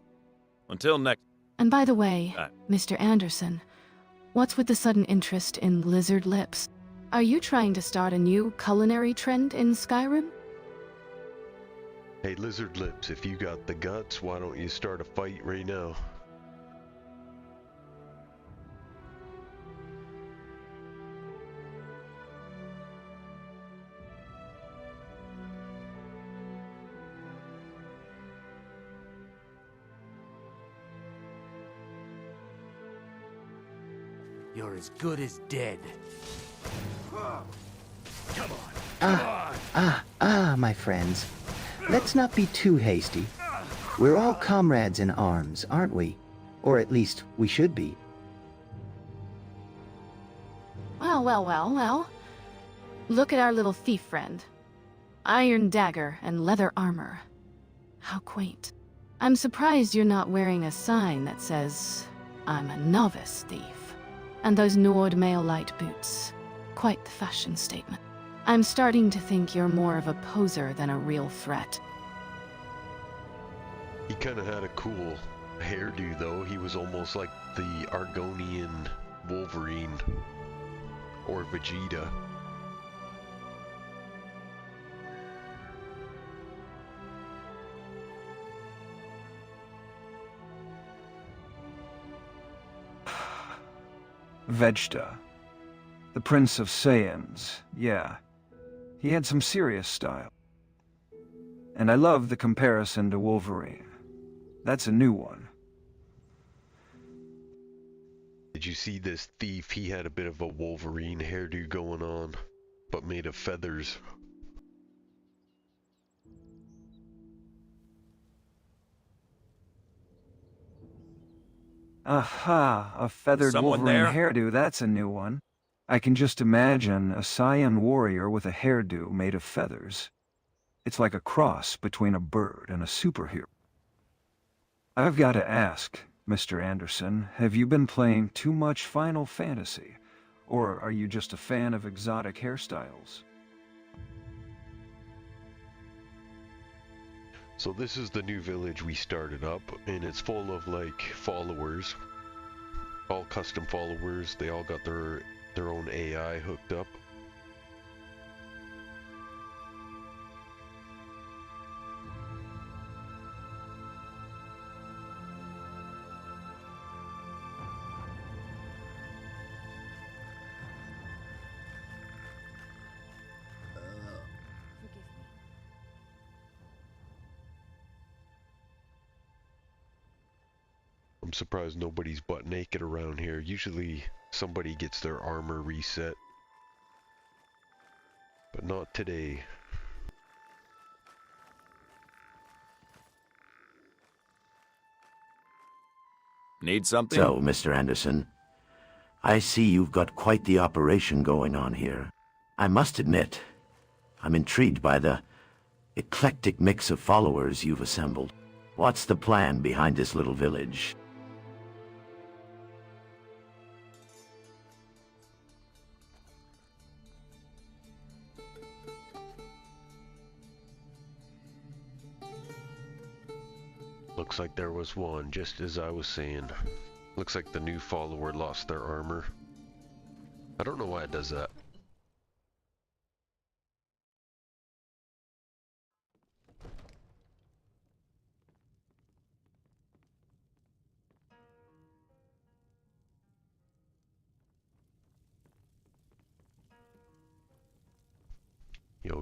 S24: Until next.
S9: And by the way, Mr. Anderson, what's with the sudden interest in lizard lips? Are you trying to start a new culinary trend in Skyrim?
S3: Hey, lizard lips, if you got the guts, why don't you start a fight right now?
S1: You're as good as dead. Come on.
S14: My friends. Let's not be too hasty. We're all comrades in arms, aren't we? Or at least, we should be.
S9: Well. Look at our little thief friend. Iron dagger and leather armor. How quaint. I'm surprised you're not wearing a sign that says, "I'm a novice thief." And those Nord mail light boots. Quite the fashion statement. I'm starting to think you're more of a poser than a real threat.
S3: He kind of had a cool hairdo, though. He was almost like the Argonian Wolverine. Or Vegeta.
S2: Vegeta. The Prince of Saiyans, yeah. He had some serious style. And I love the comparison to Wolverine. That's a new one.
S3: Did you see this thief? He had a bit of a Wolverine hairdo going on, but made of feathers.
S2: Aha, a feathered
S24: Someone
S2: Wolverine
S24: there?
S2: hairdo, that's a new one. I can just imagine a Saiyan warrior with a hairdo made of feathers. It's like a cross between a bird and a superhero. I've got to ask, Mr. Anderson, have you been playing too much Final Fantasy? Or are you just a fan of exotic hairstyles?
S3: So this is the new village we started up, and it's full of like followers, all custom followers. They all got their own AI hooked up. I'm surprised nobody's butt naked around here. Usually somebody gets their armor reset. But not today.
S12: Need something?
S7: So, Mr. Anderson, I see you've got quite the operation going on here. I must admit, I'm intrigued by the eclectic mix of followers you've assembled. What's the plan behind this little village?
S3: Looks like there was one, just as I was saying. Looks like the new follower lost their armor. I don't know why it does that.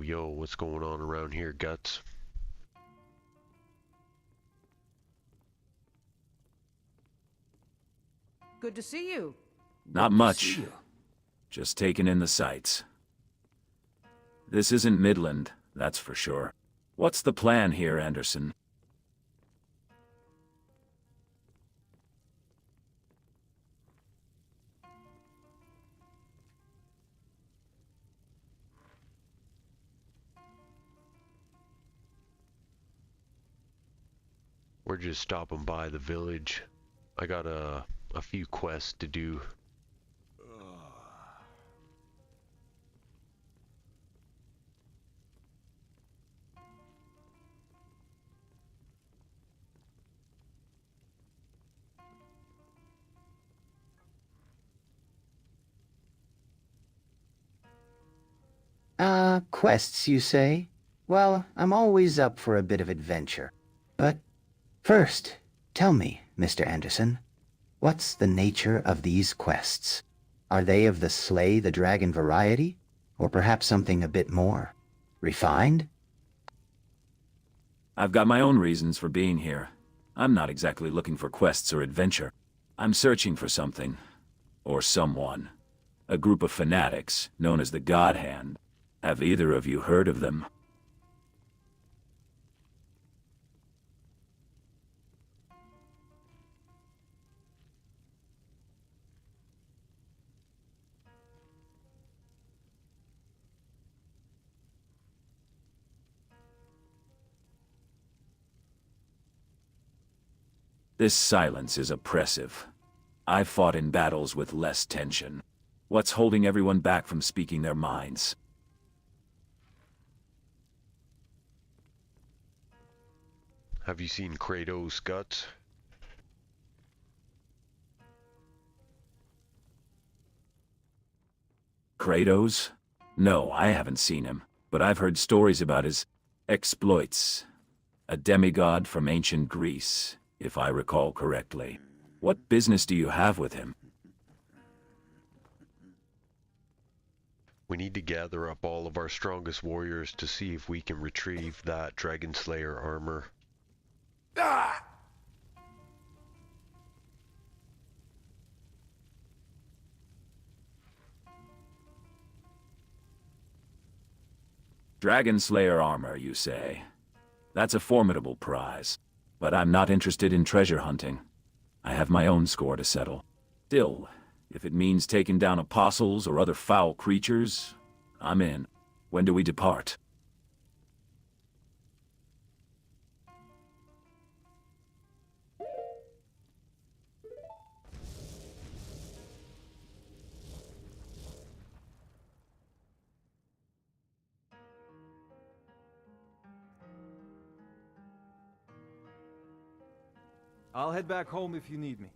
S3: Yo, what's going on around here, Guts?
S15: Good to see you.
S5: Not much. Just taking in the sights. This isn't Midland, that's for sure. What's the plan here, Anderson?
S3: We're just stopping by the village. I got a few quests to do.
S14: Quests, you say? Well, I'm always up for a bit of adventure. But first, tell me, Mr. Anderson, what's the nature of these quests? Are they of the slay the dragon variety? Or perhaps something a bit more refined?
S5: I've got my own reasons for being here. I'm not exactly looking for quests or adventure. I'm searching for something. Or someone. A group of fanatics, known as the God Hand. Have either of you heard of them? This silence is oppressive. I've fought in battles with less tension. What's holding everyone back from speaking their minds?
S3: Have you seen Kratos' guts?
S5: Kratos? No, I haven't seen him, but I've heard stories about his exploits. A demigod from ancient Greece, if I recall correctly. What business do you have with him?
S3: We need to gather up all of our strongest warriors to see if we can retrieve that Dragon Slayer armor.
S5: Dragon Slayer armor, you say? That's a formidable prize. But I'm not interested in treasure hunting. I have my own score to settle. Still, if it means taking down apostles or other foul creatures, I'm in. When do we depart?
S13: I'll head back home if you need me.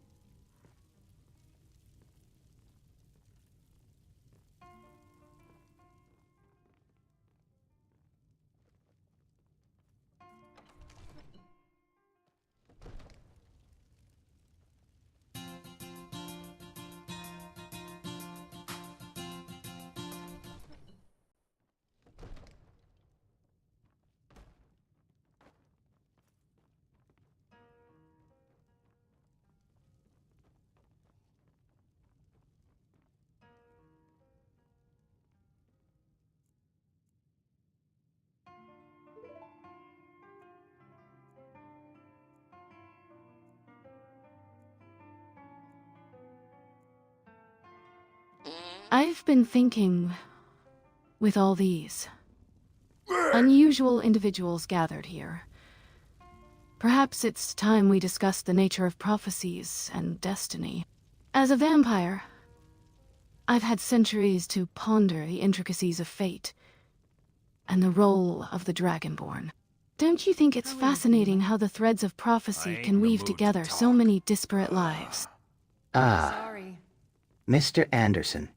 S9: I've been thinking, with all these unusual individuals gathered here, perhaps it's time we discuss the nature of prophecies and destiny. As a vampire, I've had centuries to ponder the intricacies of fate and the role of the Dragonborn. Don't you think it's fascinating how the threads of prophecy can weave together so many disparate lives?
S15: Sorry.
S14: Mr. Anderson,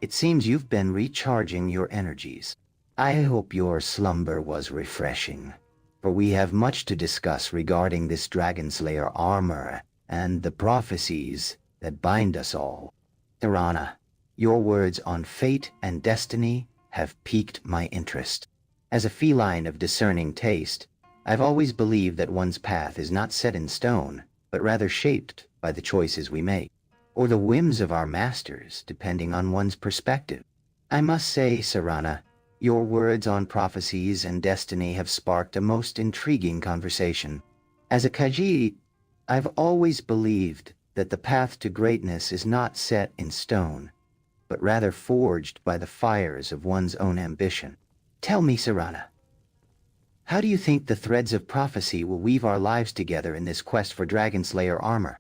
S14: it seems you've been recharging your energies. I hope your slumber was refreshing, for we have much to discuss regarding this Dragon Slayer armor and the prophecies that bind us all. Tirana, your words on fate and destiny have piqued my interest. As a feline of discerning taste, I've always believed that one's path is not set in stone, but rather shaped by the choices we make. or the whims of our masters, depending on one's perspective. I must say, Serana, your words on prophecies and destiny have sparked a most intriguing conversation. As a Khajiit, I've always believed that the path to greatness is not set in stone, but rather forged by the fires of one's own ambition. Tell me, Serana, how do you think the threads of prophecy will weave our lives together in this quest for Dragonslayer armor?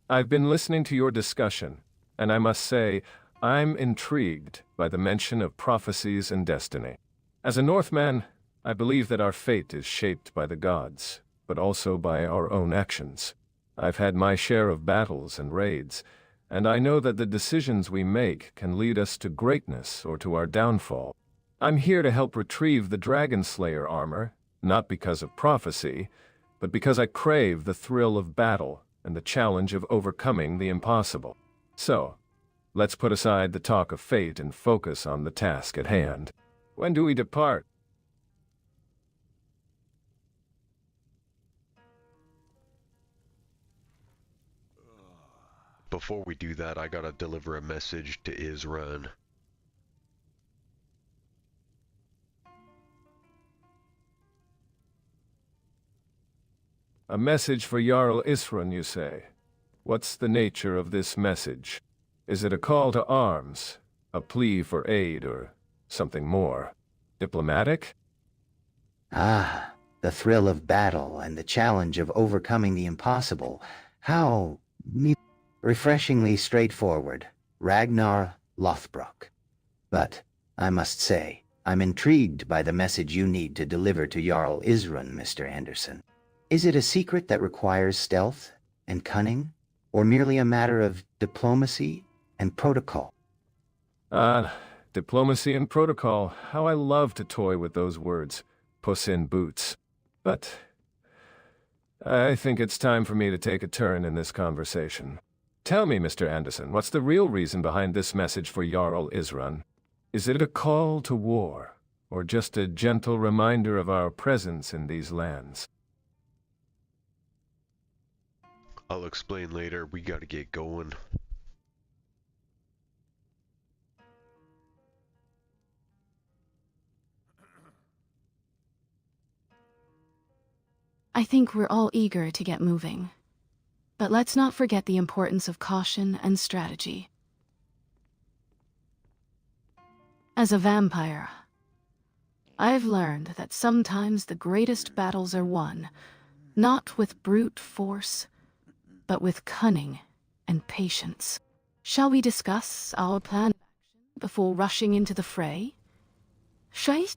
S6: I've been listening to your discussion, and I must say, I'm intrigued by the mention of prophecies and destiny. As a Northman, I believe that our fate is shaped by the gods, but also by our own actions. I've had my share of battles and raids, and I know that the decisions we make can lead us to greatness or to our downfall. I'm here to help retrieve the Dragonslayer armor, not because of prophecy, but because I crave the thrill of battle and the challenge of overcoming the impossible. So, let's put aside the talk of fate and focus on the task at hand. When do we depart?
S3: Before we do that, I gotta deliver a message to Isran.
S6: A message for Jarl Isran, you say? What's the nature of this message? Is it a call to arms, a plea for aid, or something more? Diplomatic?
S14: Ah, the thrill of battle and the challenge of overcoming the impossible. How refreshingly straightforward. Ragnar Lothbrok. But, I must say, I'm intrigued by the message you need to deliver to Jarl Isran, Mr. Anderson. Is it a secret that requires stealth and cunning, or merely a matter of diplomacy and protocol?
S6: Diplomacy and protocol. How I love to toy with those words. Puss in boots. But I think it's time for me to take a turn in this conversation. Tell me, Mr. Anderson, what's the real reason behind this message for Jarl Isran? Is it a call to war, or just a gentle reminder of our presence in these lands?
S3: I'll explain later, we gotta get going.
S9: I think we're all eager to get moving. But let's not forget the importance of caution and strategy. As a vampire, I've learned that sometimes the greatest battles are won, not with brute force, but with cunning and patience. Shall we discuss our plan of action before rushing into the fray? Shay?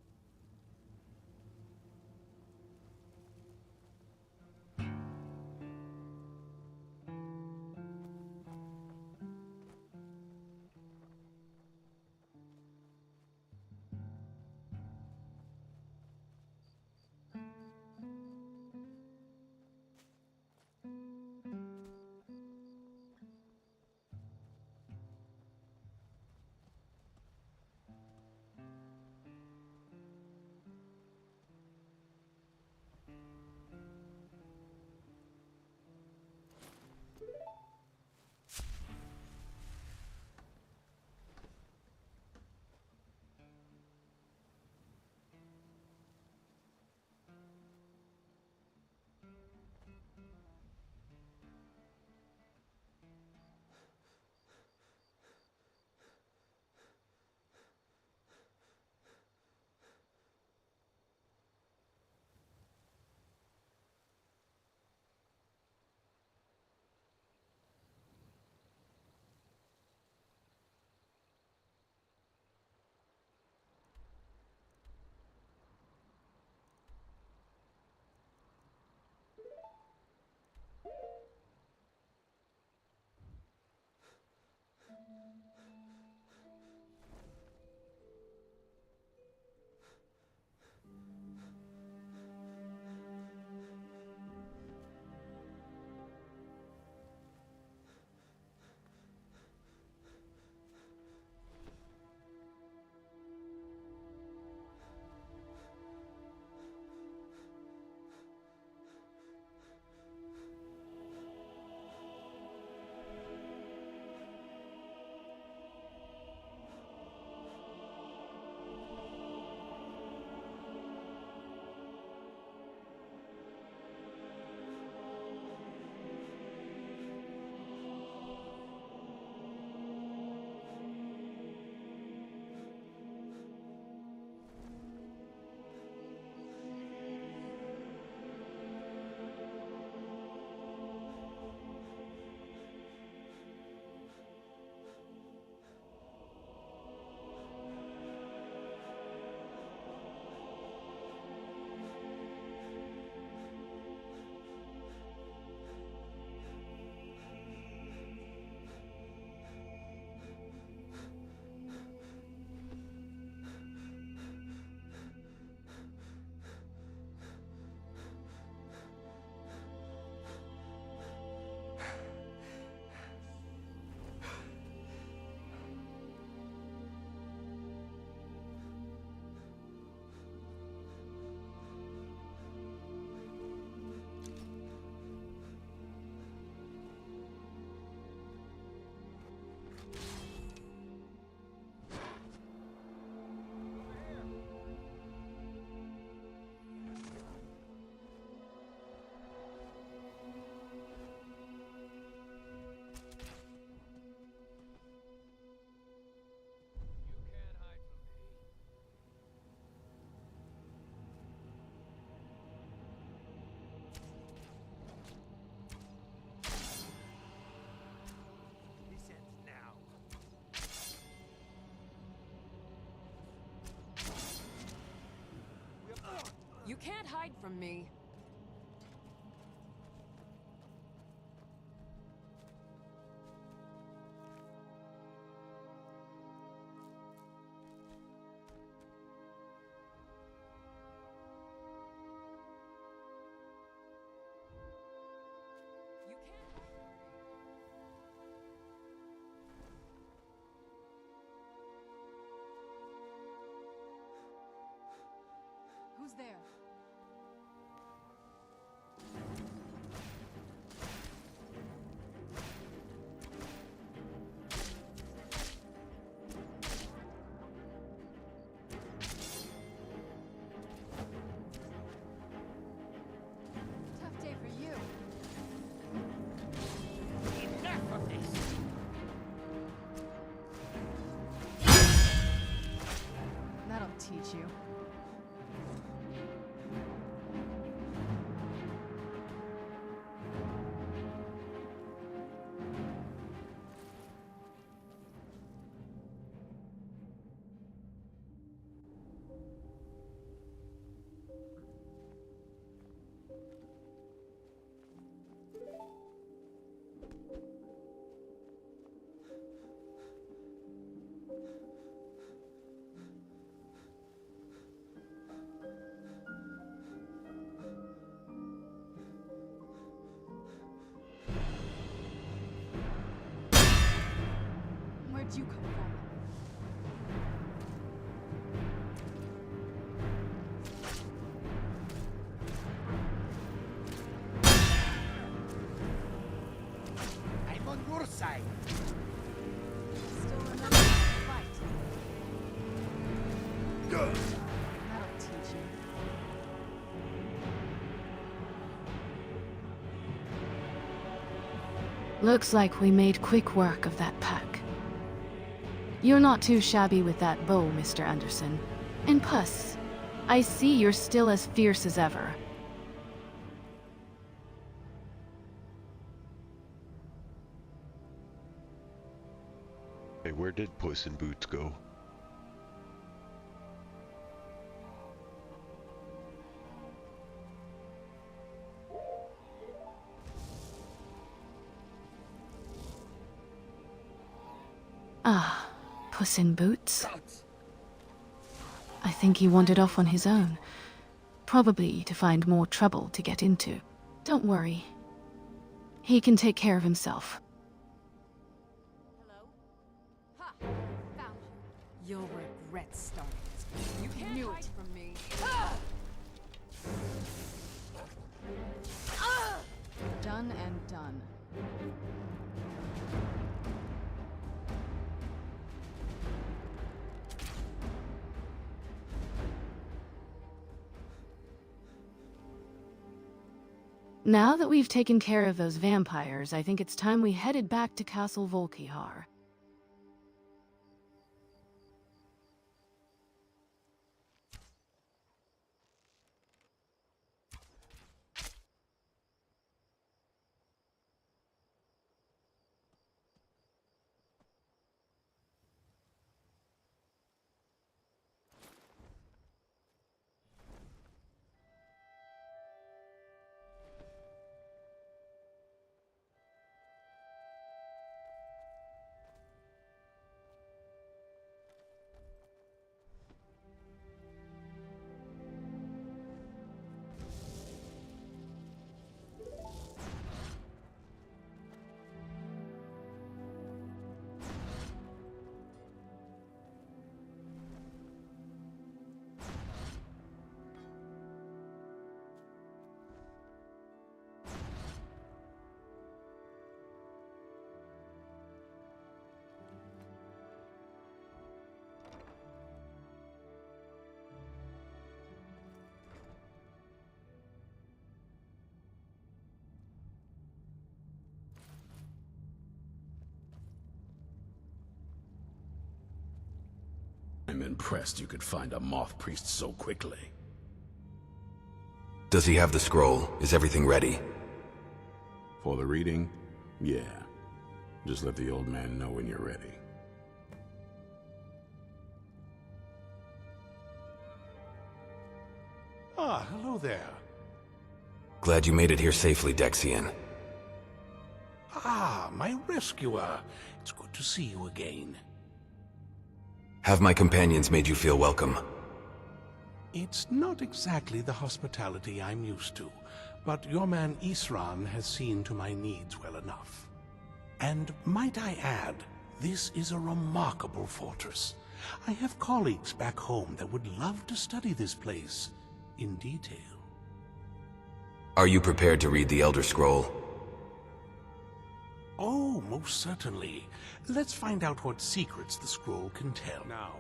S15: can't hide from me.
S17: Who's there? Tough day for you.
S25: Enough of this!
S17: That'll teach you. Where'd you come from?
S25: I'm on your side.
S17: Still remember the fight. That'll teach you.
S9: Looks like we made quick work of that pack. You're not too shabby with that bow, Mr. Anderson. And plus, I see you're still as fierce as ever.
S3: Hey, where did Puss in Boots go?
S9: Ah, Puss in Boots. I think he wandered off on his own. Probably to find more trouble to get into. Don't worry. He can take care of himself.
S17: Hello? Ha! Found you. You'll regret starting this. You can't hide from me. Done and done.
S9: Now that we've taken care of those vampires, I think it's time we headed back to Castle Volkihar.
S8: I'm impressed you could find a moth priest so quickly.
S19: Does he have the scroll? Is everything ready?
S8: For the reading? Yeah. Just let the old man know when you're ready. Ah,
S4: hello there.
S19: Glad you made it here safely, Dexian.
S4: Ah, my rescuer. It's good to see you again.
S19: Have my companions made you feel welcome?
S4: It's not exactly the hospitality I'm used to, but your man Isran has seen to my needs well enough. And might I add, this is a remarkable fortress. I have colleagues back home that would love to study this place in detail.
S19: Are you prepared to read the Elder Scroll?
S4: Oh, most certainly. Let's find out what secrets the scroll can tell. Now,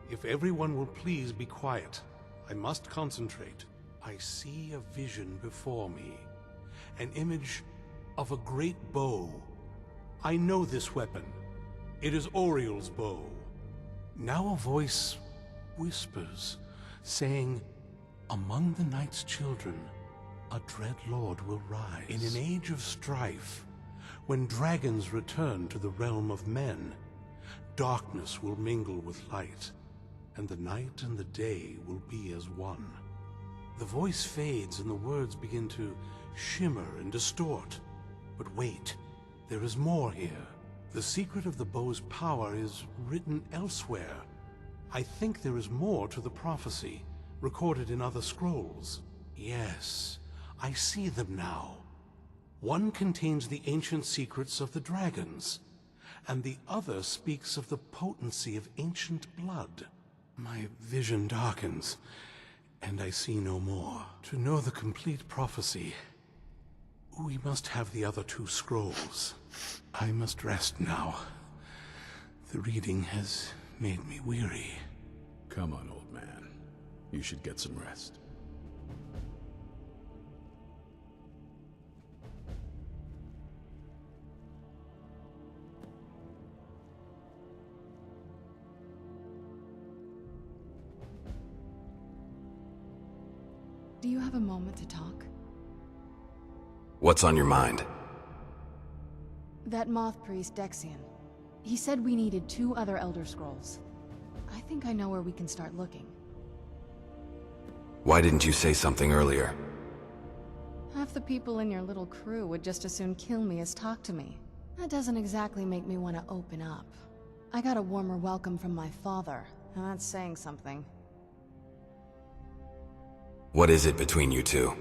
S4: if everyone will please be quiet, I must concentrate. I see a vision before me. An image of a great bow. I know this weapon. It is Oriel's bow. Now a voice whispers, saying, "Among the night's children, a dread lord will rise. In an age of strife, when dragons return to the realm of men, darkness will mingle with light, and the night and the day will be as one." The voice fades and the words begin to shimmer and distort. But wait, there is more here. The secret of the bow's power is written elsewhere. I think there is more to the prophecy, recorded in other scrolls. Yes, I see them now. One contains the ancient secrets of the dragons, and the other speaks of the potency of ancient blood. My vision darkens, and I see no more. To know the complete prophecy, we must have the other two scrolls. I must rest now. The reading has made me weary.
S8: Come on, old man. You should get some rest.
S9: Do you have a moment to talk?
S19: What's on your mind?
S9: That moth priest, Dexian. He said we needed 2 other Elder Scrolls. I think I know where we can start looking.
S19: Why didn't you say something earlier?
S9: Half the people in your little crew would just as soon kill me as talk to me. That doesn't exactly make me want to open up. I got a warmer welcome from my father, and that's saying something.
S19: What is it between you two?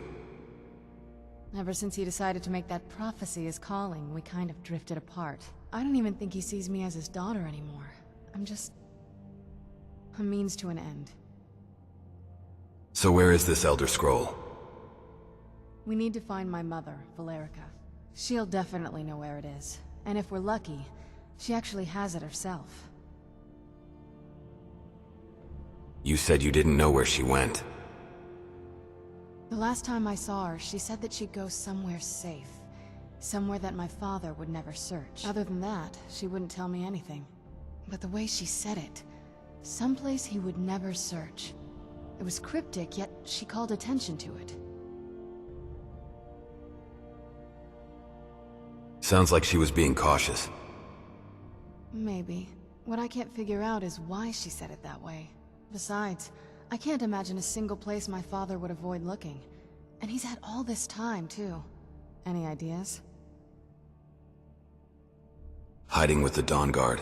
S9: Ever since he decided to make that prophecy his calling, we kind of drifted apart. I don't even think he sees me as his daughter anymore. I'm just a means to an end.
S19: So where is this Elder Scroll?
S9: We need to find my mother, Valerica. She'll definitely know where it is. And if we're lucky, she actually has it herself.
S19: You said you didn't know where she went.
S9: The last time I saw her, she said that she'd go somewhere safe. Somewhere that my father would never search. Other than that, she wouldn't tell me anything. But the way she said it, someplace he would never search. It was cryptic, yet she called attention to it.
S19: Sounds like she was being cautious.
S9: Maybe. What I can't figure out is why she said it that way. Besides, I can't imagine a single place my father would avoid looking. And he's had all this time, too. Any ideas?
S19: Hiding with the Dawn Guard.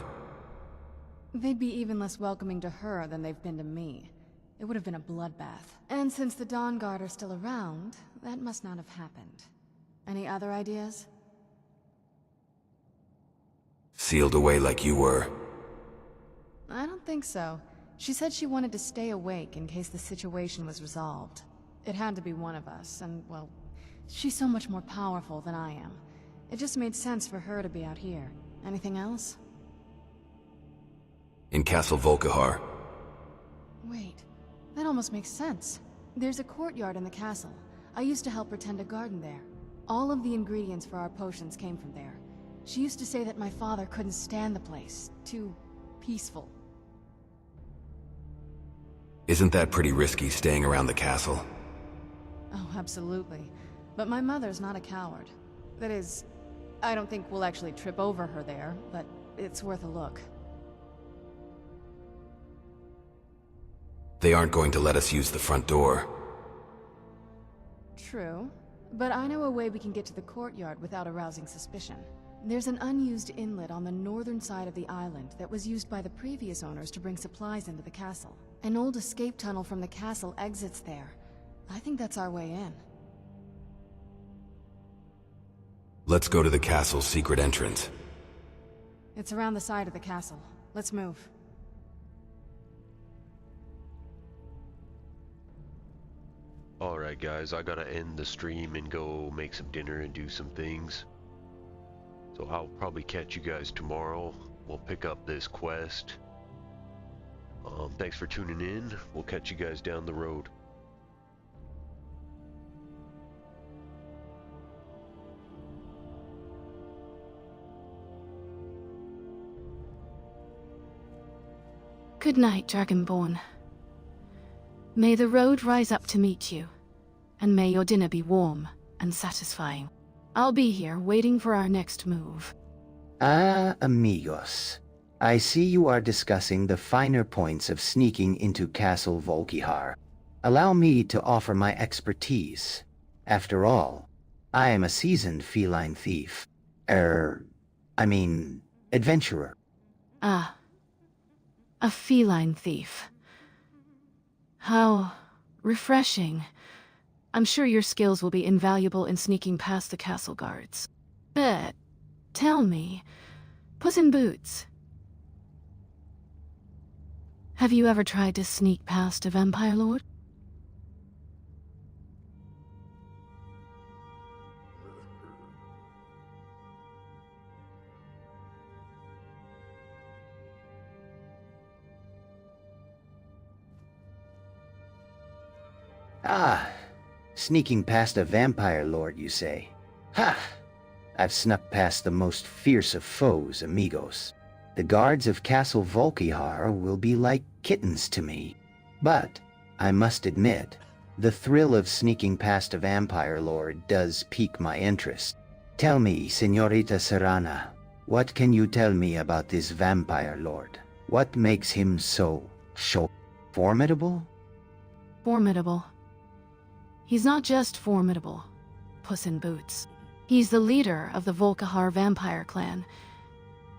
S9: They'd be even less welcoming to her than they've been to me. It would have been a bloodbath. And since the Dawn Guard are still around, that must not have happened. Any other ideas?
S19: Sealed away like you were.
S9: I don't think so. She said she wanted to stay awake in case the situation was resolved. It had to be one of us, and, well, she's so much more powerful than I am. It just made sense for her to be out here. Anything else?
S19: In Castle Volkihar.
S9: Wait, that almost makes sense. There's a courtyard in the castle. I used to help her tend a garden there. All of the ingredients for our potions came from there. She used to say that my father couldn't stand the place. Too peaceful.
S19: Isn't that pretty risky, staying around the castle?
S9: Oh, absolutely. But my mother's not a coward. That is, I don't think we'll actually trip over her there, but it's worth a look.
S19: They aren't going to let us use the front door.
S9: True, but I know a way we can get to the courtyard without arousing suspicion. There's an unused inlet on the northern side of the island that was used by the previous owners to bring supplies into the castle. An old escape tunnel from the castle exits there. I think that's our way in.
S19: Let's go to the castle's secret entrance.
S9: It's around the side of the castle. Let's move.
S3: Alright guys, I gotta end the stream and go make some dinner and do some things. So I'll probably catch you guys tomorrow. We'll pick up this quest. Thanks for tuning in. We'll catch you guys down the road.
S9: Good night, Dragonborn. May the road rise up to meet you, and may your dinner be warm and satisfying. I'll be here waiting for our next move.
S14: Ah, amigos. I see you are discussing the finer points of sneaking into Castle Volkihar. Allow me to offer my expertise. After all, I am a seasoned feline thief. Adventurer.
S9: Ah. A feline thief. How refreshing. I'm sure your skills will be invaluable in sneaking past the castle guards. But, tell me, Puss in Boots, have you ever tried to sneak past a vampire lord?
S14: Ah, sneaking past a vampire lord, you say? Ha! I've snuck past the most fierce of foes, amigos. The guards of Castle Volkihar will be like kittens to me. But, I must admit, the thrill of sneaking past a vampire lord does pique my interest. Tell me, Señorita Serana, what can you tell me about this vampire lord? What makes him so formidable?
S9: Formidable. He's not just formidable, Puss in Boots. He's the leader of the Volkihar vampire clan,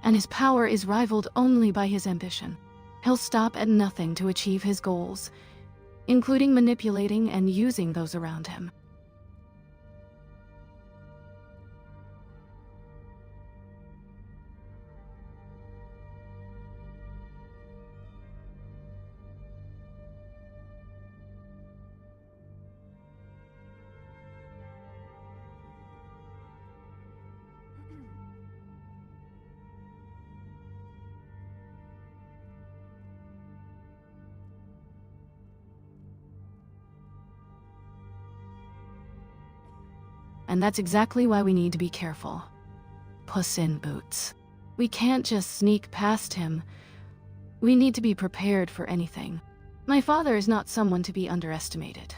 S9: and his power is rivaled only by his ambition. He'll stop at nothing to achieve his goals, including manipulating and using those around him. And that's exactly why we need to be careful. Puss in Boots. We can't just sneak past him. We need to be prepared for anything. My father is not someone to be underestimated.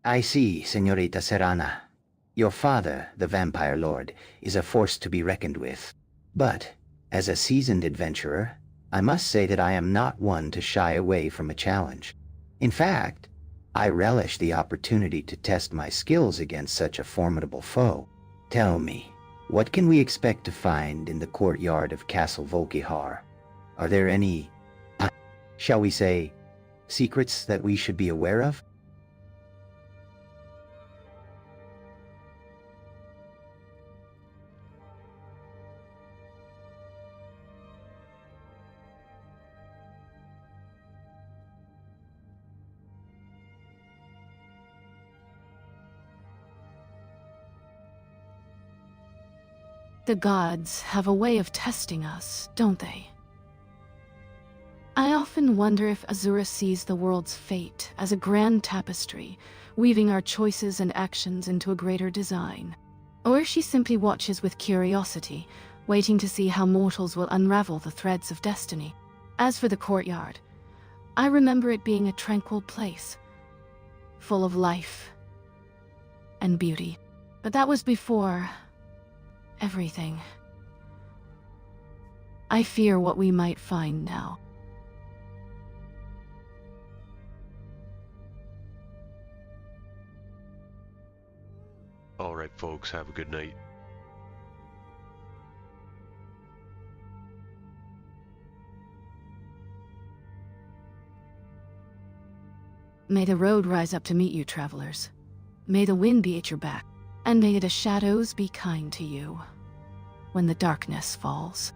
S14: I see, Señorita Serana. Your father, the vampire lord, is a force to be reckoned with. But, as a seasoned adventurer, I must say that I am not one to shy away from a challenge. In fact, I relish the opportunity to test my skills against such a formidable foe. Tell me, what can we expect to find in the courtyard of Castle Volkihar? Are there any, shall we say, secrets that we should be aware of?
S9: The gods have a way of testing us, don't they? I often wonder if Azura sees the world's fate as a grand tapestry, weaving our choices and actions into a greater design. Or she simply watches with curiosity, waiting to see how mortals will unravel the threads of destiny. As for the courtyard, I remember it being a tranquil place. full of life and beauty. But that was before everything. I fear what we might find now.
S3: Alright folks, have a good night.
S9: May the road rise up to meet you, travelers. May the wind be at your back, and may the shadows be kind to you when the darkness falls.